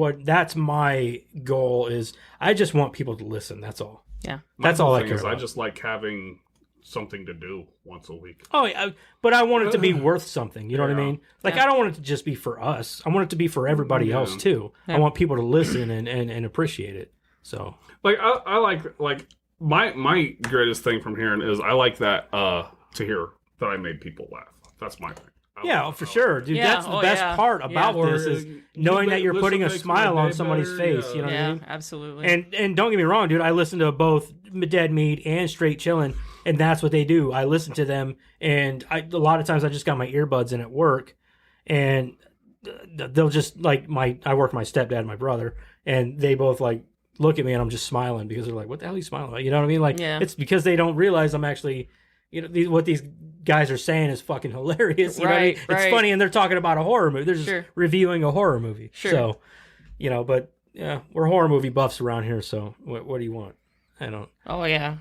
my goal is. I just want people to listen. That's all.
Yeah.
That's all I
thing
care
is
about.
I just like having something to do once a week.
Oh, yeah, but I want it to be worth something. You know what I
Yeah.
mean? Like,
Yeah.
I don't want it to just be for us. I want it to be for everybody else, too.
Yeah.
I want people to listen and appreciate it. So,
Like I like my greatest thing from hearing is I like that to hear that I made people laugh. That's my thing.
for sure. Dude,
Yeah,
that's the best part about
Or,
this is
you
knowing that you're
listen
putting a
makes
smile
my
on
day
somebody's
better,
face. You know what I
Yeah,
mean?
absolutely.
And don't get me wrong, dude. I listen to both Dead Meat and Straight Chillin', and that's what they do. I listen to them, and a lot of times I just got my earbuds in at work, and they'll just like I work with my stepdad and my brother, and they both like look at me, and I'm just smiling because they're like, "What the hell are you smiling about?" You know what I mean? Like,
Yeah.
it's because they don't realize I'm actually. What these guys are saying is fucking hilarious. You know what I mean?
Right.
It's funny, and they're talking about a horror movie. They're just
Sure.
reviewing a horror movie.
Sure.
So, but yeah, we're horror movie buffs around here. So, what do you want? I don't.
Oh yeah.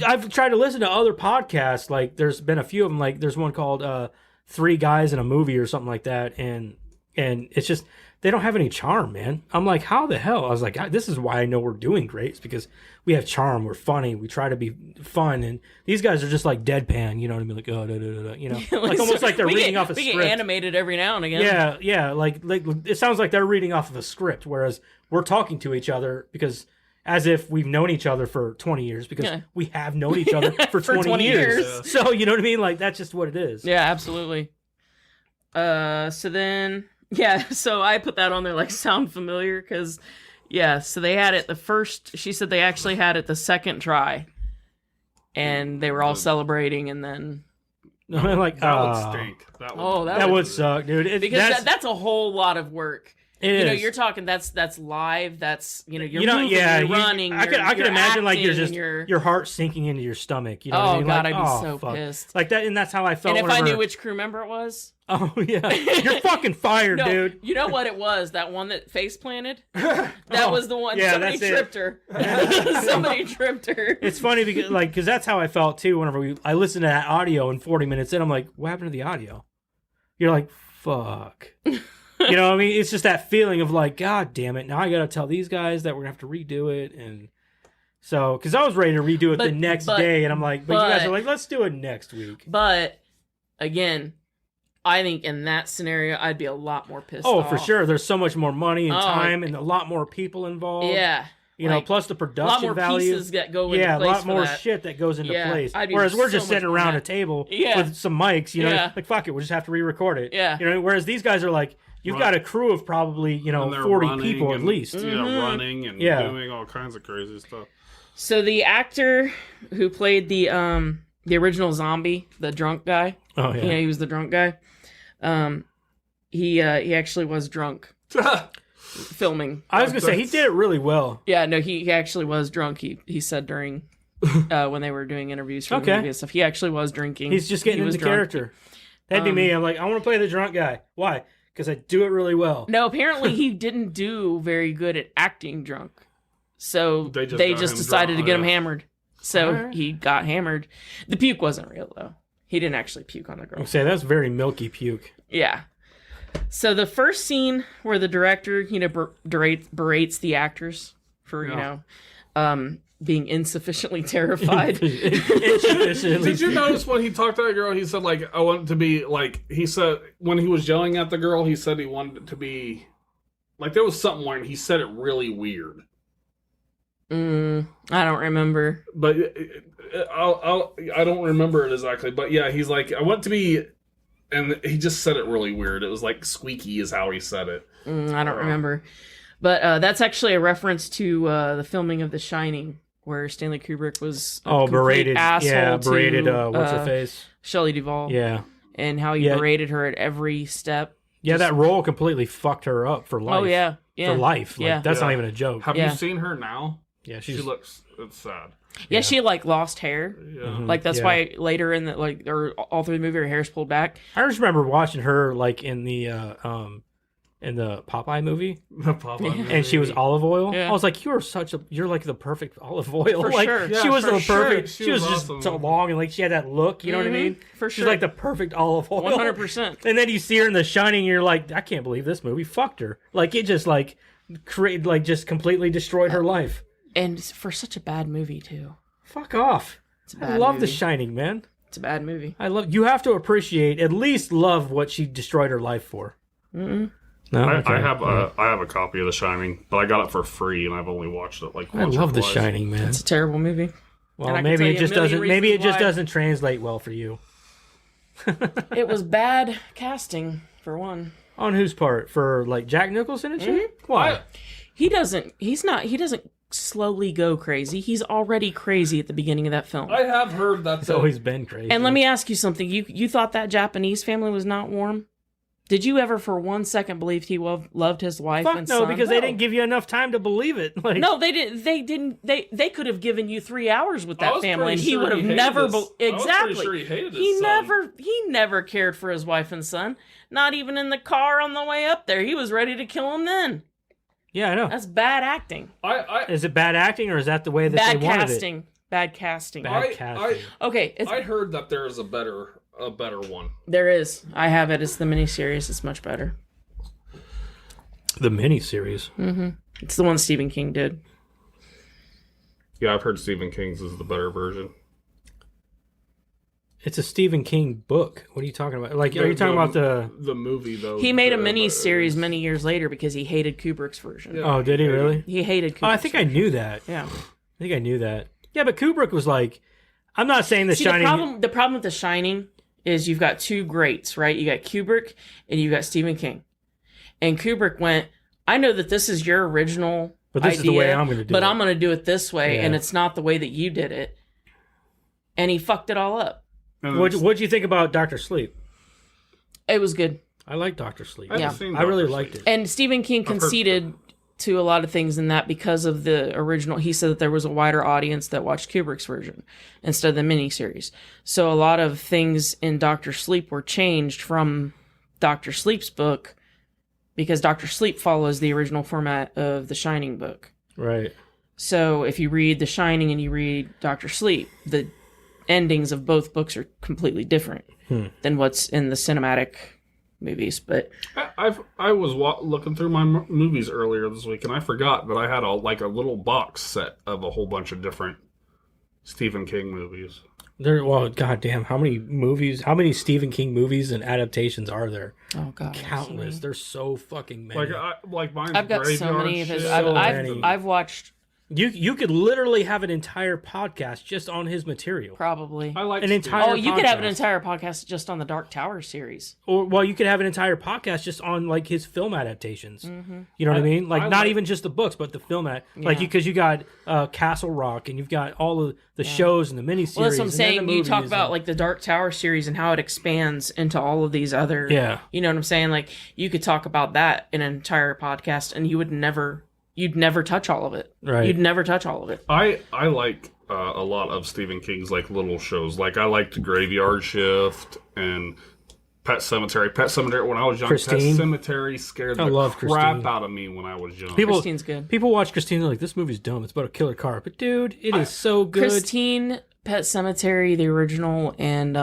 I've tried to listen to other podcasts. Like, there's been a few of them. Like, there's one called Three Guys in a Movie or something like that, and it's just they don't have any charm, man. I'm like, how the hell? I was like, this is why I know we're doing great. It's because we have charm. We're funny. We try to be fun, and these guys are just like deadpan. You know what I mean? Like, like almost like they're reading off a
we
script.
get animated every now and again.
Yeah. Like it sounds like they're reading off of a script, whereas we're talking to each other because as if we've known each other for 20 years because we have known each other for 20 years.
years.
So, you know what I mean? Like, that's just what it is.
Yeah, absolutely. So then, so I put that on there like sound familiar because, so they had it she said they actually had it the second try and they were all celebrating and then.
I'm like,
That would stink.
That would suck, dude.
Because that's a whole lot of work.
It is.
You're talking that's live. That's you're moving,
you're
running.
I could imagine like you're just
acting,
your heart sinking into your stomach. You know what I mean?
God,
Like,
I'd be so
fuck.
pissed.
Like that, and that's how I felt.
And if I
whenever-
knew which crew member it was,
oh yeah, you're fucking fired,
no,
dude.
you know what it was? That one that face planted. That was the one.
Yeah,
somebody
that's it.
tripped her. Somebody tripped her.
It's funny because that's how I felt too. Whenever I listened to that audio and 40 minutes in, I'm like, what happened to the audio? You're like, fuck. You know what I mean? It's just that feeling of like, God damn it. Now I got to tell these guys that we're going to have to redo it. And so, because I was ready to redo it the next day. And I'm like, but you guys are like, let's do it next week.
But again, I think in that scenario, I'd be a lot more pissed
Oh,
off.
for sure. There's so much more money and time and a lot more people involved.
Yeah.
You know, plus the production
a lot more
value.
pieces that go into
yeah,
place
a lot
for
more
that.
shit that goes into place.
I'd be
Whereas we're
so
just sitting
much more
around a
mad.
table
Yeah.
with some mics, you know,
Yeah.
like fuck it, we'll just have to re-record it.
Yeah.
You know, whereas these guys are like, you've got a crew of probably,
And they're
40
running
people at
and,
least.
running and doing all kinds of crazy stuff.
So the actor who played the original zombie, the drunk guy.
Oh yeah.
He was the drunk guy. He actually was drunk filming.
I was gonna say he did it really well.
Yeah, no, he actually was drunk. He said during when they were doing interviews for the movie and stuff, he actually was drinking.
He's just getting
He was
into
drunk.
character. That'd be me. I'm like, I want to play the drunk guy. Why? Because I do it really well.
No, apparently he didn't do very good at acting drunk. So
They
they
just
just
got him
decided
drunk,
to get him
yeah.
hammered. So
Alright.
he got hammered. The puke wasn't real though. He didn't actually puke on the girl.
I'll say that's very milky puke.
Yeah. So the first scene where the director, berates the actors for, being insufficiently terrified.
Did you notice when he talked to that girl, he said, like, I want it to be, like, he said, when he was yelling at the girl, he said he wanted it to be, like, there was something where he said it really weird.
I don't remember.
But I don't remember it exactly. But yeah, he's like, I want it to be, and he just said it really weird. It was like squeaky is how he said it.
I don't remember. But that's actually a reference to the filming of The Shining, where Stanley Kubrick was a
Oh,
complete
berated.
asshole
Yeah, berated.
to,
What's her face?
Shelley Duvall.
Yeah.
And how he
Yeah.
berated her at every step.
Yeah, that role completely fucked her up for life.
Oh, yeah. Yeah.
For life. Like,
Yeah.
that's not even a joke.
Have
Yeah.
you seen her now?
Yeah,
She looks. It's sad.
Yeah, she like lost hair.
Yeah.
Like that's
Yeah.
why later in the or all through the movie her hair's pulled back.
I just remember watching her like in the Popeye movie, and she was olive oil.
Yeah.
I was like, you're like the perfect olive oil.
For
like
sure.
she
Yeah,
was
for
the
sure.
perfect.
She
She was
was
just
awesome.
so long and like she had that look. You know what I mean?
For
She's
sure.
like the perfect olive oil.
100%.
And then you see her in The Shining, and you're like, I can't believe this movie fucked her. Like it just like created like just completely destroyed her life.
And for such a bad movie too.
Fuck off.
It's a
I
bad
love
movie.
The Shining, man.
It's a bad movie.
I love. You have to appreciate, at least love what she destroyed her life for.
Mm-mm.
No,
I
okay.
have a copy of The Shining, but I got it for free, and I've only watched it like
I
once.
love
or
The
twice.
Shining, man.
It's a terrible movie. And
Well,
I can
maybe
tell
it
you
just
a million
doesn't. Maybe it
reasons
just
why.
doesn't translate well for you.
It was bad casting for one.
On whose part? For like Jack Nicholson and shit? Why?
He doesn't slowly go crazy. He's already crazy at the beginning of that film.
I have heard that.
It's always been crazy.
And let me ask you something. You thought that Japanese family was not warm? Did you ever for 1 second believe he loved his wife
Fuck
and
no,
son?
because they didn't give you enough time to believe it. Like,
No, they didn't. They didn't. They could have given you 3 hours with
I
that
was
family, and
pretty
he
sure
would have
he hated
never.
his- I was
Exactly.
pretty sure he hated his son.
He never cared for his wife and son. Not even in the car on the way up there. He was ready to kill him then.
yeah, I know.
That's bad acting.
Is it bad acting or is that the way that
Bad
they wanted
casting. Bad casting.
Bad casting.
Okay,
I heard that there is a better one.
there is. I have it. It's the miniseries. It's much better.
it? The miniseries.
It's the one Stephen King did.
Yeah, I've heard Stephen King's is the better version.
It's a Stephen King book. What are you talking about? Like, are you talking about
the movie though?
He made a
the-
miniseries many years later because he hated Kubrick's version.
Yeah.
Oh, did he really?
He hated Kubrick's
Oh, I think I knew that.
Yeah.
I think I knew that. Yeah, but Kubrick was like, I'm not saying The
See,
Shining.
the problem with The Shining is you've got two greats, right? You got Kubrick and you got Stephen King. And Kubrick went, I know that this is your original
But this is the
idea,
way I'm going to do
but
it.
I'm going to do it this way,
Yeah.
and it's not the way that you did it. And he fucked it all up.
And
What'd you think about Dr. Sleep?
It was good.
I like Dr. Sleep.
I haven't
Yeah.
seen
I really
Dr.
liked
Sleep.
it.
And Stephen King
heard-
conceded to a lot of things in that because of the original. He said that there was a wider audience that watched Kubrick's version instead of the miniseries. So a lot of things in Dr. Sleep were changed from Dr. Sleep's book because Dr. Sleep follows the original format of the Shining book.
Right.
So if you read The Shining and you read Dr. Sleep, the endings of both books are completely different than what's in the cinematic movies. But
I was looking through my movies earlier this week, and I forgot that I had a little box set of a whole bunch of different Stephen King movies.
Well, goddamn, how many Stephen King movies and adaptations are there?
oh god,
Countless. There's so fucking many.
Like mine's
I've got so
Graveyard
many of his.
Shift.
So
I've
many.
I've watched
You could literally have an entire podcast just on his material.
probably.
I like
An
Stephen-
entire
Oh, you could have an
podcast.
entire podcast just on the Dark Tower series.
Or well, you could have an entire podcast just on like his film adaptations. You know what I mean? Like
I
not
like-
even just the books, but the film like
Yeah.
because you got Castle Rock and you've got all of the shows and the miniseries.
Well, that's what I'm
and then
saying.
the
You talk
movies
about
and-
like the Dark Tower series and how it expands into all of these other.
Yeah.
You know what I'm saying? Like you could talk about that in an entire podcast, and you'd never touch all of it.
Right.
You'd never touch all of it.
I like a lot of Stephen King's like little shows. Like I liked Graveyard Shift and Pet Cemetery. Pet Cemetery when I was young.
Christine.
Pet Cemetery scared
I
the
love
crap
Christine.
out of me when I was young.
Christine's good.
People watch Christine. They're like, this movie's dumb. It's about a killer car. But dude, it is so good.
Christine, Pet Cemetery, the original, and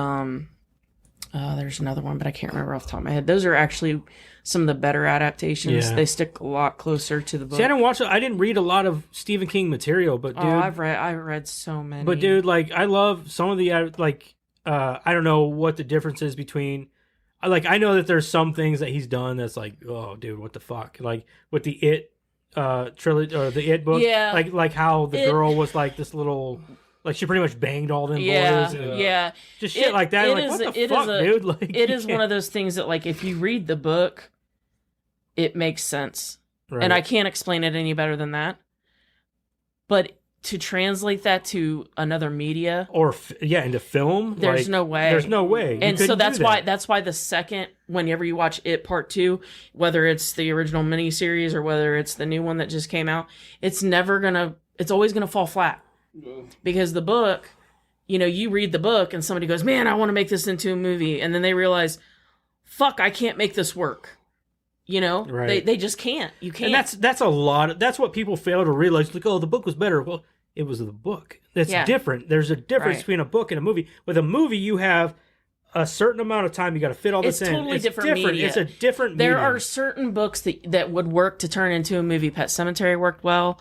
there's another one, but I can't remember off the top of my head. Those are actually some of the better adaptations.
Yeah.
They stick a lot closer to the book.
See, I didn't read a lot of Stephen King material, but dude,
I've read so many.
but dude, like I love some of the I don't know what the difference is between. I know that there's some things that he's done that's like, oh, dude, what the fuck? Like with the It trilogy or the It book,
Yeah.
like how the
It-
girl was like this little, like she pretty much banged all them
yeah,
boys, and
yeah.
just shit like that. Like what the fuck, dude? Like
It is one of those things that, like, if you read the book, it makes sense, and I can't explain it any better than that. But to translate that to another media,
or into film,
there's no way.
There's no way.
And so that's why the second, whenever you watch It Part 2, whether it's the original miniseries or whether it's the new one that just came out, it's always gonna fall flat. Because the book, you read the book and somebody goes, man, I want to make this into a movie, and then they realize, fuck, I can't make this work.
Right.
They just can't. You can't.
And that's a lot. That's what people fail to realize. Like, oh, the book was better. Well, it was the book. That's different. There's a difference between a book and a movie. With a movie, you have a certain amount of time. You got to fit all this in.
Totally different media.
It's a different
There
medium.
are certain books that would work to turn into a movie. Pet Sematary worked well.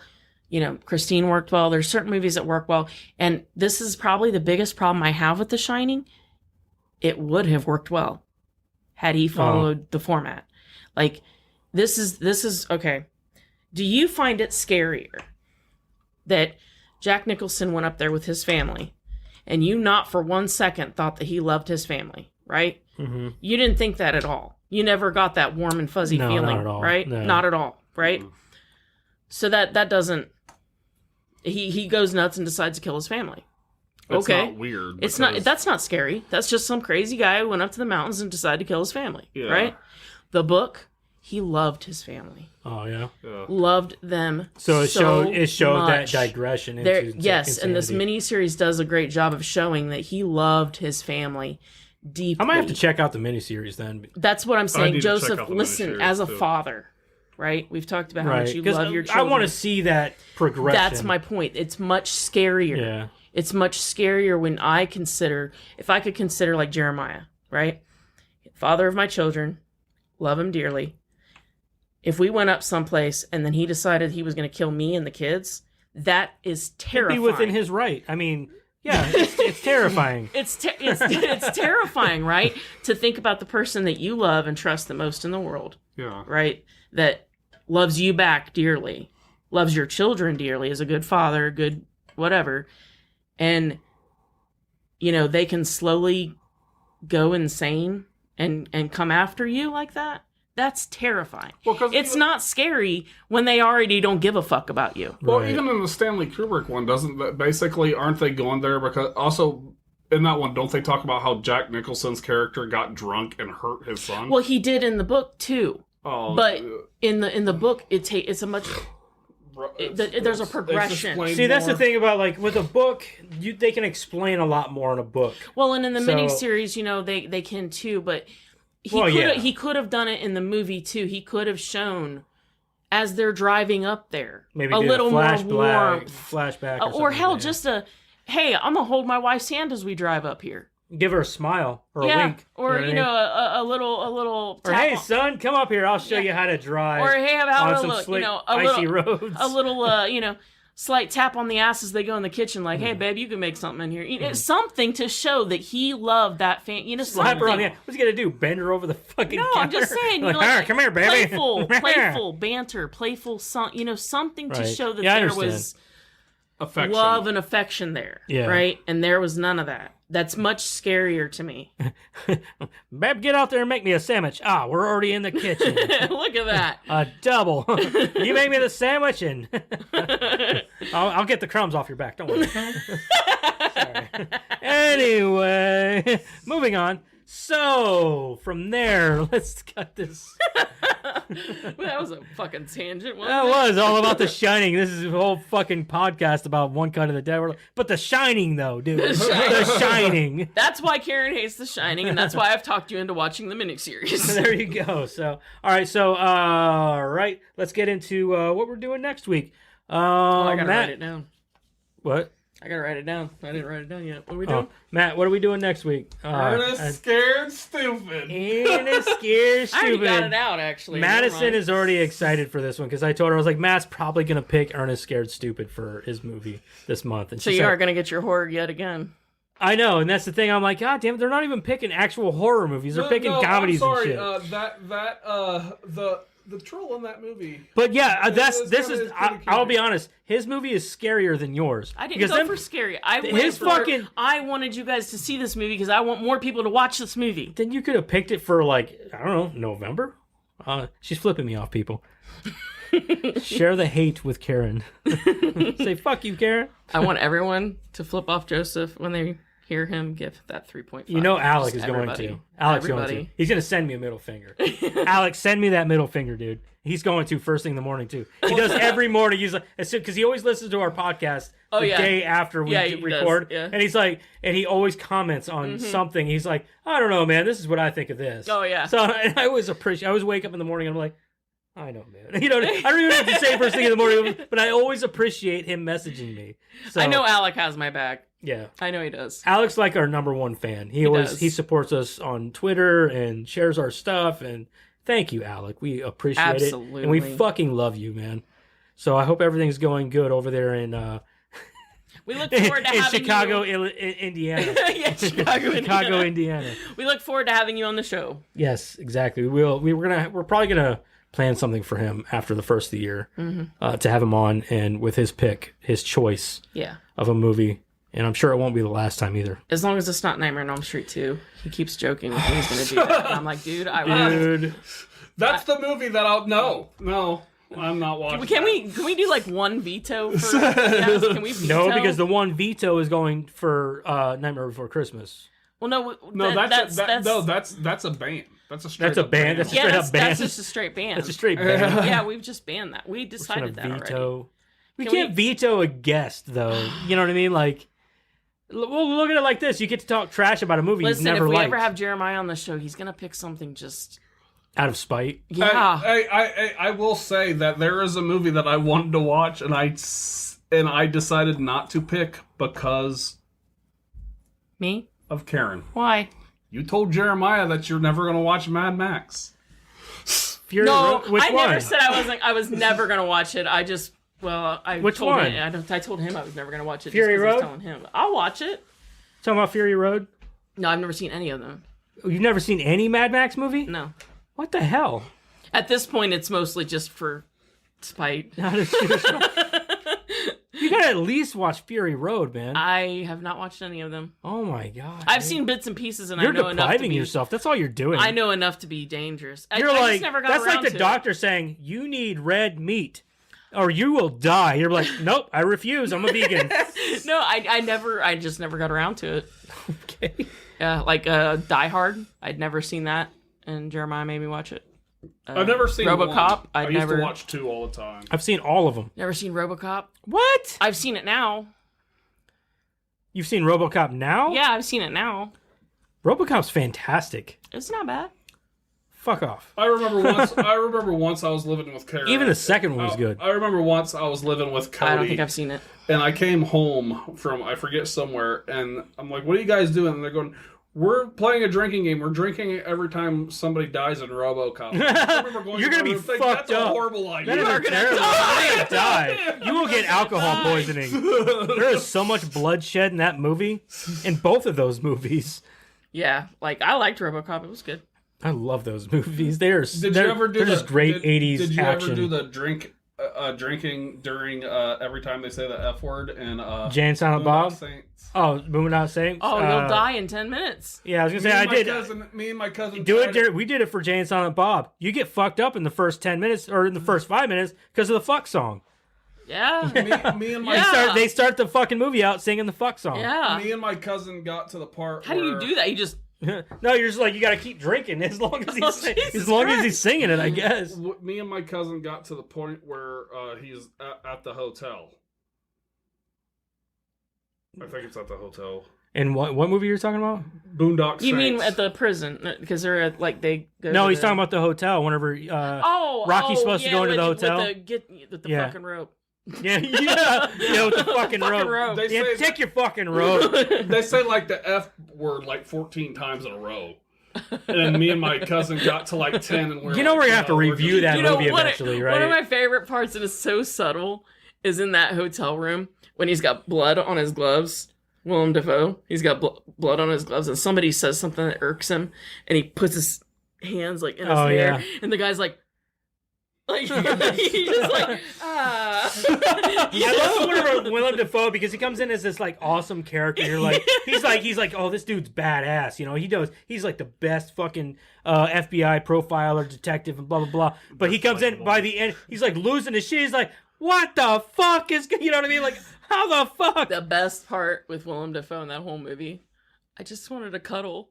Christine worked well. There's certain movies that work well. And this is probably the biggest problem I have with The Shining. It would have worked well had he followed the format. Like, this is okay. Do you find it scarier that Jack Nicholson went up there with his family and you not for 1 second thought that he loved his family, right?
Mm-hmm.
You didn't think that at all. You never got that warm and fuzzy feeling,
not at all.
right?
No.
Not at all, right? Mm-hmm. So that doesn't... He goes nuts and decides to kill his family.
It's not weird.
It's not. That's not scary. That's just some crazy guy who went up to the mountains and decided to kill his family, right? The book, he loved his family.
Oh yeah.
Loved them.
So it showed
much.
that digression into
yes, and this miniseries does a great job of showing that he loved his family deeply.
I might have to check out the miniseries then.
That's what I'm saying,
need to check
Joseph.
out the
Listen,
miniseries,
as a
too.
father, right? We've talked about how much you love your
I
children.
want to see that progression.
That's my point. It's much scarier.
Yeah.
It's much scarier when if I could consider like Jeremiah, right? Father of my children, love him dearly. If we went up someplace and then he decided he was going to kill me and the kids, that is terrifying.
It'd be within his right. I mean, yeah, it's terrifying.
It's terrifying, right? To think about the person that you love and trust the most in the world.
Yeah.
Right? That loves you back dearly, loves your children dearly, is a good father, good whatever. And, they can slowly go insane and come after you like that. That's terrifying.
Well,
it's not scary when they already don't give a fuck about you.
Well,
Right.
even in the Stanley Kubrick one, aren't they going there because also in that one, don't they talk about how Jack Nicholson's character got drunk and hurt his son?
Well, he did in the book too.
Oh,
But in the book, it's a much... there's a progression.
See, that's the thing about, like, with a book, they can explain a lot more in a book.
Well, and in the miniseries, they can too, but he could have done it in the movie too. He could have shown as they're driving up there
Maybe
a little more warmth.
Flashback.
Or hell, just hey, I'm going to hold my wife's hand as we drive up here.
Give her a smile or a wink.
Or, a little
or, hey, son, come up here. I'll show you how to drive.
Or, hey, how
on some slick, icy roads.
A little, slight tap on the ass as they go in the kitchen, like, hey, babe, you can make something in here. Something to show that he loved that fan.
Slap her on the ass. What's he going to do? Bend her over the fucking counter?
No, I'm just saying.
Come here, baby.
Playful banter, playful, something to show that there was
affection.
Love and affection there.
Yeah.
Right? And there was none of that. That's much scarier to me.
Babe, get out there and make me a sandwich. We're already in the kitchen.
Look at that.
A double. You make me the sandwich and I'll get the crumbs off your back. Don't worry. Sorry. Anyway, moving on. So, from there, let's cut this.
That was a fucking tangent, wasn't
That
it?
was all about The Shining. This is a whole fucking podcast about One Cut of the Dead. But The Shining, though, dude. The Shining.
That's why Karen hates The Shining, and that's why I've talked you into watching the miniseries.
There you go. So, all right. Let's get into what we're doing next week.
I gotta
Matt,
write it down.
What?
I gotta write it down. I didn't write it down yet. What are we doing?
Matt, what are we doing next week?
Ernest Scared Stupid.
Ernest Scared
I already
Stupid.
got it out, actually.
Madison is already excited for this one because I told her, I was like, Matt's probably going to pick Ernest Scared Stupid for his movie this month. And
So
she
you
said,
are going to get your horror yet again.
I know, and that's the thing. I'm like, God damn it, they're not even picking actual horror movies. They're picking comedies
I'm sorry,
and shit.
The troll in that movie.
But yeah,
It's kinda
I'll
creepy.
be honest. His movie is scarier than yours.
I didn't go for scary. I wanted you guys to see this movie because I want more people to watch this movie.
Then you could have picked it for, like, I don't know, November? She's flipping me off, people. Share the hate with Karen. Say, fuck you, Karen.
I want everyone to flip off Joseph when they hear him give that 3.5.
You know Alec
Just
is going
everybody.
to. Alec's going
Everybody.
to. He's going to send me a middle finger. Alex, send me that middle finger, dude. He's going to first thing in the morning, too. He does every morning. He's like, because he always listens to our podcast the day after we record.
Yeah.
And he's like, and he always comments on something. He's like, I don't know, man. This is what I think of this.
Oh, yeah.
So and I always wake up in the morning and I'm like, I know, man. You know, I don't even have to say first thing in the morning, but I always appreciate him messaging me. So,
I know Alec has my back.
Yeah.
I know he does.
Alec's like our number one fan. He supports us on Twitter and shares our stuff. And thank you, Alec. We appreciate it. And we fucking love you, man. So I hope everything's going good over there in
we look forward to having
Chicago,
you.
Indiana.
Yeah, Chicago,
Indiana.
We look forward to having you on the show.
Yes, exactly. We're probably gonna plan something for him after the first of the year to have him on and with his choice of a movie. And I'm sure it won't be the last time either.
As long as it's not Nightmare on Elm Street 2. He keeps joking with me he's going to do that. And I'm like, dude,
That's the movie that I'll... No, I'm not watching
Can we do like one veto for... Yes, can we veto?
No, because the one veto is going for Nightmare Before Christmas.
Well, no,
that's a band. That's a straight up band.
That's a straight up band.
That's just a straight band.
That's a straight band.
Yeah, we've just banned that. We decided that already.
We can't veto a guest, though. You know what I mean? Like... Well, look at it like this. You get to talk trash about a movie you've never liked.
Listen, if we ever have Jeremiah on the show, he's going to pick something just...
out of spite?
Yeah.
I will say that there is a movie that I wanted to watch, and I decided not to pick because...
Me?
Of Karen.
Why?
You told Jeremiah that you're never going to watch Mad Max.
Fury
No,
Road? Which
I
one?
never said I was never going to watch it. I just... Well,
Which
told
one?
I told him I was never going to watch it.
Fury
just 'cause
Road?
I was telling him. I'll watch it.
Talking about Fury Road?
No, I've never seen any of them.
You've never seen any Mad Max movie?
No.
What the hell?
At this point, it's mostly just for spite.
You gotta at least watch Fury Road, man.
I have not watched any of them.
Oh my god.
I've seen bits and pieces, and
You're
I know enough to
depriving
be...
yourself. That's all you're doing.
I know enough to be dangerous.
You're
I
like,
just never got
that's like
around
the
to
doctor saying, you need red meat. Or you will die. You're like, nope, I refuse. I'm a vegan.
No, I just never got around to it.
Okay.
Yeah, like Die Hard. I'd never seen that, and Jeremiah made me watch it.
I've never seen
RoboCop.
One. I used to watch 2 all the time.
I've seen all of them.
Never seen RoboCop.
What?
I've seen it now.
You've seen RoboCop now?
Yeah, I've seen it now.
RoboCop's fantastic.
It's not bad.
Fuck off.
I remember once I was living with Karen.
Even the second one was good.
I remember once I was living with Cody.
I don't think I've seen it.
And I came home from, I forget somewhere, and I'm like, what are you guys doing? And they're going, we're playing a drinking game. We're drinking every time somebody dies in RoboCop. I remember going
You're going to be
thinking,
fucked
That's
up.
a horrible idea.
You're going to die. You will get alcohol poisoning. There is so much bloodshed in that movie. In both of those movies.
Yeah, like, I liked RoboCop. It was good.
I love those movies. They're
Did
just great 80s
Did you
action.
ever do the drinking during every time they say the F word and
Jay and Silent Bob?
Saints?
Oh, Moving Out Saints?
Oh, you'll die in 10 minutes.
Yeah, I was going to say, I did.
Me and my cousin
Do it. We did it for Jay and Silent Bob. You get fucked up in the first 10 minutes, or in the first 5 minutes, because of the fuck song.
Yeah.
Me and my
They start the fucking movie out singing the fuck song.
Yeah.
Me and my cousin got to the part
How do you do that? You just...
No, you're just like, you gotta keep drinking as long as he's singing it, I guess.
Me and my cousin got to the point where he's at the hotel. I think it's at the hotel.
And what movie you're talking about?
Boondock Saints.
You mean at the prison? Because they're at, like, they go
No,
to
he's talking about the hotel. Whenever Rocky's supposed to go into the hotel
with the fucking rope.
Yeah, with the fucking rope. Take your fucking rope.
They say like the F word like 14 times in a row. And then me and my cousin got to like 10 and we're
we're gonna have to review that movie eventually, right?
One of my favorite parts, and it's so subtle, is in that hotel room when he's got blood on his gloves. Willem Dafoe, he's got blood on his gloves, and somebody says something that irks him, and he puts his hands like in his hair, and the guy's like, Like he's just like
I love whenever Willem Dafoe, because he comes in as this like awesome character. You're like, he's like, oh, this dude's badass. You know, he's like the best fucking FBI profiler, detective, and blah blah blah. But he comes in by the end, he's like losing his shit. He's like, what the fuck is, you know what I mean? Like, how the fuck?
the best part with Willem Dafoe in that whole movie. I just wanted to cuddle.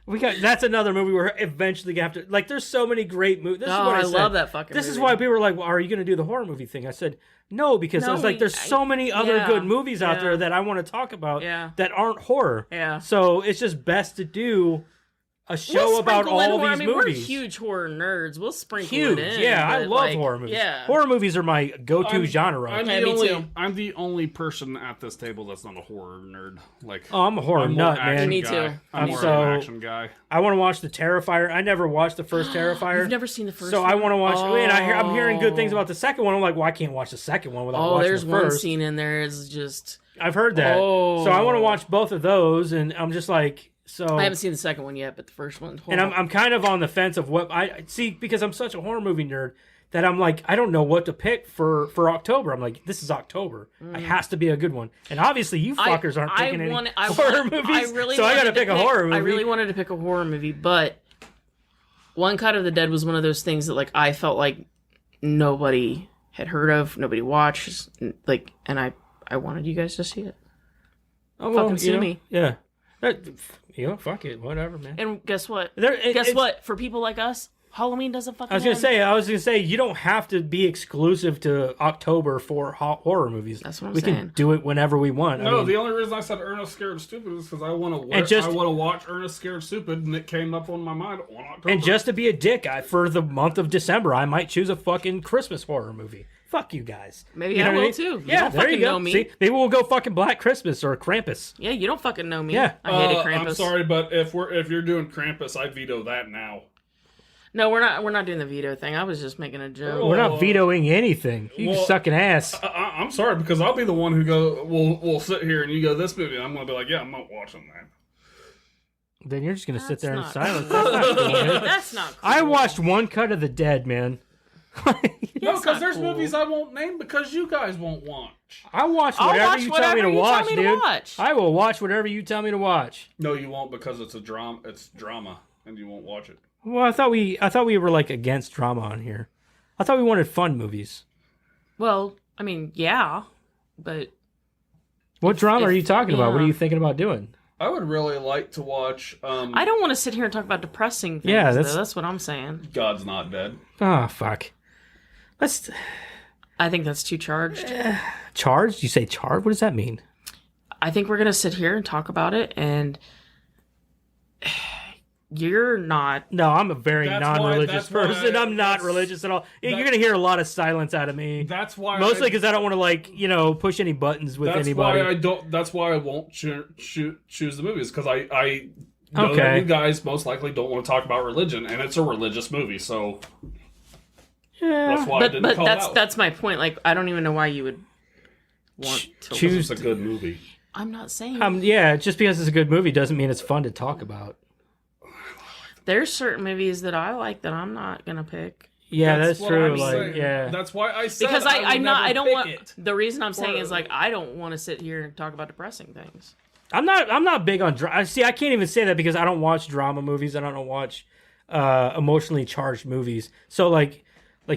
That's another movie we're eventually gonna have to, like, there's so many great movies. This is what I said.
love that fucking
This
movie.
is why people were like, well, are you gonna do the horror movie thing? I said no, because I was like, there's so many other good movies out there that I want to talk about that aren't horror.
Yeah.
So it's just best to do a show about all these movies.
We're huge horror nerds. We'll sprinkle it in.
Yeah, I love horror movies.
Yeah.
Horror movies are my go-to genre.
I'm the only person at this table that's not a horror nerd. Like,
I'm a horror nut, man.
Me too.
I'm more of an action guy.
I want to watch the Terrifier. I never watched the first Terrifier.
You've never seen the first
so
one?
I want to watch. And I'm hearing good things about the second one. I'm like, well, I can't watch the second one without watching the first.
There's one scene in there is just...
I've heard that. So I want to watch both of those, and I'm just like... So
I haven't seen the second one yet, but the first one.
And I'm kind of on the fence of what I see, because I'm such a horror movie nerd that I'm like, I don't know what to pick for October. I'm like, this is October. It has to be a good one. And obviously, you fuckers aren't picking any horror movies. So I got to pick a horror movie.
I really wanted to pick a horror movie, but One Cut of the Dead was one of those things that like I felt like nobody had heard of, nobody watched, like, and I wanted you guys to see it.
Oh, well,
fucking sue me.
Yeah. Fuck it, whatever, man.
And guess what? Guess what? For people like us, Halloween doesn't fucking.
I was gonna say, you don't have to be exclusive to October for horror movies.
That's what I'm
we
saying.
can do it whenever we want.
No, the only reason I said Ernest Scared Stupid is because I want to watch Ernest Scared Stupid, and it came up on my mind on October.
And just to be a dick, for the month of December, I might choose a fucking Christmas horror movie. Fuck you guys.
Maybe I will too.
Yeah, there you go. Know me. See, maybe we'll go fucking Black Christmas or Krampus.
Yeah, you don't fucking know me.
Yeah,
I hated Krampus.
I'm sorry, but if you're doing Krampus, I veto that now.
No, we're not. We're not doing the veto thing. I was just making a joke.
We're not vetoing anything. You sucking ass.
I'm sorry, because I'll be the one who we'll sit here and you go this movie, and I'm gonna be like, yeah, I'm not watching that.
Then you're just gonna sit there in silence.
Cool. That's not cool.
I watched One Cut of the Dead, man.
No, because there's movies I won't name because you guys won't watch.
I'll watch whatever you tell me to watch, dude. I will watch whatever you tell me to watch.
No, you won't, because it's a drama. It's drama, and you won't watch it.
Well, I thought we were like against drama on here. I thought we wanted fun movies.
Well, I mean, yeah, but
what drama are you talking about? What are you thinking about doing?
I would really like to watch.
I don't want to sit here and talk about depressing things.
Yeah,
that's what I'm saying.
God's Not Dead.
Oh fuck.
I think that's too charged.
Charged? You say charged? What does that mean?
I think we're gonna sit here and talk about it, and you're not.
No, I'm a very non-religious person. I'm not religious at all. You're gonna hear a lot of silence out of me.
That's why.
Mostly because I don't want to push any buttons with anybody.
Why I don't. That's why I won't choose the movies, because I know that you guys most likely don't want to talk about religion, and it's a religious movie, so.
Yeah,
that's why I didn't call out.
That's my point. Like, I don't even know why you would want to
choose a good movie.
I'm not saying.
Yeah, just because it's a good movie doesn't mean it's fun to talk about.
There's certain movies that I like that I'm not gonna pick.
Yeah, that's true. Yeah,
that's why I said
because I don't want.
it.
The reason I'm saying is like I don't want to sit here and talk about depressing things.
I'm not big on drama. See, I can't even say that because I don't watch drama movies. I don't watch emotionally charged movies. So like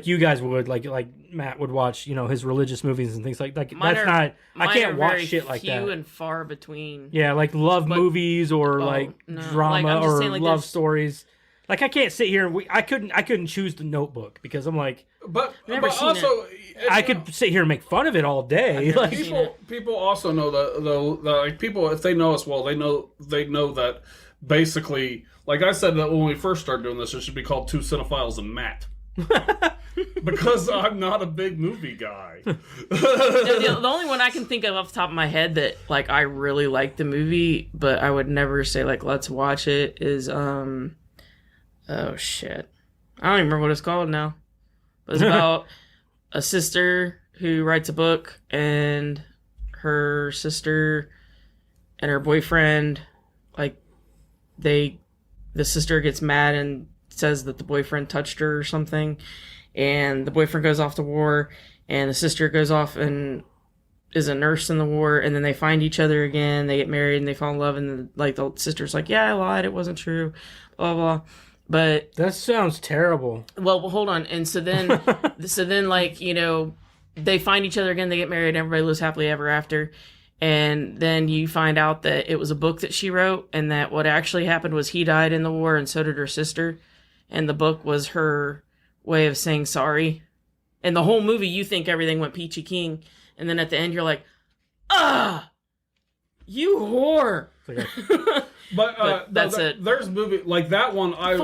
you guys would, like Matt would watch, his religious movies and things like that. That's not. I can't watch shit like that.
Few and far between.
Yeah, like love movies or drama or love stories. Like I can't sit here and I couldn't choose The Notebook because I'm like.
But also,
I could sit here and make fun of it all day. Like,
people also know that like people, if they know us well, they know that basically, like I said, that when we first started doing this, it should be called Two Cinephiles and Matt. Because I'm not a big movie guy.
The only one I can think of off the top of my head that like I really like the movie, but I would never say like let's watch it is oh shit, I don't even remember what it's called now. But it's about a sister who writes a book, and her sister and her boyfriend, like the sister gets mad and says that the boyfriend touched her or something, and the boyfriend goes off to war, and the sister goes off and is a nurse in the war, and then they find each other again, they get married, and they fall in love, and the sister's like, yeah, I lied, it wasn't true, blah, blah. But
that sounds terrible.
Well, hold on. And so then, like, you know, they find each other again, they get married, everybody lives happily ever after. And then you find out that it was a book that she wrote, and that what actually happened was he died in the war, and so did her sister. And the book was her way of saying sorry. And the whole movie, you think everything went peachy keen. And then at the end, you're like, you whore.
But
that's it.
There's a movie like that one. I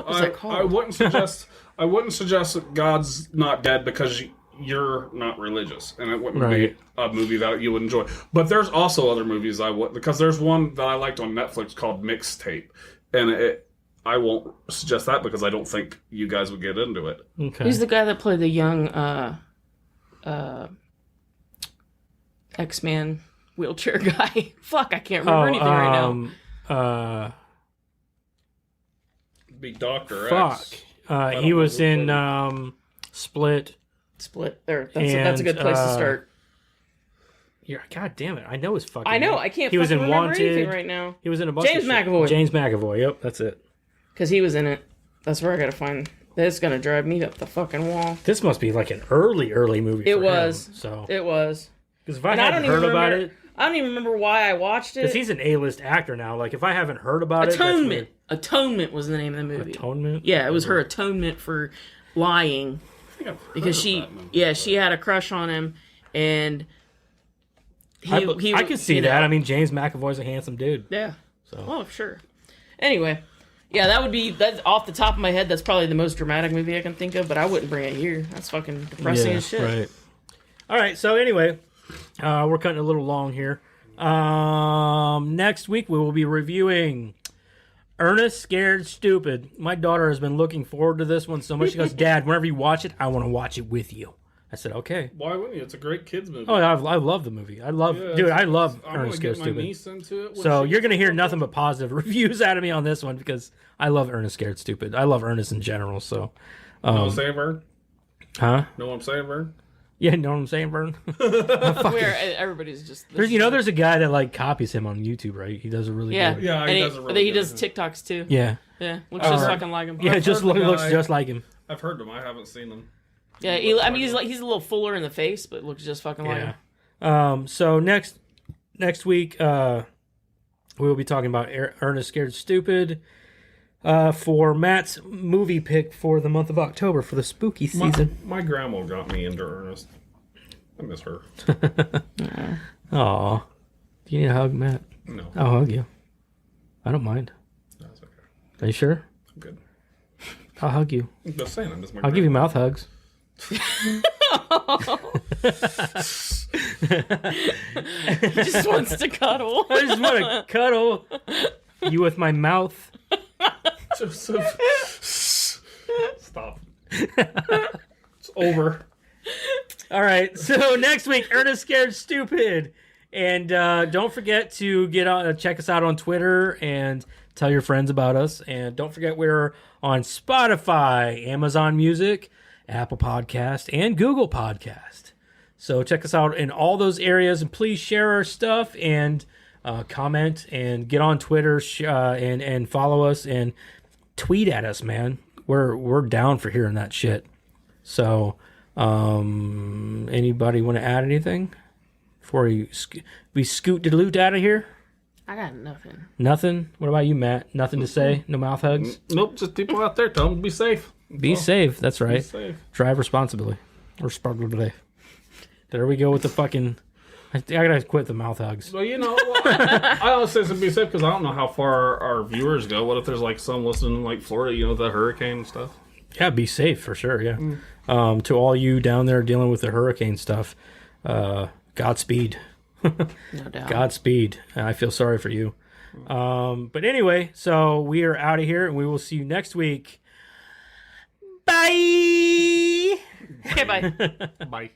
wouldn't suggest. I wouldn't suggest that God's not dead because you're not religious, and it wouldn't be a movie that you would enjoy. But there's also other movies I would, because there's one that I liked on Netflix called Mixtape, and I won't suggest that because I don't think you guys would get into it.
Okay. He's the guy that played the young X-Man wheelchair guy. Fuck, I can't remember anything right now.
Be Dr.
X. He was in Split.
There. That's a good place to start.
Yeah, God damn it! I know his fucking.
I know.
Name.
I can't.
He was in
remember
Wanted
anything right now.
He was in a bunch
James
of
McAvoy.
James McAvoy. Yep, that's it.
Because he was in it. That's where I gotta find. That's gonna drive me up the fucking wall.
This must be like an early movie.
It was.
So
it was.
Because if I hadn't heard about it,
I don't even remember why I watched it.
Because he's an A-list actor now. Like if I haven't heard about it,
Atonement was the name of the movie.
Atonement.
Yeah, it was her atonement for lying. Because she had a crush on him, and
I can see that. I mean, James McAvoy's a handsome dude.
Yeah. So. Oh, sure. Anyway, yeah, that's off the top of my head. That's probably the most dramatic movie I can think of, but I wouldn't bring it here. That's fucking depressing as shit.
Right. All right. So anyway, we're cutting a little long here. Next week we will be reviewing Ernest Scared Stupid. My daughter has been looking forward to this one so much. She goes, Dad, whenever you watch it, I want to watch it with you. I said, okay.
Why wouldn't you? It's a great kids movie.
Oh, I love the movie. I love Ernest Scared Stupid.
Niece into it
so you're going to hear nothing but positive reviews out of me on this one because I love Ernest Scared Stupid. I love Ernest in general. So,
know what I'm saying, Vern?
Huh?
Know what I'm saying, Vern?
Yeah, know what I'm saying, Vern?
Where everybody's just...
There's a guy that like copies him on YouTube, right? He does a really good...
Yeah, he does a really good.
He does TikToks too.
Yeah.
Yeah, looks just fucking like him.
Yeah, looks just like him.
I've heard him. I haven't seen him.
Yeah, he's a little fuller in the face, but looks just fucking like
him. So next week, we will be talking about Ernest Scared Stupid for Matt's movie pick for the month of October for the spooky season.
My grandma got me into Ernest. I miss her.
Aw. Do you need a hug, Matt?
No.
I'll hug you. I don't mind.
That's okay.
Are you sure?
I'm good.
I'll hug you.
I'm just saying, I miss my
I'll give you mouth hugs.
He just wants to cuddle.
I just want to cuddle you with my mouth.
Stop. It's over.
All right. So next week, Ernest Scared Stupid, and don't forget to check us out on Twitter and tell your friends about us. And don't forget we're on Spotify, Amazon Music, Apple Podcast, and Google Podcast. So check us out in all those areas, and please share our stuff and comment and get on Twitter and follow us and tweet at us, man. We're down for hearing that shit. So anybody want to add anything before we scoot the loot out of here?
I got nothing.
Nothing? What about you, Matt? Nothing to say? No mouth hugs?
Nope, just people out there. Tell them to be safe.
Be safe. That's right.
Be safe.
Drive responsibly. There we go with the fucking... I gotta quit the mouth hugs.
Well, I always say to be safe because I don't know how far our viewers go. What if there's like some listening in like Florida, the hurricane and stuff?
Yeah, be safe for sure, yeah. To all you down there dealing with the hurricane stuff, Godspeed.
No doubt.
Godspeed. I feel sorry for you. But anyway, so we are out of here, and we will see you next week. Bye!
Okay, bye.
Bye.